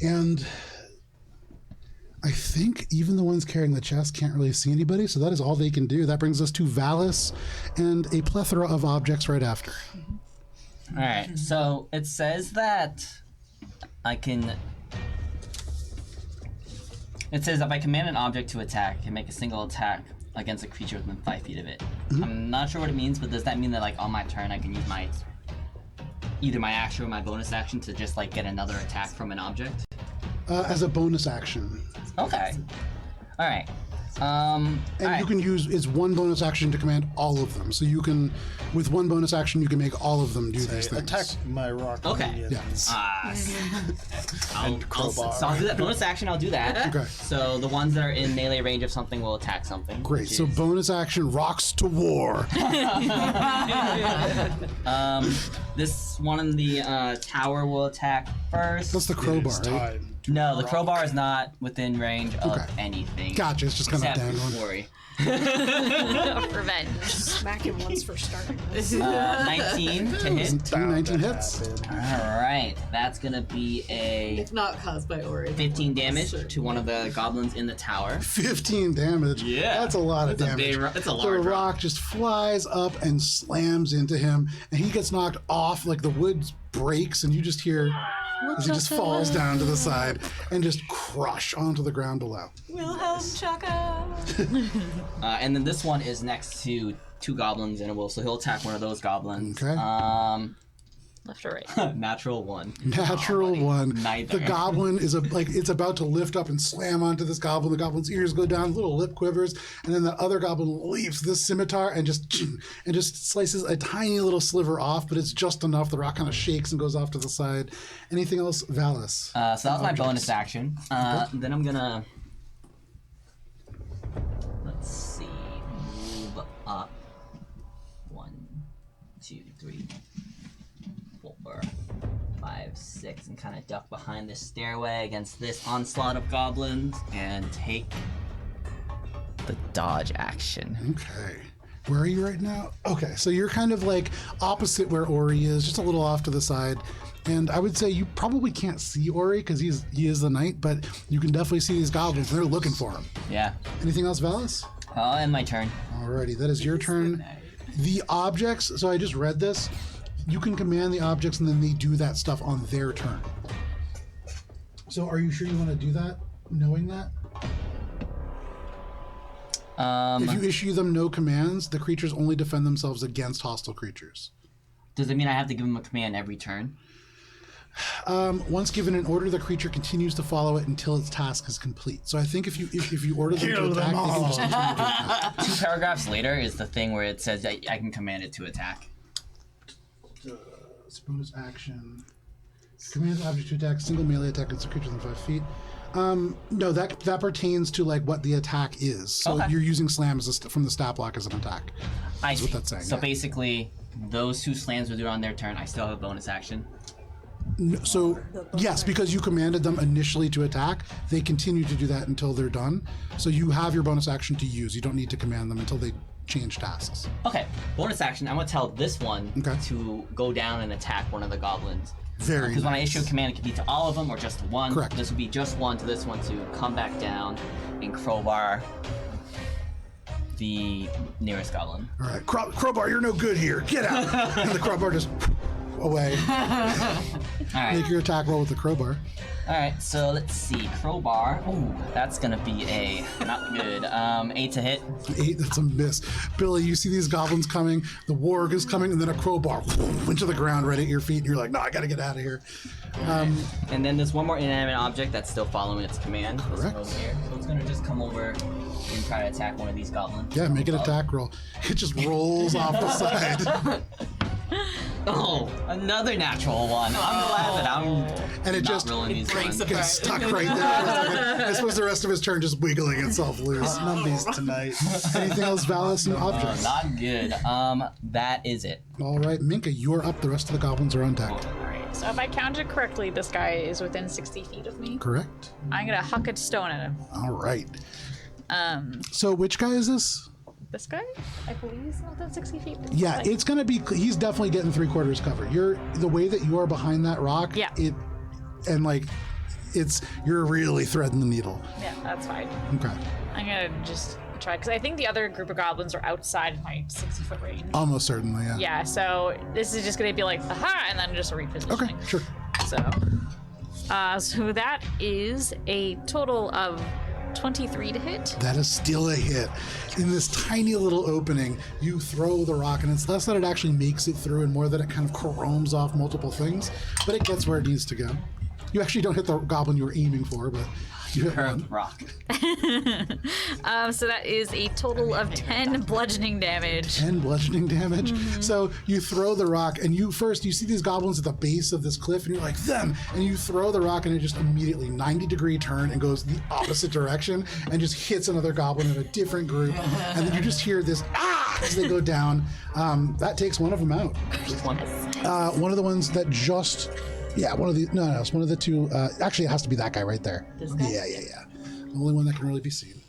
and I think even the ones carrying the chest can't really see anybody, so that is all they can do. That brings us to Valis and a plethora of objects right after. All right, so it says that I can... It says if I command an object to attack, I can make a single attack against a creature within 5 feet of it. I'm not sure what it means, but does that mean that like on my turn I can use my either my action or my bonus action to just like get another attack from an object? As a bonus action. Okay. All right. And you can use it's one bonus action to command all of them. So you can, with one bonus action, you can make all of them do these things. Attack my rock. Okay. minions. I'll do that bonus action. I'll do that. Okay. So the ones that are in melee range of something will attack something. Great. which So is- bonus action rocks to war. This one in the tower will attack first. That's the crowbar, right? Time to No, the rock. crowbar is not within range of Okay. anything. Gotcha. It's just kind of Except dangling. Worry. Revenge. Smack him once for starting this. 19 to hit. 19 hits. All right, that's gonna be a If not caused by Ori. 15 damage to one of the goblins in the tower. 15 damage. Yeah. That's a lot of It's a damage. big it's a The large rock just flies up and slams into him, and he gets knocked off, like the wood breaks, and you just hear as he just falls down to the side and just crush onto the ground below. Wilhelm Chaka. And then this one is next to 2 goblins, and he'll attack one of those goblins. Okay. Left or right? Natural 1. Natural one. Neither. The goblin is it's about to lift up and slam onto this goblin. The goblin's ears go down, little lip quivers, and then the other goblin leaps this scimitar and just slices a tiny little sliver off, but it's just enough. The rock kind of shakes and goes off to the side. Anything else, Valis? So that was my bonus action. Then I'm gonna let's see, move up 1, 2, 3, 4, 5, 6, and kind of duck behind this stairway against this onslaught of goblins and take the dodge action. Okay. Where are you right now? Okay, so you're kind of like opposite where Ori is, just a little off to the side. And I would say you probably can't see Ori because he is the knight, but you can definitely see these goblins. They're looking for him. Yeah. Anything else, Valis? I'll end my turn. Alrighty, that is your turn. The objects, so I just read this. You can command the objects and then they do that stuff on their turn. So are you sure you want to do that, knowing that? If you issue them no commands, the creatures only defend themselves against hostile creatures. Does it mean I have to give him a command every turn? Once given an order, the creature continues to follow it until its task is complete. So I think if you order them Kill to them attack, they can all. just continue to attack. 2 paragraphs later is the thing where it says that I can command it to attack. Bonus action. Command the object to attack. Single melee attack against a creature within 5 feet. No, that pertains to like what the attack is. So Okay. you're using slam from the stat block as an attack. I That's what see. that's saying, So yeah. basically, those 2 slams will do it on their turn. I still have a bonus action. So yes, because you commanded them initially to attack, they continue to do that until they're done. So you have your bonus action to use. You don't need to command them until they change tasks. Okay, bonus action. I'm gonna tell this one Okay. to go down and attack one of the goblins. Very Because when I nice. issue a command, it can be to all of them or just one. Correct. This would be just one to this one to come back down and crowbar the nearest goblin. All right, crowbar, you're no good here. Get out! And the crowbar just away. All right. Make your attack roll with the crowbar. All right. So let's see. Crowbar. Ooh, that's gonna be a not good. 8 to hit. 8, that's a miss. Billy, you see these goblins coming, the warg is coming, and then a crowbar into the ground right at your feet, and you're like, no, I gotta get out of here. And then there's one more inanimate object that's still following its command. This one Correct. over here. So it's gonna just come over and try to attack one of these goblins. Yeah, make an attack roll. It just rolls off the side. Oh, another natural one. I'm glad that I'm And it not just rolling these ones. gets stuck right there. I suppose the rest of his turn just wiggling itself loose. Numbies tonight. Anything else, Valis, and objects? Not good. That is it. All right, Minka, you're up. The rest of the goblins are on deck. Alright, so if I counted correctly, this guy is within 60 feet of me. Correct. I'm gonna huck a stone at him. All right. So which guy is this? This guy? I believe he's not within 60 feet. Yeah, Like- it's gonna be. He's definitely getting 3/4 cover. You're the way that you are behind that rock. Yeah. You're really threading the needle. Yeah, that's fine. Okay. I'm gonna just try, because I think the other group of goblins are outside my 60-foot range. Almost certainly, yeah. Yeah, so this is just gonna be like, aha, and then just a repositioning. Okay, sure. So that is a total of 23 to hit. That is still a hit. In this tiny little opening, you throw the rock, and it's less that it actually makes it through and more that it kind of caroms off multiple things, but it gets where it needs to go. You actually don't hit the goblin you were aiming for, but you hit one. Rock. So that is a total of 10 bludgeoning damage. 10 bludgeoning damage. So you throw the rock, and you see these goblins at the base of this cliff, and you're like, them! And you throw the rock, and it just immediately 90-degree turn and goes the opposite direction and just hits another goblin in a different group. And then you just hear this, as they go down. That takes one of them out. Just one. One of the ones that just... Yeah, it's one of the two. Actually, it has to be that guy right there. This guy? Yeah. The only one that can really be seen.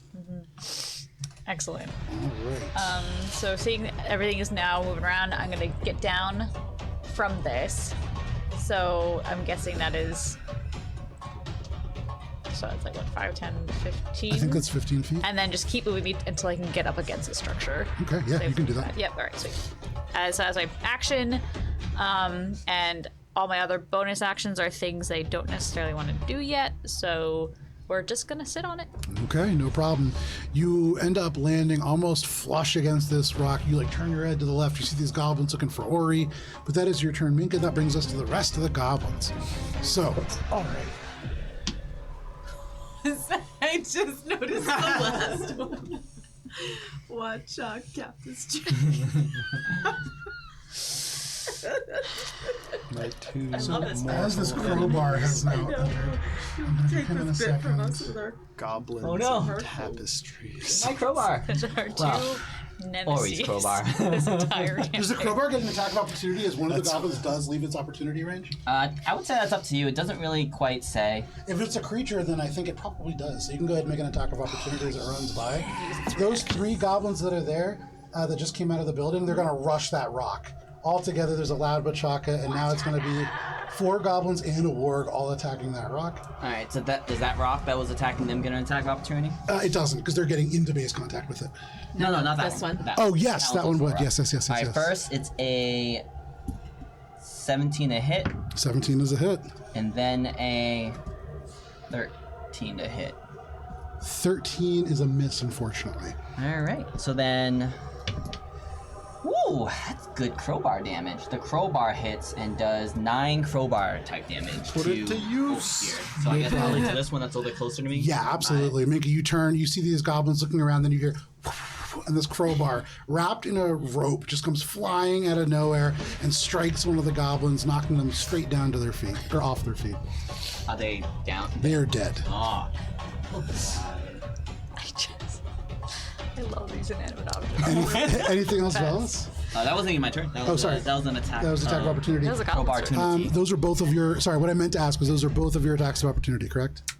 Excellent. All right. So seeing that everything is now moving around, I'm gonna get down from this. So I'm guessing that is... So it's like, what, 5, 10, 15? I think that's 15 feet. And then just keep moving me until I can get up against the structure. Okay, yeah, you can do that. Yep, all right, sweet. As my action, and all my other bonus actions are things I don't necessarily want to do yet, so we're just gonna sit on it. Okay, no problem. You end up landing almost flush against this rock. You turn your head to the left. You see these goblins looking for Ori, but that is your turn, Minka. That brings us to the rest of the goblins. So, all right. I just noticed the last one. Watch out, Captain's tree. Night two. As this crowbar has now Take this bit from us with our Goblins Oh, no. and tapestries. My crowbar. Those are two Wow. nemesis. Ori's crowbar. This entire Does the crowbar get an attack of opportunity as one of the goblins does leave its opportunity range? I would say that's up to you. It doesn't really quite say. If it's a creature, then I think it probably does. So you can go ahead and make an attack of opportunity as it runs by. Those 3 goblins that are there, that just came out of the building, they're going to rush that rock. All together, there's a loud bachaka, and now it's going to be 4 goblins and a warg all attacking that rock. All right, so is that rock that was attacking them get an attack of opportunity? It doesn't, because they're getting into base contact with it. No, not that This one. one. That Oh, yes, that one also would. rock. Yes. All right, first it's a 17 to hit, 17 is a hit. and then a 13 to hit. 13 is a miss, unfortunately. All right, so then... Woo, that's good crowbar damage. The crowbar hits and does 9 crowbar type damage. Put it to use. Here. So I guess probably to this one that's a little bit closer to me. Yeah, absolutely. Minka, you turn, you see these goblins looking around, then you hear, and this crowbar, wrapped in a rope, just comes flying out of nowhere and strikes one of the goblins, knocking them straight down to their feet, or off their feet. Are they down? They are dead. Oh. I love these inanimate objects. Anything else, Valis? That wasn't even my turn. That was, sorry. That was an attack. That was attack of opportunity. That was a Crowbar goblin. opportunity. Those are both of your, sorry, what I meant to ask was those are both of your attacks of opportunity, correct?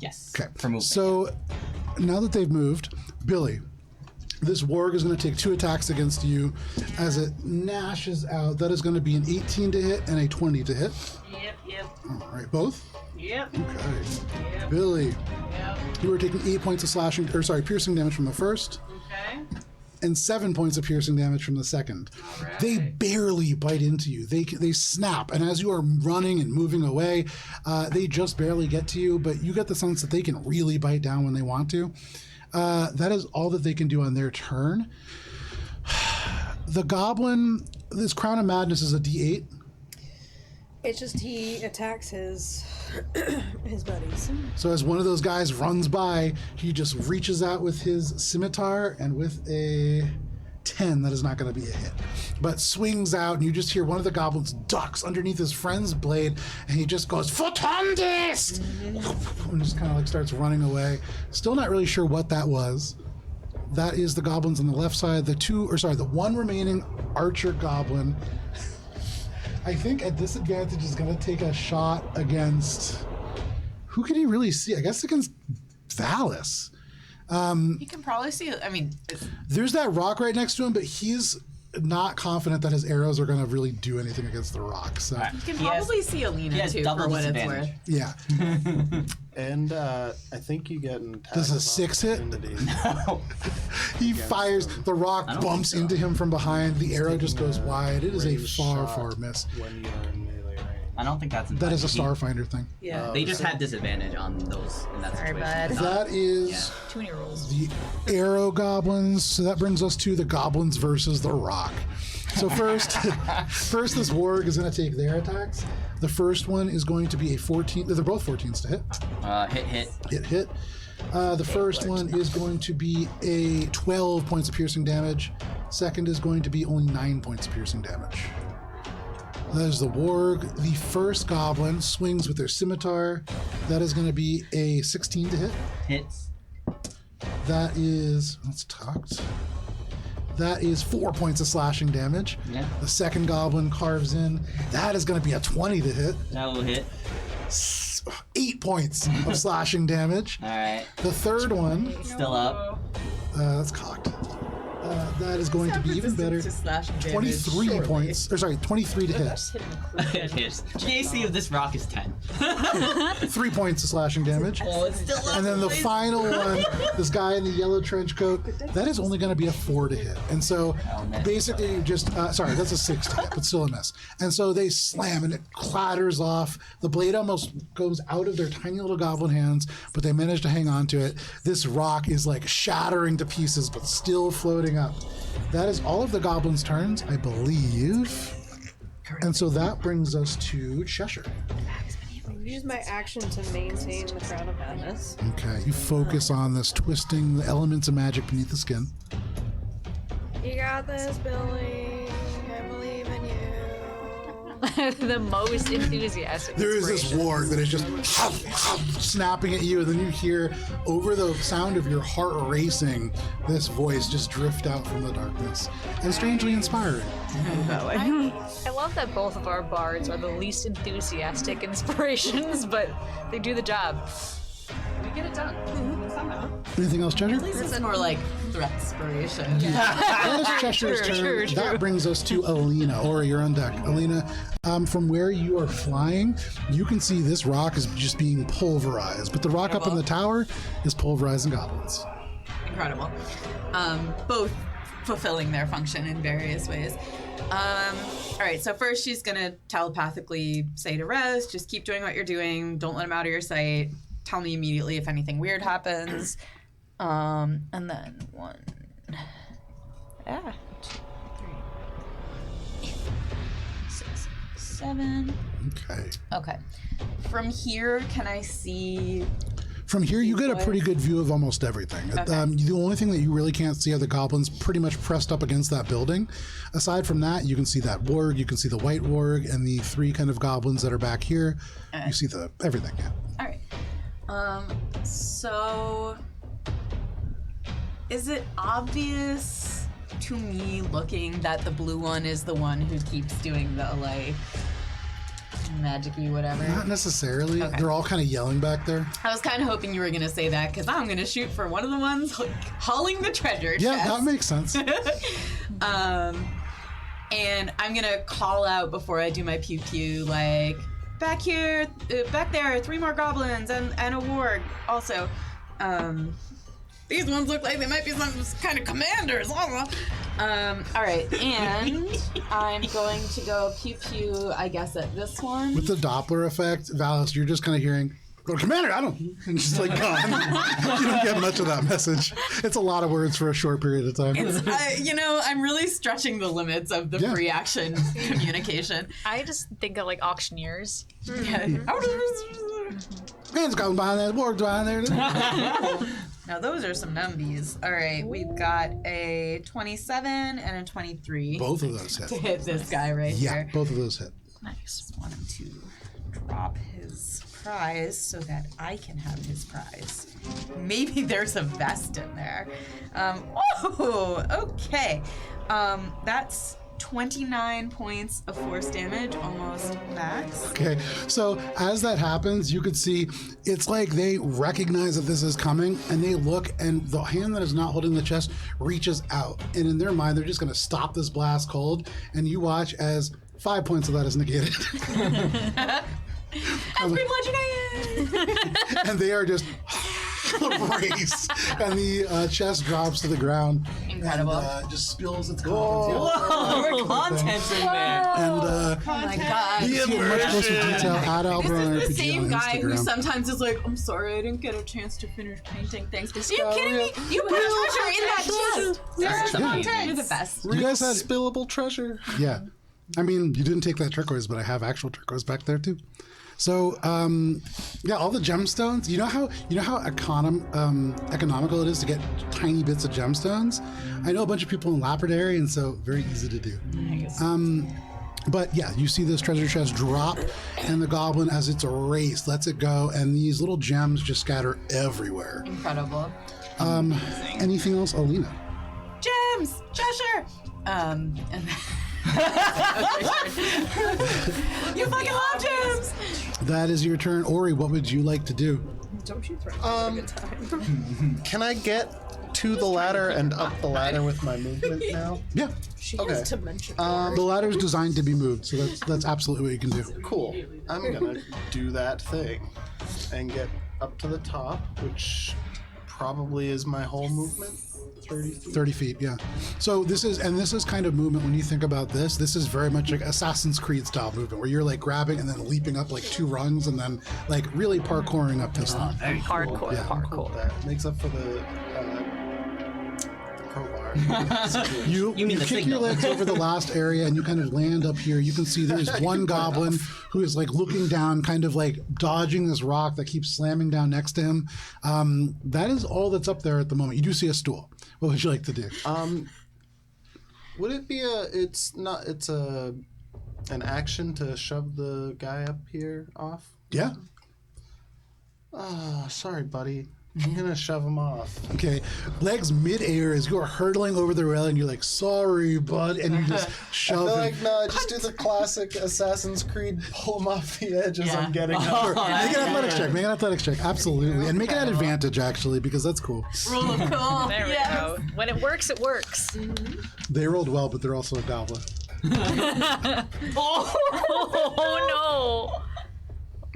Yes. Okay. For movement. So now that they've moved, Billy, this warg is going to take 2 attacks against you as it gnashes out. That is going to be an 18 to hit and a 20 to hit. Yep. All right, both? Yep. Okay. Billy, you are taking 8 points of piercing damage from the first. Okay. And 7 points of piercing damage from the second. They barely bite into you. They snap, and as you are running and moving away, they just barely get to you, but you get the sense that they can really bite down when they want to. That is all that they can do on their turn. The goblin, this Crown of Madness is a D8. It's just he attacks his his buddies. So as one of those guys runs by, he just reaches out with his scimitar, and with a 10. That is not going to be a hit. But swings out, and you just hear one of the goblins ducks underneath his friend's blade, and he just goes, Fotondis! And just kind of like starts running away. Still not really sure what that was. That is the goblins on the left side. The one remaining archer goblin, I think at disadvantage, is going to take a shot against... Who can he really see? I guess against Valis. You can probably see it. I mean, There's that rock right next to him, but he's not confident that his arrows are going to really do anything against the rock. So you can probably see Alina too, for what it's worth. yeah. And I think you get an Does a 6 hit? No. He fires. The rock bumps into him from behind. The arrow just goes wide. It is a far miss. When you're in melee range. I don't think that's. That is a Starfinder thing. Yeah. They just have disadvantage on those in that Sorry, situation. bud. That is Too many rolls. the arrow goblins. So that brings us to the goblins versus the rock. So first this warg is going to take their attacks. The first one is going to be a 14. They're both 14s to hit. Hit. The first one is going to be a 12 points of piercing damage. Second is going to be only 9 points of piercing damage. That is the warg. The first goblin swings with their scimitar. That is going to be a 16 to hit. Hits. That is... That's tucked. That is 4 points of slashing damage. Yeah. The second goblin carves in. That is going to be a 20 to hit. That will hit. 8 points of slashing damage. All right. The third one... Still up. That's cocked. That is going to be even better. 23 points. Or sorry, 23 to hit. It hits. GAC of this rock is 10. 3 points of slashing damage. Oh, it's still up. And then the final one, this guy in the yellow trench coat, that is only going to be a 4 to hit. And so basically you just, sorry, that's a 6 to hit, but still a miss. And so they slam and it clatters off. The blade almost goes out of their tiny little goblin hands, but they manage to hang on to it. This rock is like shattering to pieces, but still floating up. That is all of the goblins' turns, I believe. And so that brings us to Cheshire. Use my action to maintain the Crown of Madness. Okay, you focus on this, twisting the elements of magic beneath the skin. You got this, Billy. I believe in you. The most enthusiastic. There is this inspiration. warg that is just snapping at you, and then you hear, over the sound of your heart racing, this voice just drift out from the darkness. And strangely inspiring. I love that both of our bards are the least enthusiastic inspirations, but they do the job. We get it done. Somehow. Anything else, Cheshire? This is more like threatspiration. That is Cheshire's turn. True. That brings us to Alina. Ora, you're on deck. Alina, from where you are flying, you can see this rock is just being pulverized, but the rock up in the tower is pulverizing goblins. Incredible. Both fulfilling their function in various ways. All right, so first she's gonna telepathically say to Rez, just keep doing what you're doing. Don't let him out of your sight. Tell me immediately if anything weird happens. And then 1, 2, 3, 6, 7. Okay. From here, can I see? From here, you get a pretty good view of almost everything. Okay. The only thing that you really can't see are the goblins pretty much pressed up against that building. Aside from that, you can see that warg, you can see the white warg, and the 3 kind of goblins that are back here. You see everything, yeah. All right. So is it obvious to me looking that the blue one is the one who keeps doing the like magic-y whatever? Not necessarily. Okay. They're all kind of yelling back there. I was kind of hoping you were going to say that because I'm going to shoot for one of the ones hauling the treasure Yeah, chest. that makes sense. And I'm going to call out before I do my pew-pew, like, back here, back there, 3 more goblins and a warg. Also, these ones look like they might be some kind of commanders. All right, and I'm going to go pew-pew, I guess, at this one. With the Doppler effect, Valis, you're just kind of hearing, "Go, Commander, I don't," and just like gone. You don't get much of that message. It's a lot of words for a short period of time. I'm really stretching the limits of the free action communication. I just think of like auctioneers. Man's going behind that, warg's behind there. Now those are some numbies. All right, we've got a 27 and a 23. Both of those hit. To hit this guy right Yeah, here. both of those hit. Nice. Just want him to drop his prize so that I can have his prize. Maybe there's a vest in there. Oh, okay. That's 29 points of force damage, almost max. Okay, so as that happens, you could see it's like they recognize that this is coming, and they look, and the hand that is not holding the chest reaches out, and in their mind, they're just going to stop this blast cold, and you watch as 5 points of that is negated. And they are just race, and the chest drops to the ground. Incredible. And, just spills its contents. Whoa, contents in there. And Oh my god. you see in much closer detail at Alberta This is the RPG same on guy who Instagram. sometimes is like, I'm sorry, I didn't get a chance to finish painting things. Are you kidding me? You put treasure in that chest. There's the contents. You're the best. You guys had spillable treasure. Yeah. I mean, you didn't take that turquoise, but I have actual turquoise back there too. So, yeah, all the gemstones. You know how economical it is to get tiny bits of gemstones. I know a bunch of people in Lapidary, and so very easy to do. Nice. But yeah, you see this treasure chest drop, and the goblin, as it's erased, lets it go, and these little gems just scatter everywhere. Incredible. Anything else, Alina? Gems! Treasure! And you fucking love gems! That is your turn. Ori, what would you like to do? Don't you threaten a good time. Can I get to the ladder and up the ladder with my movement now? Yeah. She Okay. has dimension. The ladder is designed to be moved, so that's absolutely what you can do. Cool. I'm gonna do that thing and get up to the top, which probably is my whole movement. 30 feet. 30 feet, yeah. So this is kind of movement, when you think about this is very much like Assassin's Creed style movement, where you're like grabbing and then leaping up like 2 rungs and then like really parkouring up this thing. Very cool. Hardcore, Yeah. hardcore. That makes up for the crowbar. You You mean the kick signal. your legs over the last area and you kind of land up here. You can see there's one goblin who is like looking down, kind of like dodging this rock that keeps slamming down next to him. That is all that's up there at the moment. You do see a stool. What would you like to do? Would it be an action to shove the guy up here off? Yeah. Oh, sorry, buddy. I'm gonna shove him off. Okay, legs mid-air as you are hurtling over the rail, and you're like, "Sorry, bud," and you just I shove feel him. like no, just do the classic Assassin's Creed, pull him off the edge as I'm getting Sure. up. Make an athletics check. Make an athletics check. Absolutely, and make it at advantage actually, because that's cool. Rule of cool. There we go. When it works, it works. They rolled well, but they're also a goblin. Oh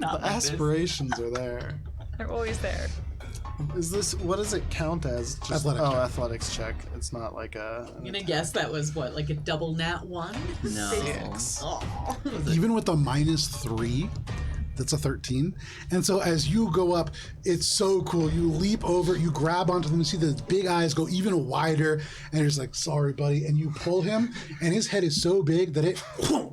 no! The aspirations are there. They're always there. Is this what does it count as? Just, Athletics check. athletics check. It's not like a. I'm gonna guess that was what, like a double nat 1? No. Oh. Even with a -3, that's a 13. And so as you go up, it's so cool. You leap over, you grab onto them, you see the big eyes go even wider, and you're just like, "Sorry, buddy," and you pull him, and his head is so big that it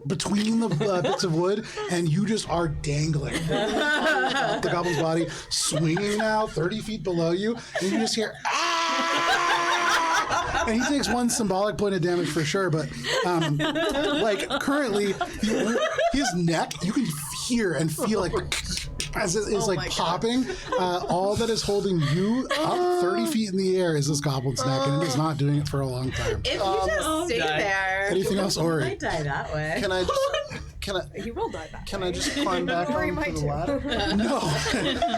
between the bits of wood, and you just are dangling off the goblin's body, swinging now 30 feet below you, and you just hear "Ah!" And he takes 1 symbolic point of damage for sure, but like currently his neck, you can hear and feel like as it is like popping. All that is holding you up 30 feet in the air is this goblin's neck, and it is not doing it for a long time. If you just stay there, Anything else, you Ori? might die that way. Can I just? He will die back. Can I just climb back Ori onto might the too. ladder? No.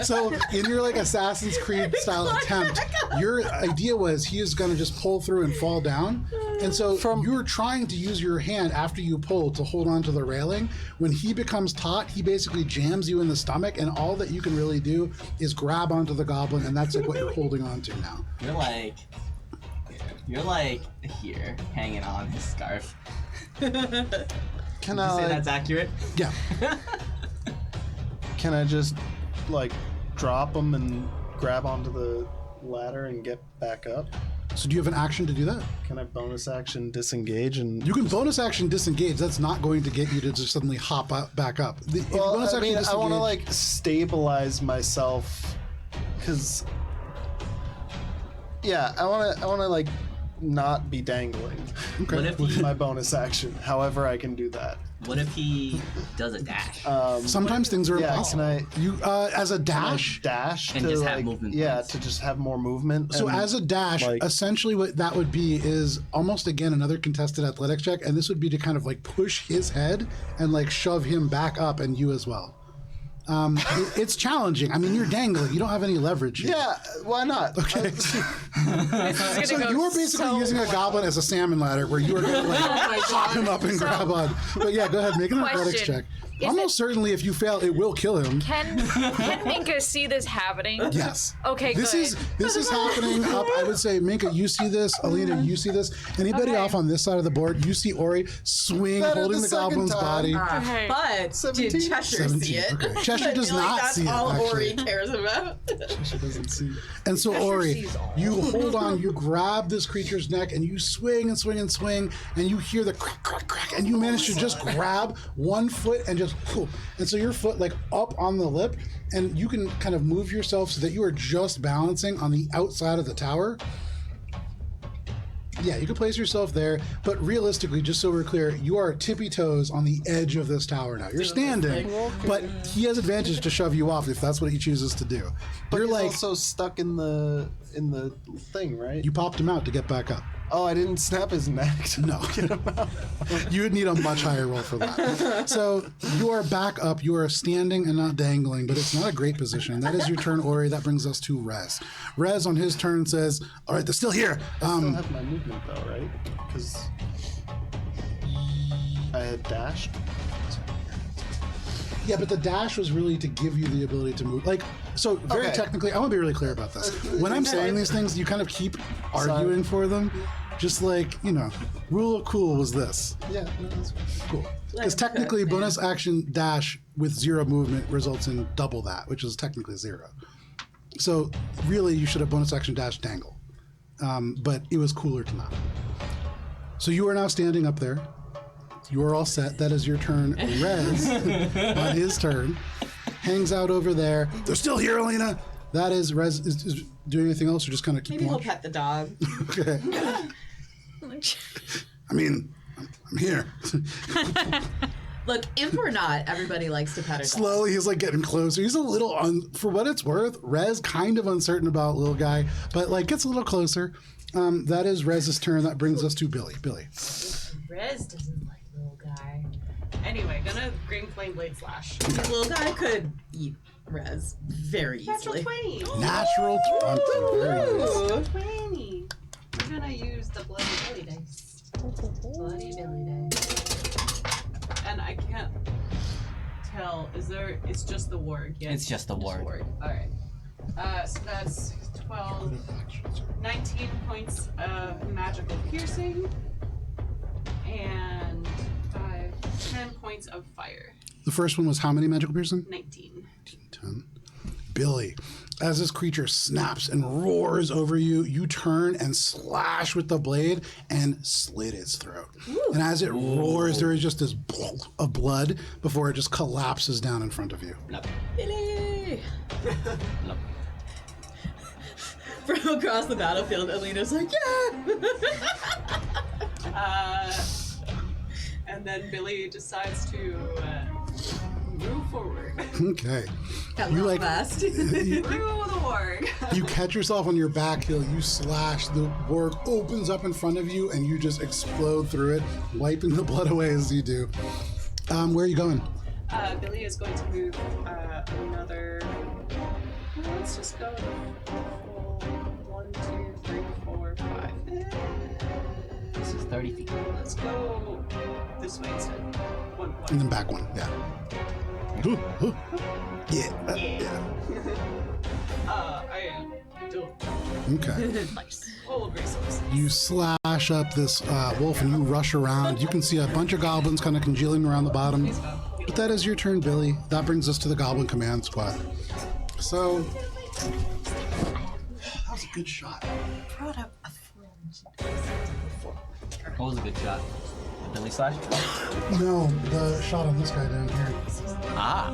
So in your like Assassin's Creed style attempt, your idea was he is going to just pull through and fall down. And so you were trying to use your hand after you pull to hold on to the railing. When he becomes taut, he basically jams you in the stomach, and all that you can really do is grab onto the goblin, and that's like what you're holding on to now. You're like here, hanging on his scarf. Can You say I? that's accurate? Yeah. Can I just like drop him and grab onto the ladder and get back up? So do you have an action to do that? Can I bonus action disengage and? You can bonus action disengage. That's not going to get you to just suddenly hop up, back up. Well, Bonus I mean, action I want to disengage- like stabilize myself, because Yeah, I wanna like not be dangling. Okay. What if With he, my bonus action. However, I can do that. what if he does a dash? Sometimes things are Yeah, impossible. can I You as a dash. dash And to just like have movement yeah points. to just have more movement? So and, as a dash, like- essentially what that would be is almost again another contested athletics check, and this would be to kind of like push his head and like shove him back up, and you as well. It's challenging. I mean, you're dangling. You don't have any leverage. Here. yeah, why not? Okay. This is So gonna go you are basically so using a goblin as a salmon ladder, where you are going to like hop him up and grab on. But yeah, go ahead, make an athletics check. Is Almost certainly, if you fail, it will kill him. Can Minka see this happening? Yes. Okay, This good. is happening up. I would say, Minka, you see this. Alina, you see this. Anybody Okay. off on this side of the board, you see Ori swing, Better holding the the second goblin's time. body. Okay. But 17? did Cheshire 17. see it? Okay. Cheshire I does feel like not that's see it, all actually. Ori cares about. She doesn't see. And so, Ori, sees all. you hold on, you grab this creature's neck, and you swing and swing and swing, and you hear the crack, crack, crack, and you manage to just grab one foot and just, whoop. And so your foot like up on the lip, and you can kind of move yourself so that you are just balancing on the outside of the tower. Yeah, you can place yourself there, but realistically, just so we're clear, you are tippy toes on the edge of this tower now. You're standing, but he has advantage to shove you off if that's what he chooses to do. But You're he's like, also stuck in the thing, right? you popped him out to get back up. Oh, I didn't snap his neck. to No. get him out. You would need a much higher roll for that. So you are back up. You are standing and not dangling, but it's not a great position. That is your turn, Ori. That brings us to Rez. Rez on his turn says, all right, they're still here. I still have my movement though, right? Because I had dashed. Yeah, but the dash was really to give you the ability to move. Like, so very Okay. technically, I want to be really clear about this. When I'm saying these things, you kind of keep arguing for them. Just like, rule of cool was this. Yeah, no, that's Cool. Because technically, bonus action dash with 0 movement results in double that, which is technically 0. So really, you should have bonus action dash dangle. But it was cooler to not. So you are now standing up there. You are all set. That is your turn. Rez, on his turn, hangs out over there. They're still here, Alina. That is Rez is doing anything else, or just kind of keep Maybe he'll watch? pet the dog. Okay. I mean, I'm here. Look, imp or not, everybody likes to pet a dog. Slowly, he's like getting closer. He's a little, for what it's worth, Rez kind of uncertain about little guy, but like gets a little closer. That is Rez's turn. That brings us to Billy. Billy. Rez doesn't like little guy. Anyway, gonna green flame blade slash. This little guy could eat Rez very Natural easily. 20. Natural 20. Very nice. 20. We're gonna use the bloody belly dice. Bloody belly dice. And I can't tell. It's just the warg. Yes. It's just the warg. Alright. So that's 12, 19 points of magical piercing, and 10 points of fire. The first one was how many magical piercing? 19. 10. Billy, as this creature snaps and roars over you, you turn and slash with the blade and slit its throat. And as it roars, there is just this bolt of blood before it just collapses down in front of you. Billy! Nope. From across the battlefield, Alina's like, yeah! And then Billy decides to move forward. Okay. Got You real like- fast. Through the warg. You catch yourself on your back heel, you slash, the warg opens up in front of you, and you just explode through it, wiping the blood away as you do. Where are you going? Billy is going to move another. Let's just go. 1, 2, 3, 4, 5. This is 30 feet. Let's go this way instead. One. And then back one, yeah. Ooh, ooh. Yeah. Yeah. I don't Okay. hold resources. You slash up this wolf and you rush around. You can see a bunch of goblins kind of congealing around the bottom. But that is your turn, Billy. That brings us to the Goblin Command Squad. So, that was a good shot. Brought up a fringe. What was a good shot? The Billy slash? No, the shot on this guy down here. Ah.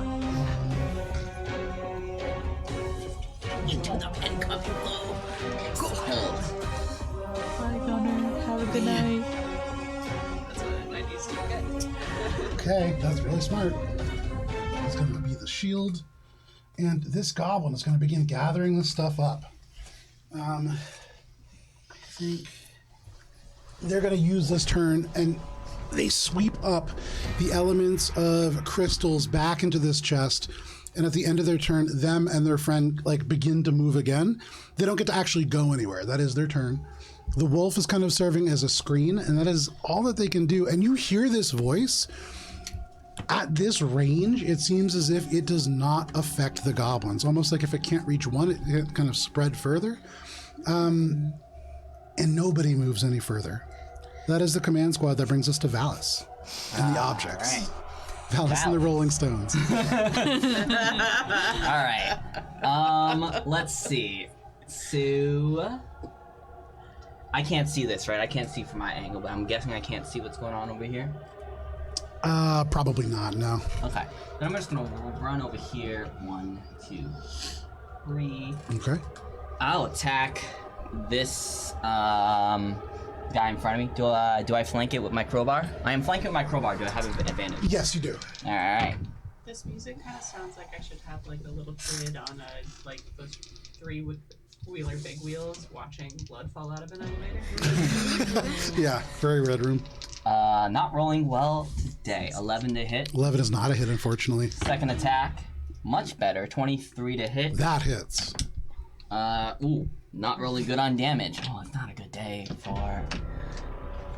Into the pen cup you go. Kobold. Bye, Gunner. Have a good night. That's what I used to get. Okay, that's really smart. It's going to be the shield. And this goblin is going to begin gathering this stuff up. I think they're going to use this turn, and they sweep up the elements of crystals back into this chest. And at the end of their turn, them and their friend like begin to move again. They don't get to actually go anywhere. That is their turn. The wolf is kind of serving as a screen, and that is all that they can do. And you hear this voice. At this range, it seems as if it does not affect the goblins. Almost like if it can't reach one, it kind of spread further. And nobody moves any further. That is the command squad that brings us to Valis and the objects. Right. Valis and the Rolling Stones. All right. Let's see. So I can't see this, right? I can't see from my angle, but I'm guessing I can't see what's going on over here. Probably not, no. Okay. Then I'm just gonna run over here. 1, 2, 3. Okay. I'll attack this guy in front of me. Do I flank it with my crowbar? I am flanking with my crowbar. Do I have an advantage? Yes, you do. All right. This music kind of sounds like I should have like a little kid on a like those 3-wheeler big wheels watching blood fall out of an elevator. Yeah, very Red Room. Not rolling well today. 11 to hit. 11 is not a hit, unfortunately. Second attack, much better. 23 to hit. That hits. Not really good on damage. Oh, it's not a good day for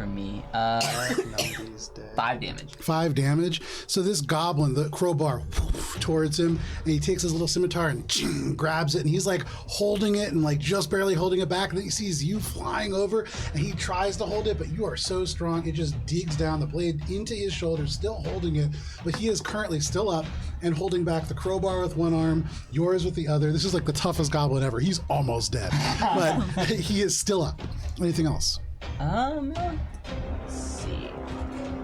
me. 5 damage. 5 damage. So this goblin, the crowbar, towards him, and he takes his little scimitar and grabs it, and he's like holding it and like just barely holding it back. And then he sees you flying over, and he tries to hold it, but you are so strong, it just digs down the blade into his shoulder, still holding it. But he is currently still up and holding back the crowbar with one arm, yours with the other. This is like the toughest goblin ever. He's almost dead, but he is still up. Anything else? Let's see.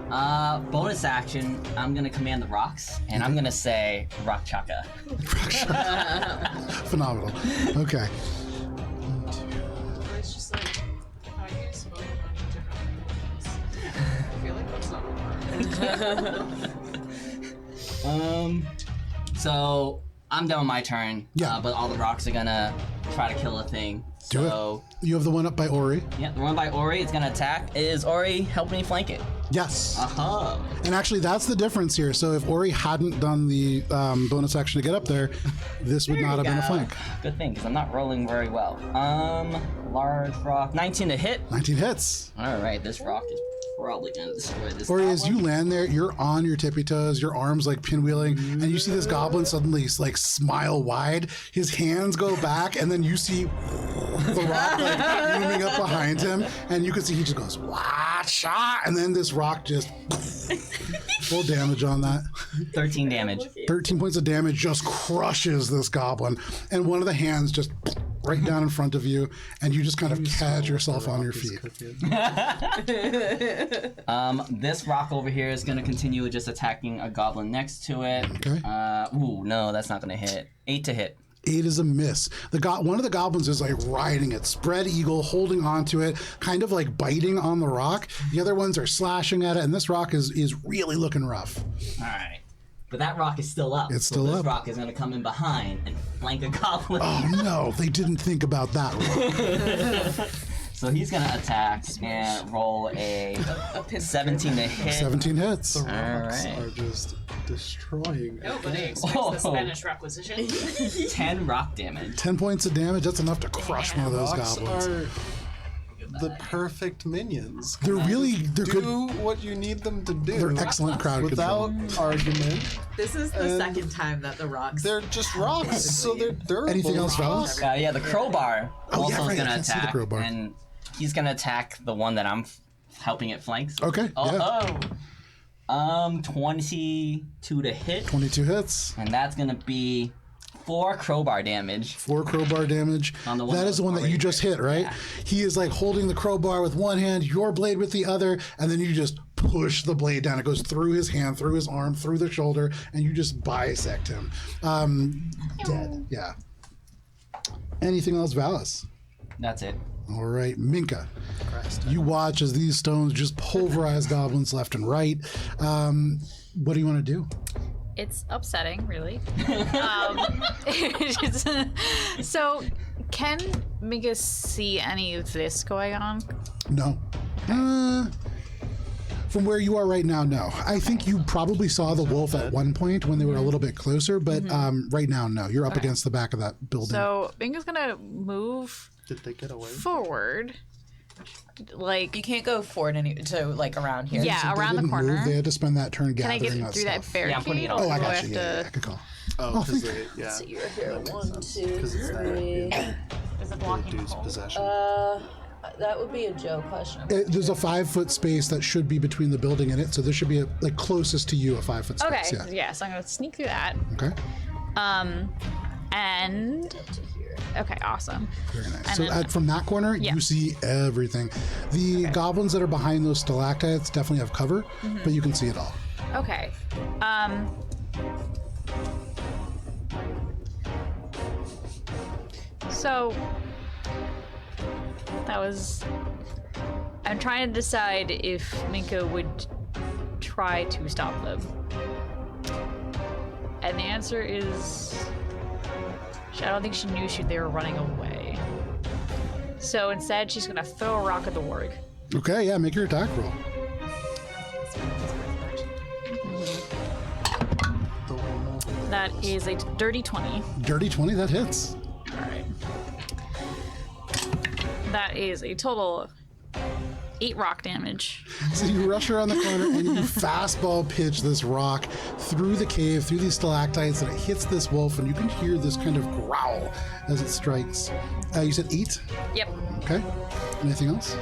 Bonus action, I'm gonna command the rocks, and I'm gonna say Rock Chaka. Phenomenal. Okay. It's just like how you smoke a bunch of different things. I feel like that's not hard. So I'm done with my turn. Yeah. But all the rocks are gonna try to kill a thing. Do So, it. You have the one up by Ori. yeah, the one by Ori is gonna attack. Is Ori helping me flank it? Yes. Uh-huh. And actually, that's the difference here. So if Ori hadn't done the bonus action to get up there, this would not have been a flank. Good thing, because I'm not rolling very well. Large rock. 19 to hit. 19 hits. All right, this rock is probably gonna destroy this. Ori, as goblin. you land there, you're on your tippy toes, your arms like pinwheeling, and you see this goblin suddenly like smile wide. His hands go back, and then you see the rock like looming up behind him, and you can see he just goes wah shot, and then this rock just full damage on that. 13 damage. 13 points of damage just crushes this goblin, and one of the hands just right down in front of you, and you just kind of catch yourself on your feet. This rock over here is gonna continue just attacking a goblin next to it. Okay. No, that's not gonna hit. 8 to hit. 8 is a miss. One of the goblins is like riding it, spread eagle, holding onto it, kind of like biting on the rock. The other ones are slashing at it, and this rock is really looking rough. All right. But that rock is still up. It's still this up. rock is gonna come in behind and flank a goblin. Oh no, they didn't think about that rock. So he's gonna attack and roll a 17 to hit. 17 hits. The rocks Alright. are just destroying. Nobody expects Oh. the Spanish requisition. 10 rock damage. 10 points of damage, that's enough to crush one of those Rocks goblins. are the perfect minions. They're Do good. what you need them to do. They're excellent crowd without control. argument. This is the And second time that the rocks. They're just rocks, so they're durable. Anything else, fellas? Yeah, the crowbar Oh, also yeah, is right, I gonna can't see the attack, crowbar. and he's gonna attack the one that I'm helping it flanks. Okay, yeah. 22 to hit, 22 hits. and that's gonna be 4 crowbar damage. 4 crowbar damage. On the one That that is the was one that you already just hit. hit, right? Yeah. He is like holding the crowbar with one hand, your blade with the other, and then you just push the blade down. It goes through his hand, through his arm, through the shoulder, and you just bisect him. Dead. Yeah. Anything else, Valis? That's it. All right, Minka. You watch as these stones just pulverize goblins left and right. What do you want to do? It's upsetting, really. So, can Minka see any of this going on? No. From where you are right now, no. I think you probably saw the wolf at one point when they were a little bit closer, but right now, no. You're up against the back of that building. So, Minka's gonna move Did they get away? forward. Like, You can't go forward around here. yeah, They around the didn't corner. move. They had to spend that turn Can I gathering get that through that stuff. barricade? Yeah, I'm putting it on. Oh, I or do got have you. to- Yeah, good call. Oh, because they, yeah. So you're here. That makes 1, sense. 2, 'Cause it's 3. Is it the blocking dude's hole? possession. That would be a Joe question. There's a 5-foot space that should be between the building and it, so there should be closest to you a 5-foot space. Okay, Yeah. so I'm gonna sneak through that. Okay. And okay, awesome. Very nice. And So then- from that corner, Yeah. you see everything. The goblins that are behind those stalactites definitely have cover, but you can see it all. Okay. So that was. I'm trying to decide if Minka would try to stop them. And the answer is. I don't think she knew they were running away. So instead, she's gonna throw a rock at the warg. Okay, yeah, make your attack roll. That is a dirty 20. Dirty 20, that hits. Alright. That is a total of 8 rock damage. So you rush around the corner and you fastball pitch this rock through the cave, through these stalactites, and it hits this wolf, and you can hear this kind of growl as it strikes. You said 8? Yep. Okay. Anything else?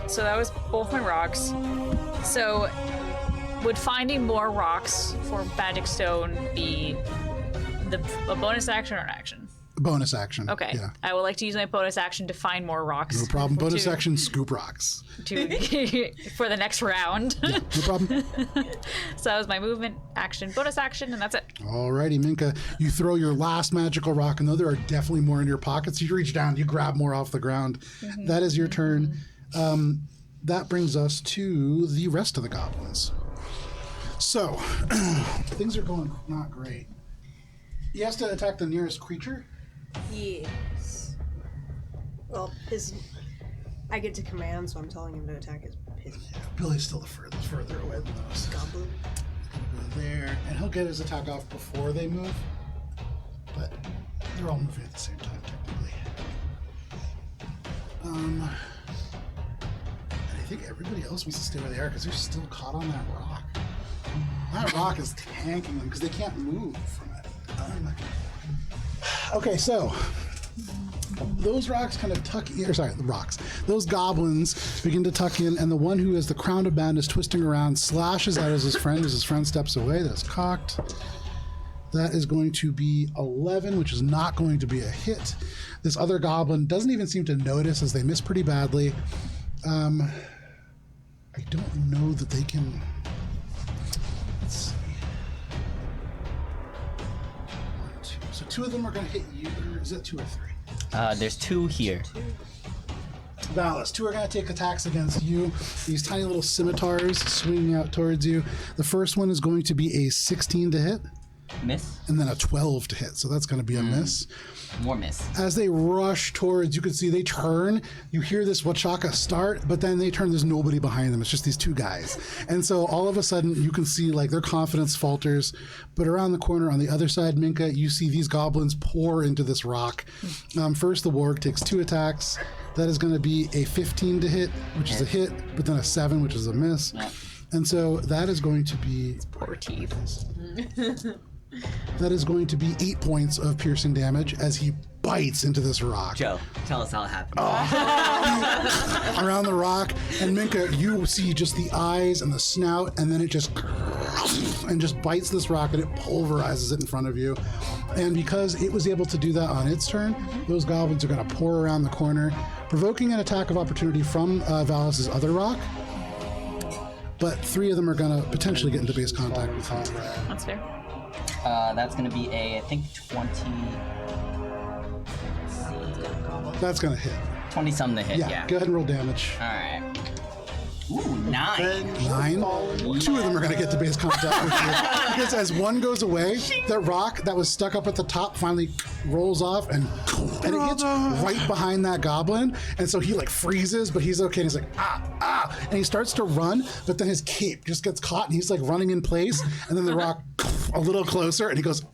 So that was both my rocks. So would finding more rocks for magic stone be a bonus action or an action? Bonus action. Okay. Yeah. I would like to use my bonus action to find more rocks. No problem. Bonus to- action, scoop rocks. for the next round. No problem. So that was my movement action, bonus action, and that's it. Alrighty, Minka. You throw your last magical rock, and though there are definitely more in your pockets, you reach down, you grab more off the ground. That is your turn. That brings us to the rest of the goblins. So, things are going not great. He has to attack the nearest creature. Yes. Well, I get to command, so I'm telling him to attack his Billy's still the further away than those. goblin. Go there, and he'll get his attack off before they move. But they're all moving at the same time, technically. And I think everybody else wants to stay where they are because they're still caught on that rock. That rock is tanking them because they can't move from it. Okay, so those rocks kind of tuck in, the rocks. Those goblins begin to tuck in, and the one who has the crown of madness twisting around slashes out as his friend steps away. That's cocked. That is going to be 11, which is not going to be a hit. This other goblin doesn't even seem to notice as they miss pretty badly. I don't know that they can. Let's see. 1, 2. So 2 of them are going to hit you. Or is that 2 or 3? There's 2 here. Valis, 2 are going to take attacks against you. These tiny little scimitars swinging out towards you. The first one is going to be a 16 to hit, Miss. and then a 12 to hit. So that's going to be a miss. More miss. As they rush towards, you can see they turn. You hear this Wachaka start, but then they turn. There's nobody behind them. It's just these 2 guys. And so all of a sudden, you can see like their confidence falters. But around the corner on the other side, Minka, you see these goblins pour into this rock. First, the warg takes 2 attacks. That is going to be a 15 to hit, which is a hit, but then a 7, which is a miss. Yeah. And so that is going to be Poor teeth. that is going to be 8 points of piercing damage as he bites into this rock. Joe, tell us how it happened. Around the rock, and Minka, you see just the eyes and the snout, and then it just bites this rock and it pulverizes it in front of you. And because it was able to do that on its turn, those goblins are going to pour around the corner, provoking an attack of opportunity from Valis' other rock. But 3 of them are going to potentially get into base contact with him. That's fair. That's going to be I think 20. That's gonna hit. 20 something to hit, yeah. Go ahead and roll damage. Alright. Ooh, 9. 9. 2 of them are gonna get to base contact with you. Because as one goes away, the rock that was stuck up at the top finally rolls off and it hits right behind that goblin. And so he like freezes, but he's okay. And he's like, ah. And he starts to run, but then his cape just gets caught and he's like running in place. And then the rock a little closer and he goes,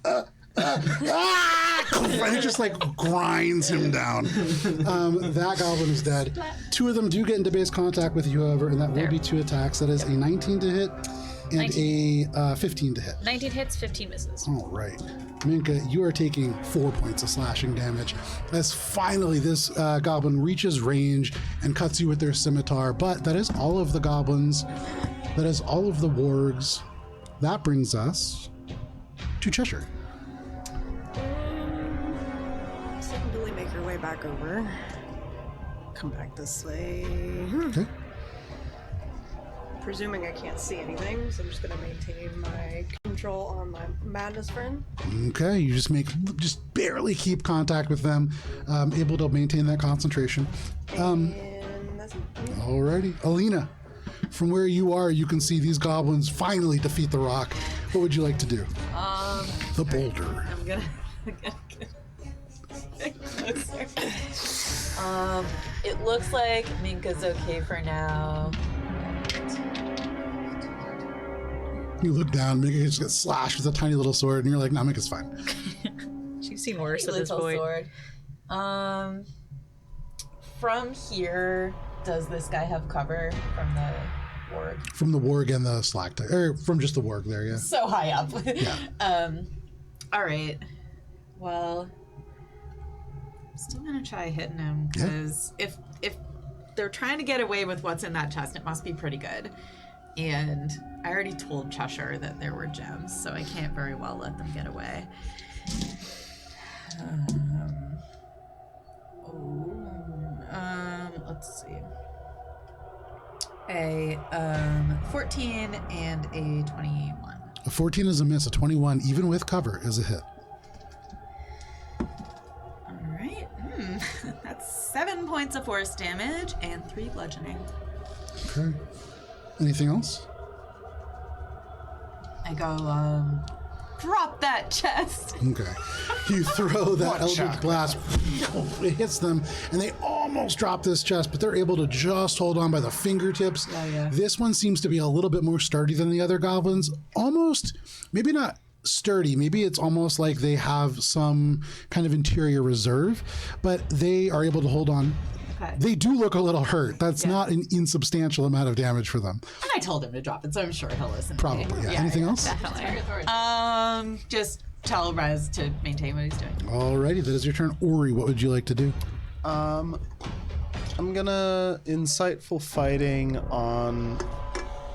and it just like grinds him down. That goblin is dead. 2 of them do get into base contact with you, however, and that will be 2 attacks. That is a 19 to hit and 19. a 15 to hit. 19 hits, 15 misses. All right. Minka, you are taking 4 points of slashing damage as finally this goblin reaches range and cuts you with their scimitar. But that is all of the goblins. That is all of the wargs. That brings us to Cheshire. Silently make her way back over. Come back this way. Okay. Presuming I can't see anything, so I'm just gonna maintain my control on my madness friend. Okay, you just barely keep contact with them, able to maintain that concentration. And that's it. Alrighty, Alina, from where you are, you can see these goblins finally defeat the rock. What would you like to do? The boulder. I'm gonna get closer. It looks like Minka's okay for now. You look down, Minka just gets slashed with a tiny little sword, and you're like, "No, Minka's fine." She's seen worse at this Little point. sword. From here, does this guy have cover from the warg? From the warg and the stalactite, or from just the warg there, yeah. So high up. Yeah. All right. Well, I'm still gonna try hitting him because if they're trying to get away with what's in that chest, it must be pretty good. And I already told Cheshire that there were gems, so I can't very well let them get away. Let's see. A 14 and a 21. A 14 is a miss. A 21, even with cover, is a hit. All right. That's 7 points of force damage and 3 bludgeoning. Okay. Anything else? I go, drop that chest. Okay. You throw that eldritch blast, it hits them, and they almost drop this chest, but they're able to just hold on by the fingertips. Yeah. This one seems to be a little bit more sturdy than the other goblins. Almost, maybe not sturdy, maybe it's almost like they have some kind of interior reserve, but they are able to hold on. Okay. They do look a little hurt. That's not an insubstantial amount of damage for them. And I told him to drop it, so I'm sure he'll listen. Probably, to me. yeah. Anything else? Definitely. Just tell Rez to maintain what he's doing. Alrighty, that is your turn. Ori, what would you like to do? I'm gonna insightful fighting on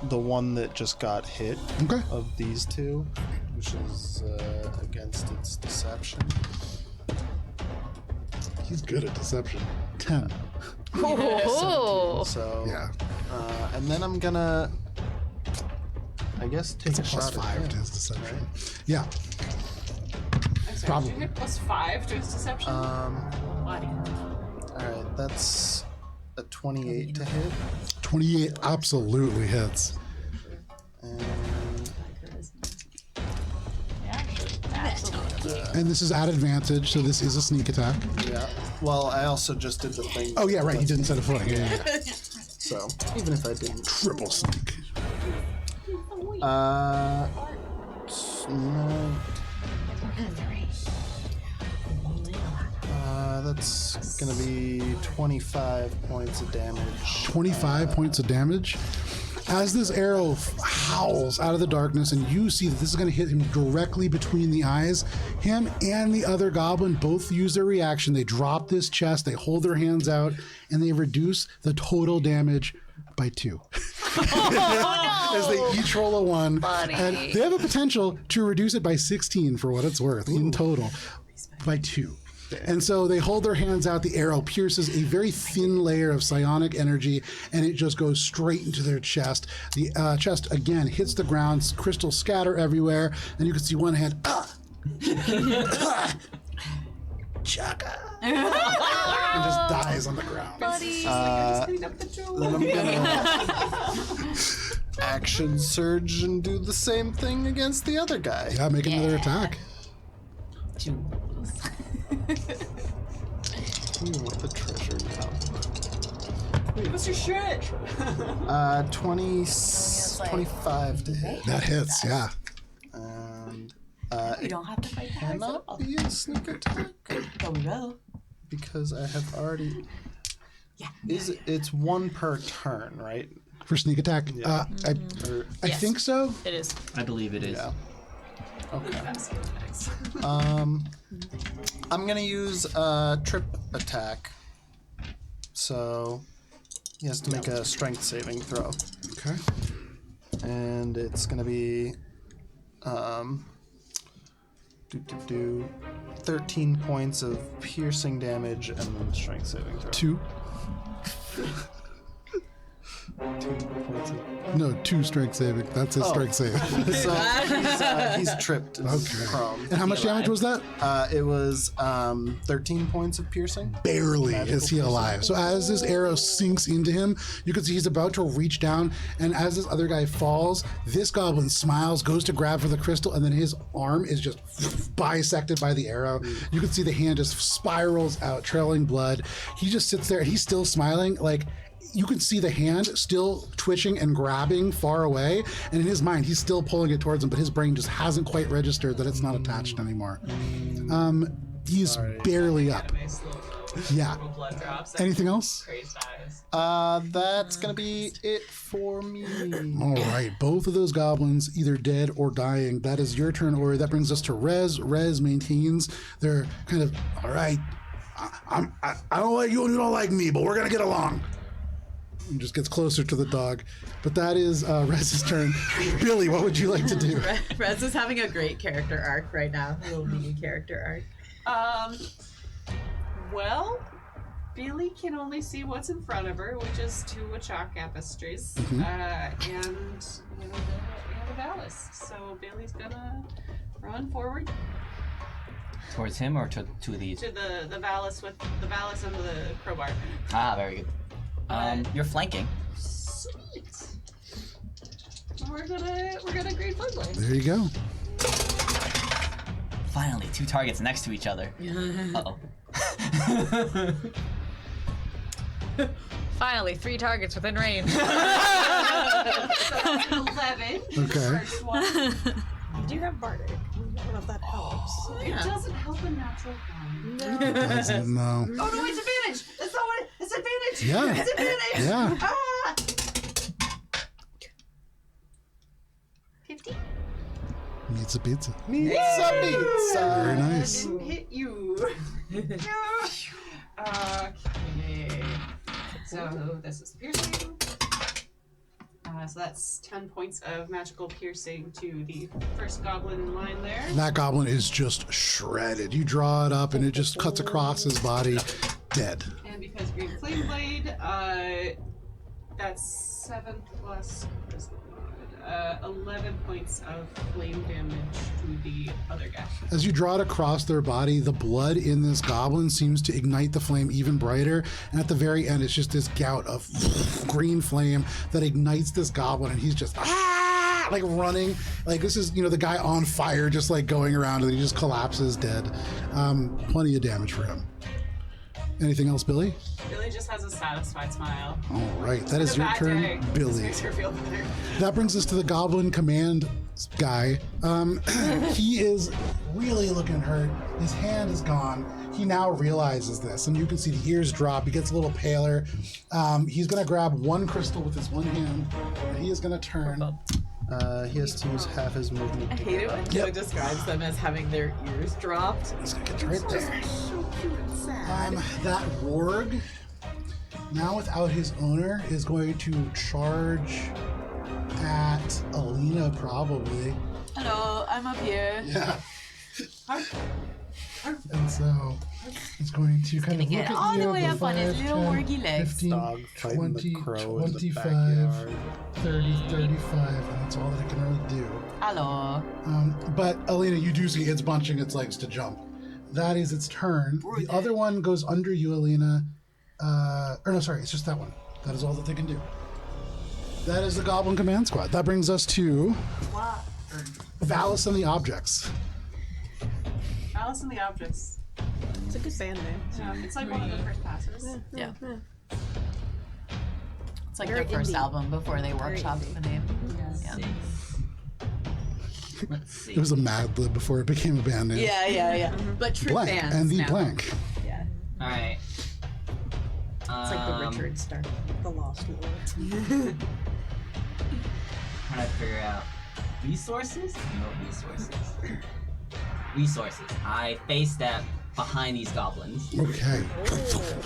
the one that just got hit Okay. of these two, which is against its deception. He's good at deception. 10. Oh, So Yeah. and then I'm gonna, I guess, take It's a a plus shot 5 at to him. his deception. Yeah. I'm sorry, Probably. did you hit +5 to his deception? All right, that's a 28 to hit. 28 absolutely hits. And And this is at advantage, so this is a sneak attack. yeah, well, I also just did the thing. Oh, yeah, right. You didn't set a footing. Yeah. So even if I didn't, Triple sneak. no. That's gonna be 25 points of damage. 25 points of damage. As this arrow howls out of the darkness, and you see that this is going to hit him directly between the eyes, him and the other goblin both use their reaction. They drop this chest, they hold their hands out, and they reduce the total damage by 2. As they each roll a 1. And they have a potential to reduce it by 16 for what it's worth in total by 2. And so they hold their hands out. The arrow pierces a very thin layer of psionic energy, and it just goes straight into their chest. The chest, again, hits the ground. Crystals scatter everywhere, and you can see one hand. Chaka. and just dies on the ground. Then I'm gonna action surge and do the same thing against the other guy. Yeah, make another attack. With the treasure now. What's your shit? 25 to hit. That hits, yeah. And You don't have to fight the cannot be a sneak attack Oh, we will. because I have already. Yeah. It's one per turn, right? For sneak attack, Or, I think so. It is. I believe it is. yeah. Okay. I'm gonna use a trip attack. So he has to make a strength saving throw. Okay. And it's gonna be 13 points of piercing damage and then strength saving throw. 2. 2 points of... No, 2 strength saving. That's his strength save. So he's tripped and prone. And how much damage was that? It was 13 points of piercing. Barely Magical is he alive. So as this arrow sinks into him, you can see he's about to reach down, and as this other guy falls, this goblin smiles, goes to grab for the crystal, and then his arm is just bisected by the arrow. You can see the hand just spirals out, trailing blood. He just sits there and he's still smiling, like you can see the hand still twitching and grabbing far away, and in his mind he's still pulling it towards him, but his brain just hasn't quite registered that it's not attached anymore. He's barely up. Yeah. Anything else? That's gonna be it for me. All right, both of those goblins either dead or dying. That is your turn, Ori. That brings us to Rez. Rez maintains their kind of, all right, I don't like you and you don't like me, but we're gonna get along. And just gets closer to the dog. But that is Rez's turn. Billy, what would you like to do? Rez is having a great character arc right now. A little mini character arc. Well, Billy can only see what's in front of her, which is 2 Wachak tapestries, Mm-hmm. and we have a Valis. So Billy's gonna run forward Towards him or to these? to the Valis with the Valis and the crowbar. Ah, very good. You're flanking. Sweet. We're gonna grade Floodblade. There you go. Finally, 2 targets next to each other. Uh-oh. Finally, 3 targets within range. 11. Okay. First one. You do have Bardic. I don't know if that helps. It doesn't help a natural one. Doesn't know. Oh no, it's advantage! That's not what it's advantage! Yeah. It's advantage! Yeah. Ah! 50? Meets a pizza. Pizza. Very nice. Didn't hit you. Okay. So this is piercing. So that's 10 points of magical piercing to the first goblin in line there. That goblin is just shredded. You draw it up and it just cuts across his body. Dead. And because Green Flame Blade, that's 7 plus 11 points of flame damage to the other guy. As you draw it across their body, the blood in this goblin seems to ignite the flame even brighter. And at the very end, it's just this gout of green flame that ignites this goblin, and he's just like running. Like this is, the guy on fire, just like going around, and he just collapses dead. Plenty of damage for him. Anything else, Billy? Billy just has a satisfied smile. All right, that is your turn, Billy. Makes her feel better. That brings us to the Goblin Command guy. He is really looking hurt. His hand is gone. He now realizes this, and you can see the ears drop. He gets a little paler. He's going to grab 1 crystal with his one hand, and he is going to turn. He has to use half his movement. I hate it when Joe describes them as having their ears dropped. He's going to get right there. So cute and sad. That warg, now without his owner, is going to charge at Alina, probably. Hello, I'm up here. Yeah. And so he's going to kind of look Get at all you, the way go up on his 5, little 10, wargy legs. 15, Dog fighting the 20, crow in the 25, backyard. 30, 35, and that's all that it can really do. Hello. But Alina, you do see it's bunching its legs to jump. that is its turn. The other one goes under you, Alina. Or no, sorry, it's just that one. That is all that they can do. That is the Goblin Command Squad. That brings us to Valis and the Objects. Alice and the Objects. It's a good band name. Yeah, it's like one of the first passes. Yeah. Yeah. It's like Very their first indie. album before they Very workshopped indie. the name. Let's see. Let's see. It was a Mad Lib before it became a band name. Yeah. But true Blank bands and the now. blank. Yeah. All right. It's like the Richard Star, the Lost Lord. Trying to figure out resources. No resources. Resources. I face step behind these goblins. Okay.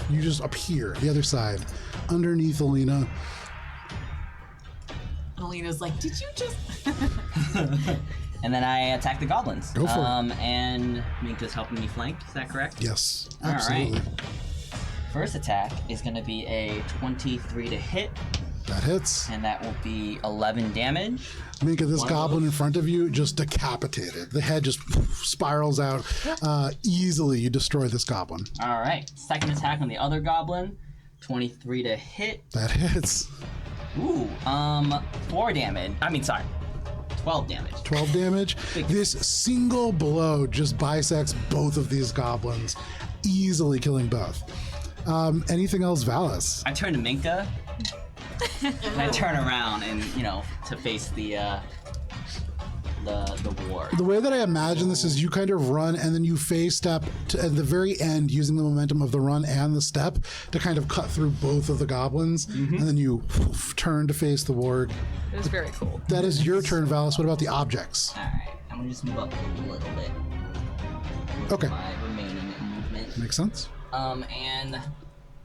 You just appear the other side, underneath Alina. Alina's like, did you just? And then I attack the goblins. Go for it. And Minka's helping me flank. Is that correct? Yes, All right. absolutely. First attack is going to be a 23 to hit, That hits. and that will be 11 damage. Minka, this One goblin move. in front of you just decapitated. The head just spirals out. Easily, you destroy this goblin. All right. Second attack on the other goblin, 23 to hit. That hits. Ooh, 4 damage. 12 damage. 12 damage. This single blow just bisects both of these goblins, easily killing both. Anything else, Valis? I turn to Minka, and I turn around and, to face the war. The way that I imagine this is you kind of run and then you phase step to, at the very end using the momentum of the run and the step to kind of cut through both of the goblins, and then you turn to face the warg. It was very cool. That is your turn, Valis. What about the objects? All right, I'm gonna just move up a little bit. with Okay. My remaining movement. Makes sense. And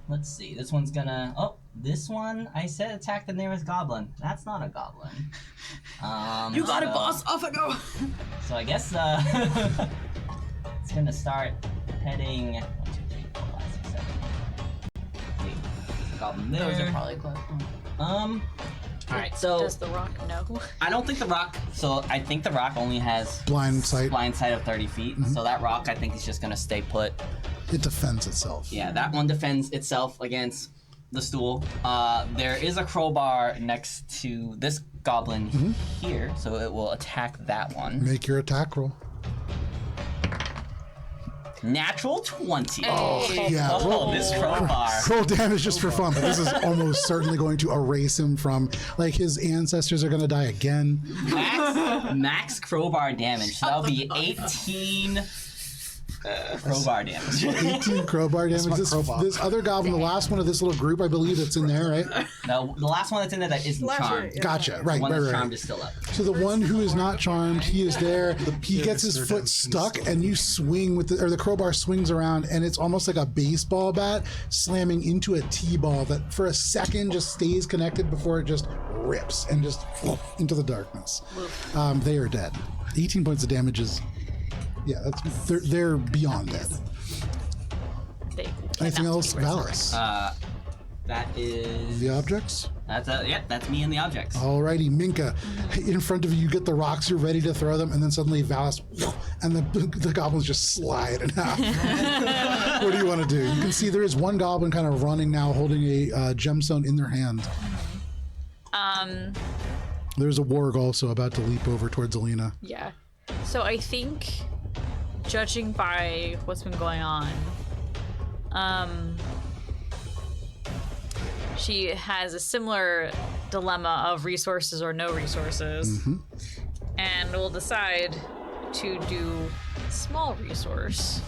let's see. This one's gonna. Oh, this one. I said attack the nearest goblin. That's not a goblin. You got it, boss. Off I go. So I guess it's gonna start heading. 1, 2, 3, 4, 5, 6, 7, 8. Goblin there. Those are probably close. All right. So Does the rock know? I don't think the rock. So I think the rock only has Blind sight. blind sight of 30 feet. So that rock, I think, is just gonna stay put. It defends itself. Yeah, that one defends itself against the stool. There is a crowbar next to this goblin here, so it will attack that one. Make your attack roll. Natural 20. Yeah. Oh, this crowbar. Roll damage just for fun, but this is almost certainly going to erase him from, like, his ancestors are going to die again. Max crowbar damage. So that'll be 18 crowbar damage. 18 crowbar damage. my This, crowbar. this other goblin, the last one of this little group, I believe that's in there, right? No, the last one that's in there that isn't charmed. Yeah. Gotcha. The Right, one right, that's right. charmed is still up. So the one who is not charmed, he is there. He gets his They're foot down stuck, still. and you swing with the crowbar swings around, and it's almost like a baseball bat slamming into a T-ball that for a second just stays connected before it just rips and just into the darkness. They are dead. 18 points of damage is, yeah, they're beyond dead. Anything else, Valis? That is. The objects? That's me and the objects. Alrighty, Minka, in front of you, you get the rocks, you're ready to throw them, and then suddenly Valis, and the goblins just slide in half. What do you want to do? You can see there is one goblin kind of running now, holding a gemstone in their hand. There's a warg also about to leap over towards Alina. Yeah. So I think, judging by what's been going on, she has a similar dilemma of resources or no resources, and will decide to do small resource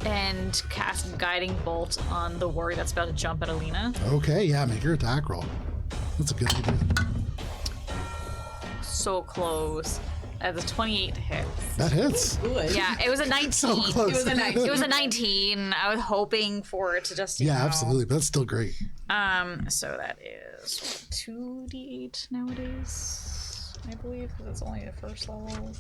and cast Guiding Bolt on the warrior that's about to jump at Alina. Okay, yeah, make your attack roll. That's a good idea. So close. That's a 28 to hit. That hits. Yeah, it was a 19. So close. It was a 19. I was hoping for it to just you Yeah, know. absolutely, but that's still great. So that is 2d8 nowadays, I believe, because it's only the first level.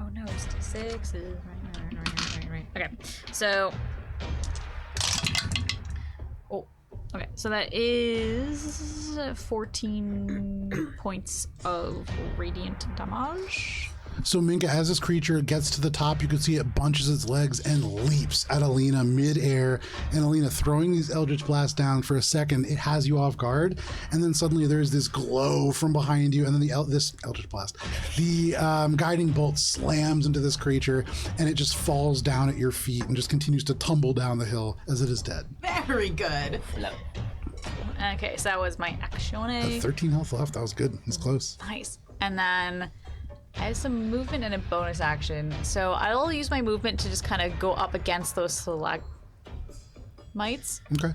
Oh no, it's d6. Right. Okay, so. Oh, Okay, so that is 14 points of radiant damage. So Minka, as this creature gets to the top, you can see it bunches its legs and leaps at Alina mid-air. And Alina throwing these Eldritch Blasts down for a second, it has you off guard. And then suddenly there's this glow from behind you. And then this Eldritch Blast, the guiding bolt slams into this creature and it just falls down at your feet and just continues to tumble down the hill as it is dead. Very good. Okay, so that was my action. 13 health left. That was good. It's close. Nice. And then I have some movement and a bonus action. So I'll use my movement to just kind of go up against those stalagmites. Okay.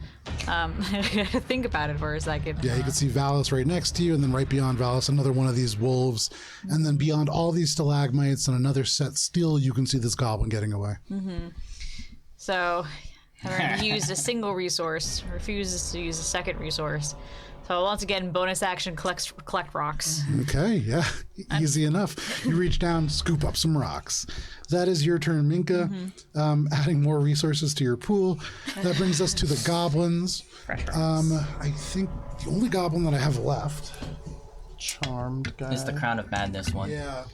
Think about it for a second. Yeah, you can see Valis right next to you, and then right beyond Valis, another one of these wolves. And then beyond all these stalagmites and another set still, you can see this goblin getting away. So having used a single resource, refuses to use a second resource. So once again, bonus action, collect rocks. Okay, yeah, easy enough. You reach down, scoop up some rocks. That is your turn, Minka. Adding more resources to your pool. That brings us to the goblins. I think the only goblin that I have left. Charmed guy. It's the Crown of Madness one. Yeah.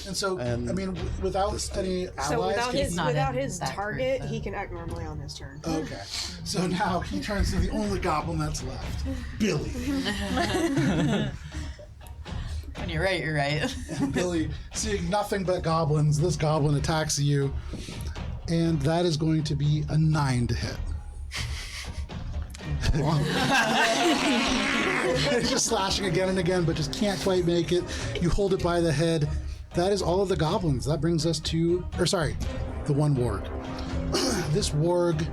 And so, I mean, without any allies... So without his that target, group, he can act normally on his turn. Okay. So now he turns to the only goblin that's left. Billy. When you're right, you're right. And Billy, seeing nothing but goblins, this goblin attacks you. And that is going to be a 9 to hit. It's just slashing again and again, but just can't quite make it. You hold it by the head. That is all of the goblins. That brings us to, the one warg. This warg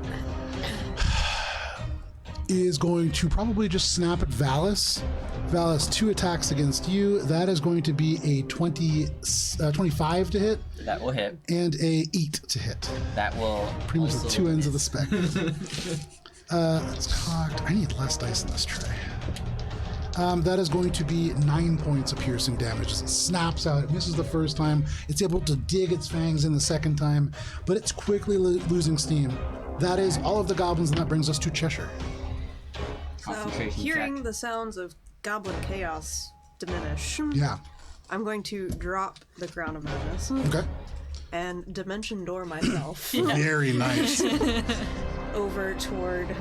is going to probably just snap at Valis. Valis, 2 attacks against you. That is going to be a 25 to hit. That will hit. And a 8 to hit. That will Pretty much the also 2 ends of the miss. spectrum. That's cocked. I need less dice in this tray. That is going to be 9 points of piercing damage as it snaps out. It misses the first time. It's able to dig its fangs in the second time, but it's quickly losing steam. That is all of the goblins, and that brings us to Cheshire. So, Concentration hearing check. the sounds of goblin chaos diminish, Yeah. I'm going to drop the Crown of Madness Okay. and dimension door myself Very nice. over toward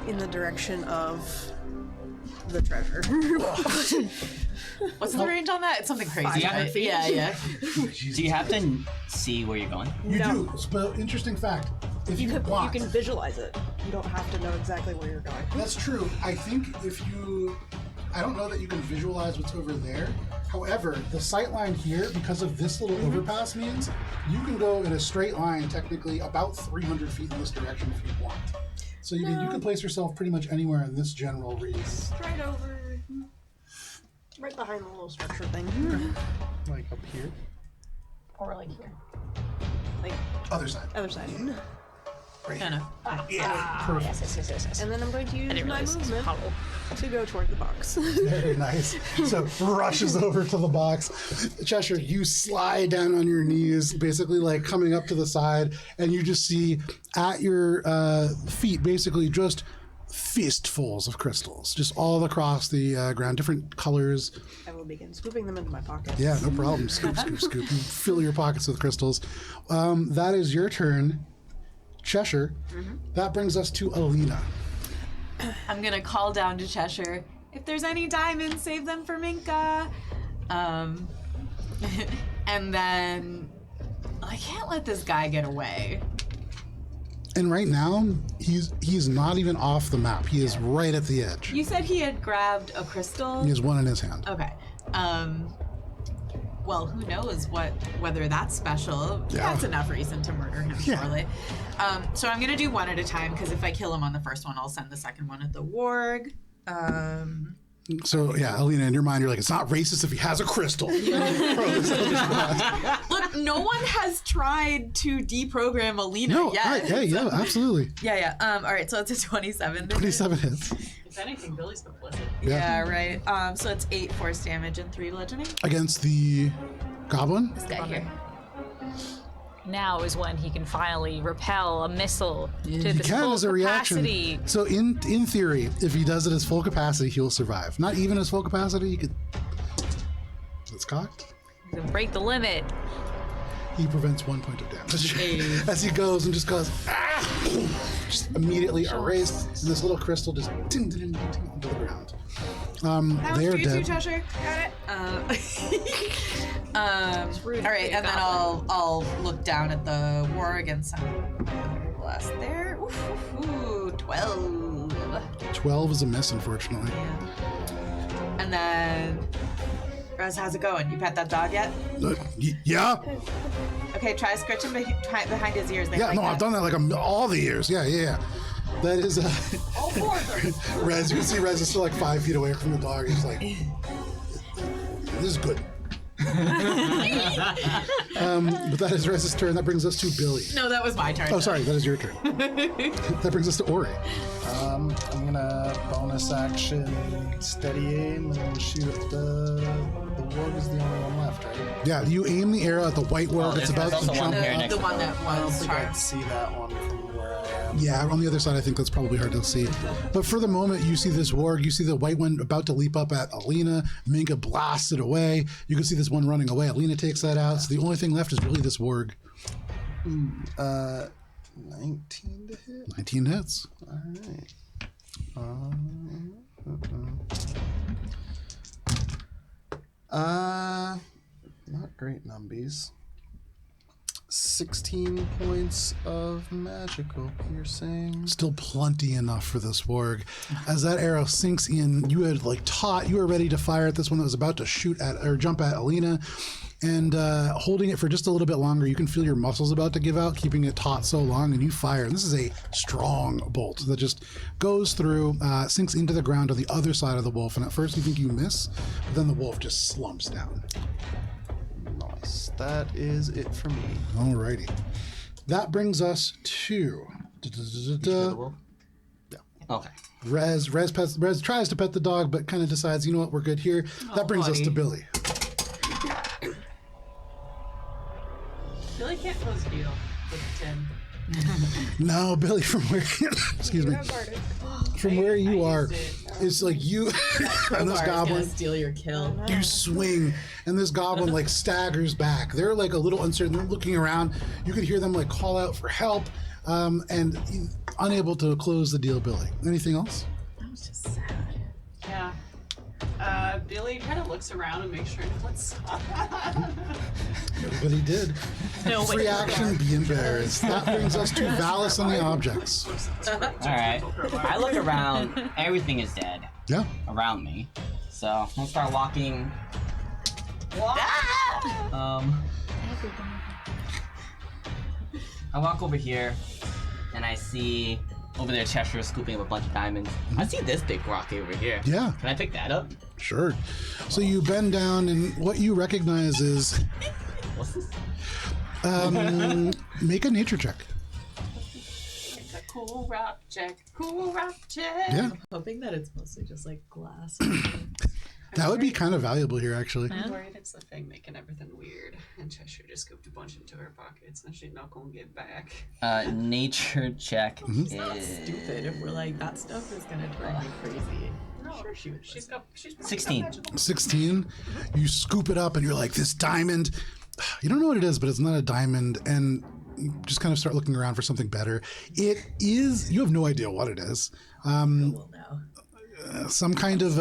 in the direction of the treasure. What's the range on that? It's something crazy. 500 right? feet. Yeah. Do you have to see where you're going? You No. do. But interesting fact. If you You want, can visualize it. You don't have to know exactly where you're going. that's true. I think I don't know that you can visualize what's over there. However, the sight line here, because of this little overpass means, you can go in a straight line technically about 300 feet in this direction if you want. So you can place yourself pretty much anywhere in this general radius. Right over, right behind the little structure thing. Like up here. Or like here. Like Other side. other side. Kind of. Perfect. And then I'm going to use my movement to go toward the box. Very nice. So rushes over to the box. Cheshire, you slide down on your knees, basically like coming up to the side, and you just see at your feet basically just fistfuls of crystals, just all across the ground, different colors. I will begin scooping them into my pocket. Yeah, no problem. Scoop, scoop, scoop. You fill your pockets with crystals. That is your turn, Cheshire. That brings us to Alina. I'm gonna call down to Cheshire. If there's any diamonds, save them for Minka. And then I can't let this guy get away. And right now, he's not even off the map. He is right at the edge. You said he had grabbed a crystal. He has one in his hand. Okay. Well, who knows whether that's special. Yeah. That's enough reason to murder him, Yeah. surely. So I'm gonna do one at a time, because if I kill him on the first one, I'll send the second one at the warg. So yeah, Alina, in your mind, you're like, it's not racist if he has a crystal. Look, no one has tried to deprogram Alina No, yet. yeah, absolutely. Yeah. All right, so it's a 27. 27 hits. If anything, Billy's complicit. Yeah, right. So it's 8 force damage and 3 bludgeoning. Against the goblin? This guy here. now is when he can finally repel a missile to the Can full as a capacity. reaction. So in theory, if he does it as full capacity, he will survive. Not even as full capacity, he could. It's cocked. He's gonna break the limit. He prevents 1 point of damage as he goes and just goes, just immediately erased, and this little crystal just ding, ding, ding, ding, onto the ground. They are dead. Cheshire. Got it. All right, and then I'll look down at the warg and some blast there. Ooh, 12. 12 is a miss, unfortunately. Yeah. And then, Rez, how's it going? You pet that dog yet? Yeah. Okay, try scratching behind his ears. They Yeah, like no, that. I've done that like all the years. Yeah. That is All four of them. Rez. You can see Rez is still like 5 feet away from the dog. He's like, this is good. But that is Rez's turn. That brings us to Billy. No, that was my turn. Oh, sorry, that is your turn. That brings us to Ori. I'm gonna bonus action, steady aim, and shoot at the warg is the only one left, right? Yeah, you aim the arrow at the white warg. It's about to also one jump. here next The to one me. that I don't was think I'd charged. see that one from where I am. Yeah, on the other side, I think that's probably hard to see. But for the moment, you see this warg. You see the white one about to leap up at Alina. Minka blasts it away. You can see this one running away. Alina takes that out. So the only thing left is really this warg. 19 to hit. 19 hits. All right. Not great numbies. 16 points of magical piercing. Still plenty enough for this warg. As that arrow sinks in, you had you were ready to fire at this one that was about to shoot at or jump at Alina. And holding it for just a little bit longer, you can feel your muscles about to give out, keeping it taut so long, and you fire. And this is a strong bolt that just goes through, sinks into the ground on the other side of the wolf. And at first you think you miss, but then the wolf just slumps down. Nice. That is it for me. Alrighty. That brings us to Okay. Rez tries to pet the dog, but kind of decides, you know what, we're good here. That brings us to Billy. Billy can't close a deal with 10. No, Billy, from where excuse me, from where you are, it's like you and this goblin. Steal your kill. You swing, and this goblin like staggers back. They're like a little uncertain. They're looking around. You could hear them like call out for help, and unable to close the deal. Billy, anything else? That was just sad. Yeah. Billy kind of looks around and makes sure no one's. But he did. Free action, be embarrassed. That brings us to Valis and the objects. Alright. I look around. Everything is dead Yeah. around me. So I'm gonna start walking. I walk over here and I see over there Cheshire scooping up a bunch of diamonds. I see this big rock over here. Yeah. Can I pick that up? Sure. So you bend down, and what you recognize is What's this? make a nature check. It's a cool rock check. Cool rock check. Yeah. Hoping that it's mostly just like glass. That would be kind of valuable here, actually. I'm worried it's the thing making everything weird. And Cheshire just scooped a bunch into her pockets and she's not gonna get back. Nature check is... Stupid if we're like, that stuff is gonna drive me crazy. No, Sure she would. she's got 16. 16. You scoop it up, and you're like, this diamond. You don't know what it is, but it's not a diamond, and you just kind of start looking around for something better. It is. You have no idea what it is. Well, now. Some kind of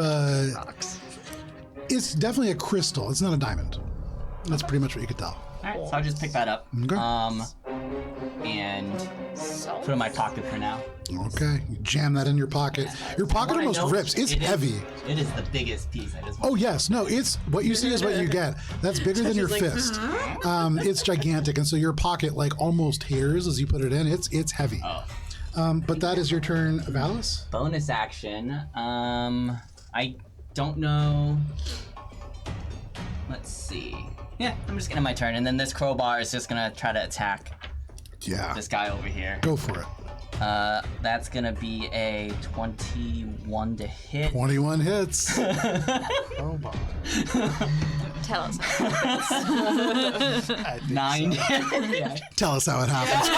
it's definitely a crystal. It's not a diamond. That's pretty much what you could tell. Alright, so I'll just pick that up. Okay. And put it in my pocket for now. Okay. You jam that in your pocket. Your pocket almost rips. It's heavy. It is the biggest piece. I just Oh yes, no. It's what you see is what you get. That's bigger than your fist. It's gigantic, and so your pocket like almost tears as you put it in. It's heavy. But that is your turn, Valis. bonus action. I don't know. Let's see. Yeah, I'm just gonna my turn, and then this crowbar is just gonna try to attack Yeah. this guy over here. Go for it. That's gonna be a 21 to hit. 21 hits. Oh my. Tell us. 9. Tell us how it happens,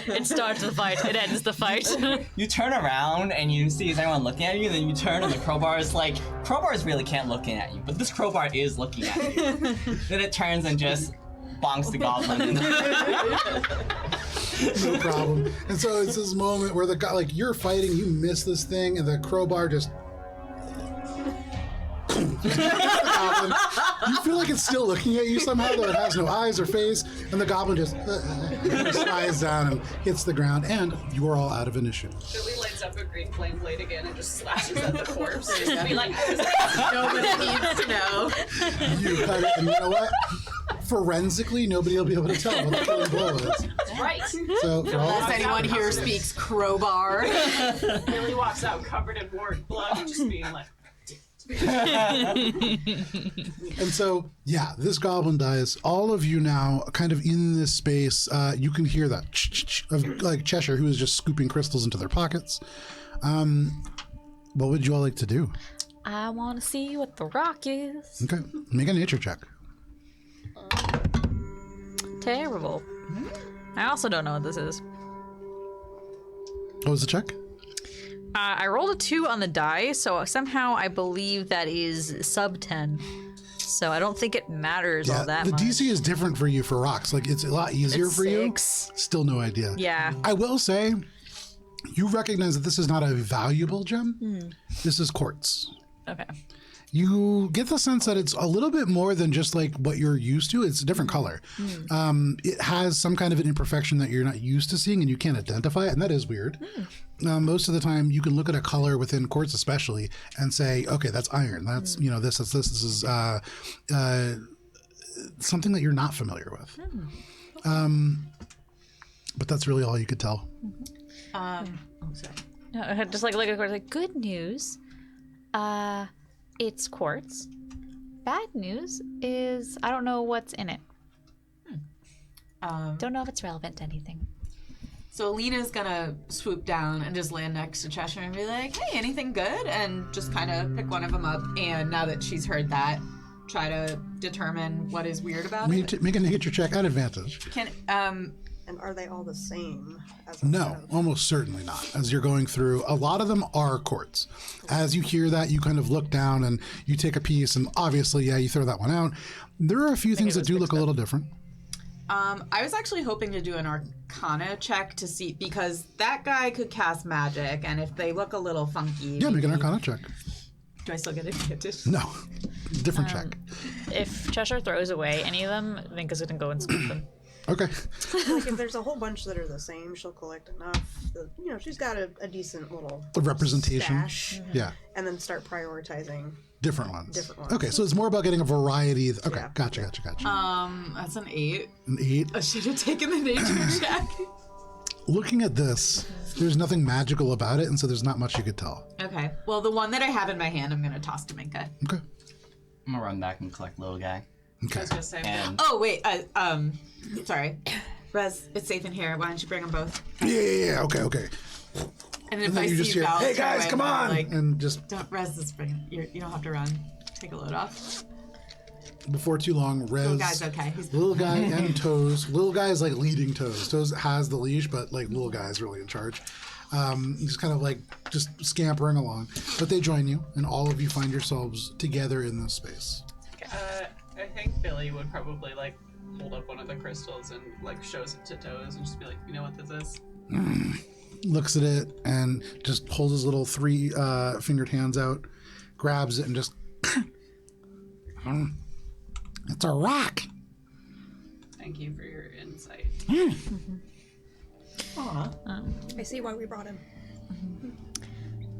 Crowbar. It starts the fight. It ends the fight. You turn around and you see is everyone looking at you, and then you turn and the crowbar is like, crowbars really can't look at you, but this crowbar is looking at you. Then it turns and just bonks the goblin. No problem. And so it's this moment where the guy, like, you're fighting, you miss this thing, and the crowbar just. Goblin. You feel like it's still looking at you somehow, though it has no eyes or face, and the goblin just slides down and hits the ground, and you are all out of initiative. Billy lights up a green flame blade again and just slashes at the corpse. Just to be like, Nobody needs to know. You cut it, and you know what? Forensically, nobody will be able to tell what the killing blow is. right. So for all Unless anyone here speaks crowbar. Billy walks out covered in wart blood, just being like, And so, yeah, this goblin dies. All of you now, kind of in this space, you can hear that of like Cheshire, who is just scooping crystals into their pockets. What would you all like to do? I want to see what the rock is. Okay, make a nature check. Terrible. I also don't know what this is. What was the check? I rolled a 2 on the die, so somehow I believe that is sub 10. So I don't think it matters all that the much. DC is different for you for rocks. Like, it's a lot easier It's for 6. you. Still no idea. Yeah. I will say, you recognize that this is not a valuable gem. This is quartz. Okay. You get the sense that it's a little bit more than just like what you're used to. It's a different color. It has some kind of an imperfection that you're not used to seeing, and you can't identify it, and that is weird. Most of the time, you can look at a color within quartz, especially, and say, "Okay, that's iron. That's this is this. This is something that you're not familiar with." But that's really all you could tell. No, just like of course, like good news. It's quartz. Bad news is I don't know what's in it. Don't know if it's relevant to anything. So Alina's gonna swoop down and just land next to Cheshire and be like, "Hey, anything good?" And just kind of pick one of them up. And now that she's heard that, try to determine what is weird about it. Make a nature check at advantage. Can And are they all the same? No, almost certainly not. As you're going through, a lot of them are quartz. As you hear that, you kind of look down and you take a piece, and obviously, you throw that one out. There are a few things that do look a little different. I was actually hoping to do an Arcana check to see, because that guy could cast magic, and if they look a little funky. Yeah, make an Arcana check. Do I still get advantage? No, different check. If Cheshire throws away any of them, I think is going to go and scoop them. Okay. Like if there's a whole bunch that are the same, she'll collect enough. She's got a decent little representation. stash, Yeah. and then start prioritizing Different ones. Different ones. Okay, so it's more about getting a variety. Okay, Yeah. gotcha. That's an 8. An 8. I should have taken the nature check. Looking at this, there's nothing magical about it, and so there's not much you could tell. Okay. Well, the one that I have in my hand, I'm gonna toss to Minka. Okay. I'm gonna run back and collect little guy. I was gonna say, And Oh wait. Sorry. Rez, it's safe in here. Why don't you bring them both? Yeah. Okay. And if And then I you see just hear, Val "Hey try guys, and, come on!" Like, and just don't Rez is bringing. You don't have to run. Take a load off. before too long, Rez, Little guy's okay. He's little guy and Toes. Little guy is like leading Toes. Toes has the leash, but like little guy is really in charge. He's kind of like just scampering along, but they join you, and all of you find yourselves together in this space. I think Billy would probably like hold up one of the crystals and like shows it to Toes and just be like, you know what this is? Looks at it and just holds his little 3 fingered hands out, grabs it, and just. It's a rock. Thank you for your insight. I see why we brought him.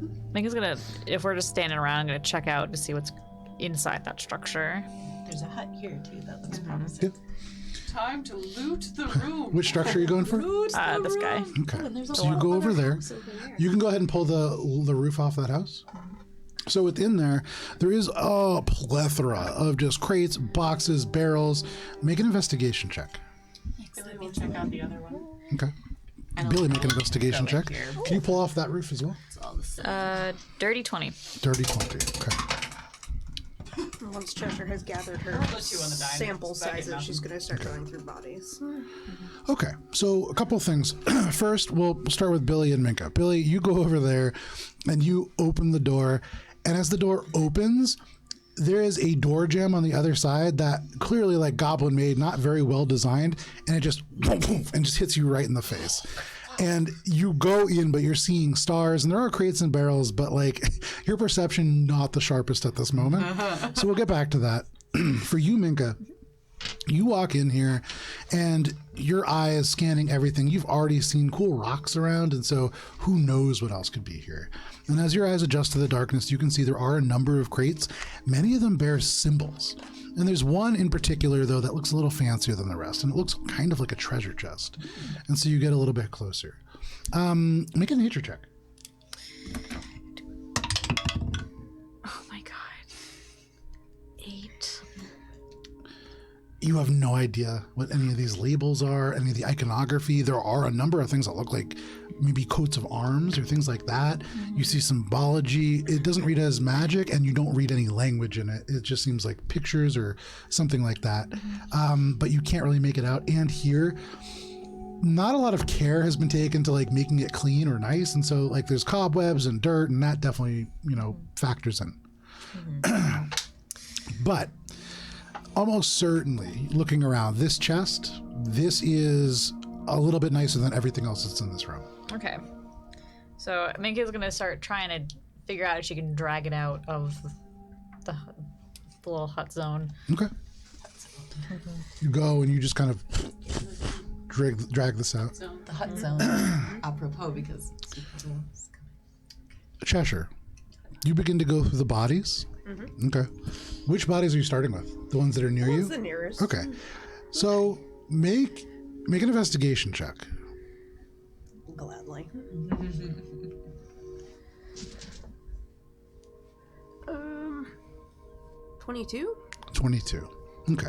I think it's gonna, if we're just standing around, I'm gonna check out to see what's inside that structure. There's a hut here too. That looks promising. Time to loot the room. Which structure are you going for? This guy. Okay. So you go over there. You can go ahead and pull the roof off that house. So within there is a plethora of just crates, boxes, barrels. Make an investigation check. Billy will check out the other one. Okay. Billy, make an investigation check. here. Can you pull off that roof as well? It's all the same. Dirty 20. Dirty 20. Okay. Once Cheshire has gathered her put you on the dining sample second sizes, mountain. she's going to start going through bodies. Okay, so a couple of things. First, we'll start with Billy and Minka. Billy, you go over there and you open the door. And as the door opens, there is a door jamb on the other side that clearly like goblin made, not very well designed. And it just and just hits you right in the face. And you go in, but you're seeing stars, and there are crates and barrels, but like your perception not the sharpest at this moment. So we'll get back to that. For you, Minka, you walk in here and your eye is scanning everything. You've already seen cool rocks around, and so who knows what else could be here. And as your eyes adjust to the darkness, you can see there are a number of crates. Many of them bear symbols. And there's one in particular, though, that looks a little fancier than the rest, and it looks kind of like a treasure chest. And so you get a little bit closer. Make a nature check. Oh my god. 8. You have no idea what any of these labels are, any of the iconography. There are a number of things that look like maybe coats of arms or things like that. You see symbology. It doesn't read as magic, and you don't read any language in it. It just seems like pictures or something like that. But you can't really make it out. And here, not a lot of care has been taken to like making it clean or nice. And so like there's cobwebs and dirt, and that definitely, factors in. But almost certainly, looking around this chest, this is a little bit nicer than everything else that's in this room. Okay. So Minka's gonna start trying to figure out if she can drag it out of the little hut zone. Okay. You go and you just kind of drag this out. The hut zone, apropos, because Cheshire, you begin to go through the bodies. Okay. Which bodies are you starting with? The ones that are near you? The nearest. Okay. So make an investigation check. Gladly. 22? 22. Okay.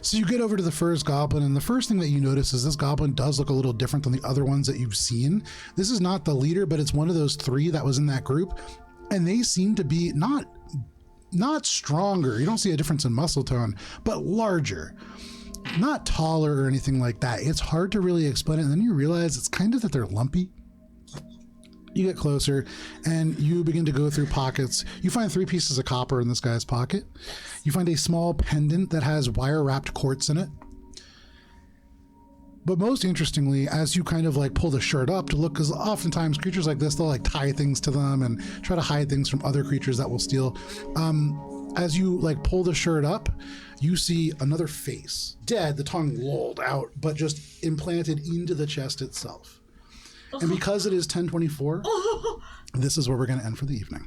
So you get over to the first goblin, and the first thing that you notice is this goblin does look a little different than the other ones that you've seen. This is not the leader, but it's one of those 3 that was in that group, and they seem to be not stronger. You don't see a difference in muscle tone, but larger. Not taller or anything like that. It's hard to really explain it, and then you realize it's kind of that they're lumpy. You get closer and you begin to go through pockets. You find 3 pieces of copper in this guy's pocket. You find a small pendant that has wire-wrapped quartz in it. But most interestingly, as you kind of like pull the shirt up to look, because oftentimes creatures like this, they'll like tie things to them and try to hide things from other creatures that will steal. As you like pull the shirt up, you see another face, dead, the tongue lolled out, but just implanted into the chest itself. And because it is 10:24, this is where we're going to end for the evening.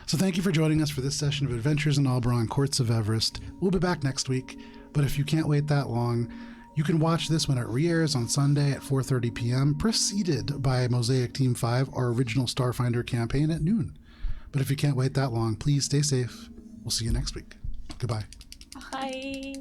So thank you for joining us for this session of Adventures in Oberon, Courts of Everest. We'll be back next week, but if you can't wait that long, you can watch this when it re-airs on Sunday at 4:30 p.m., preceded by Mosaic Team 5, our original Starfinder campaign at noon. But if you can't wait that long, please stay safe. We'll see you next week. Goodbye. Bye.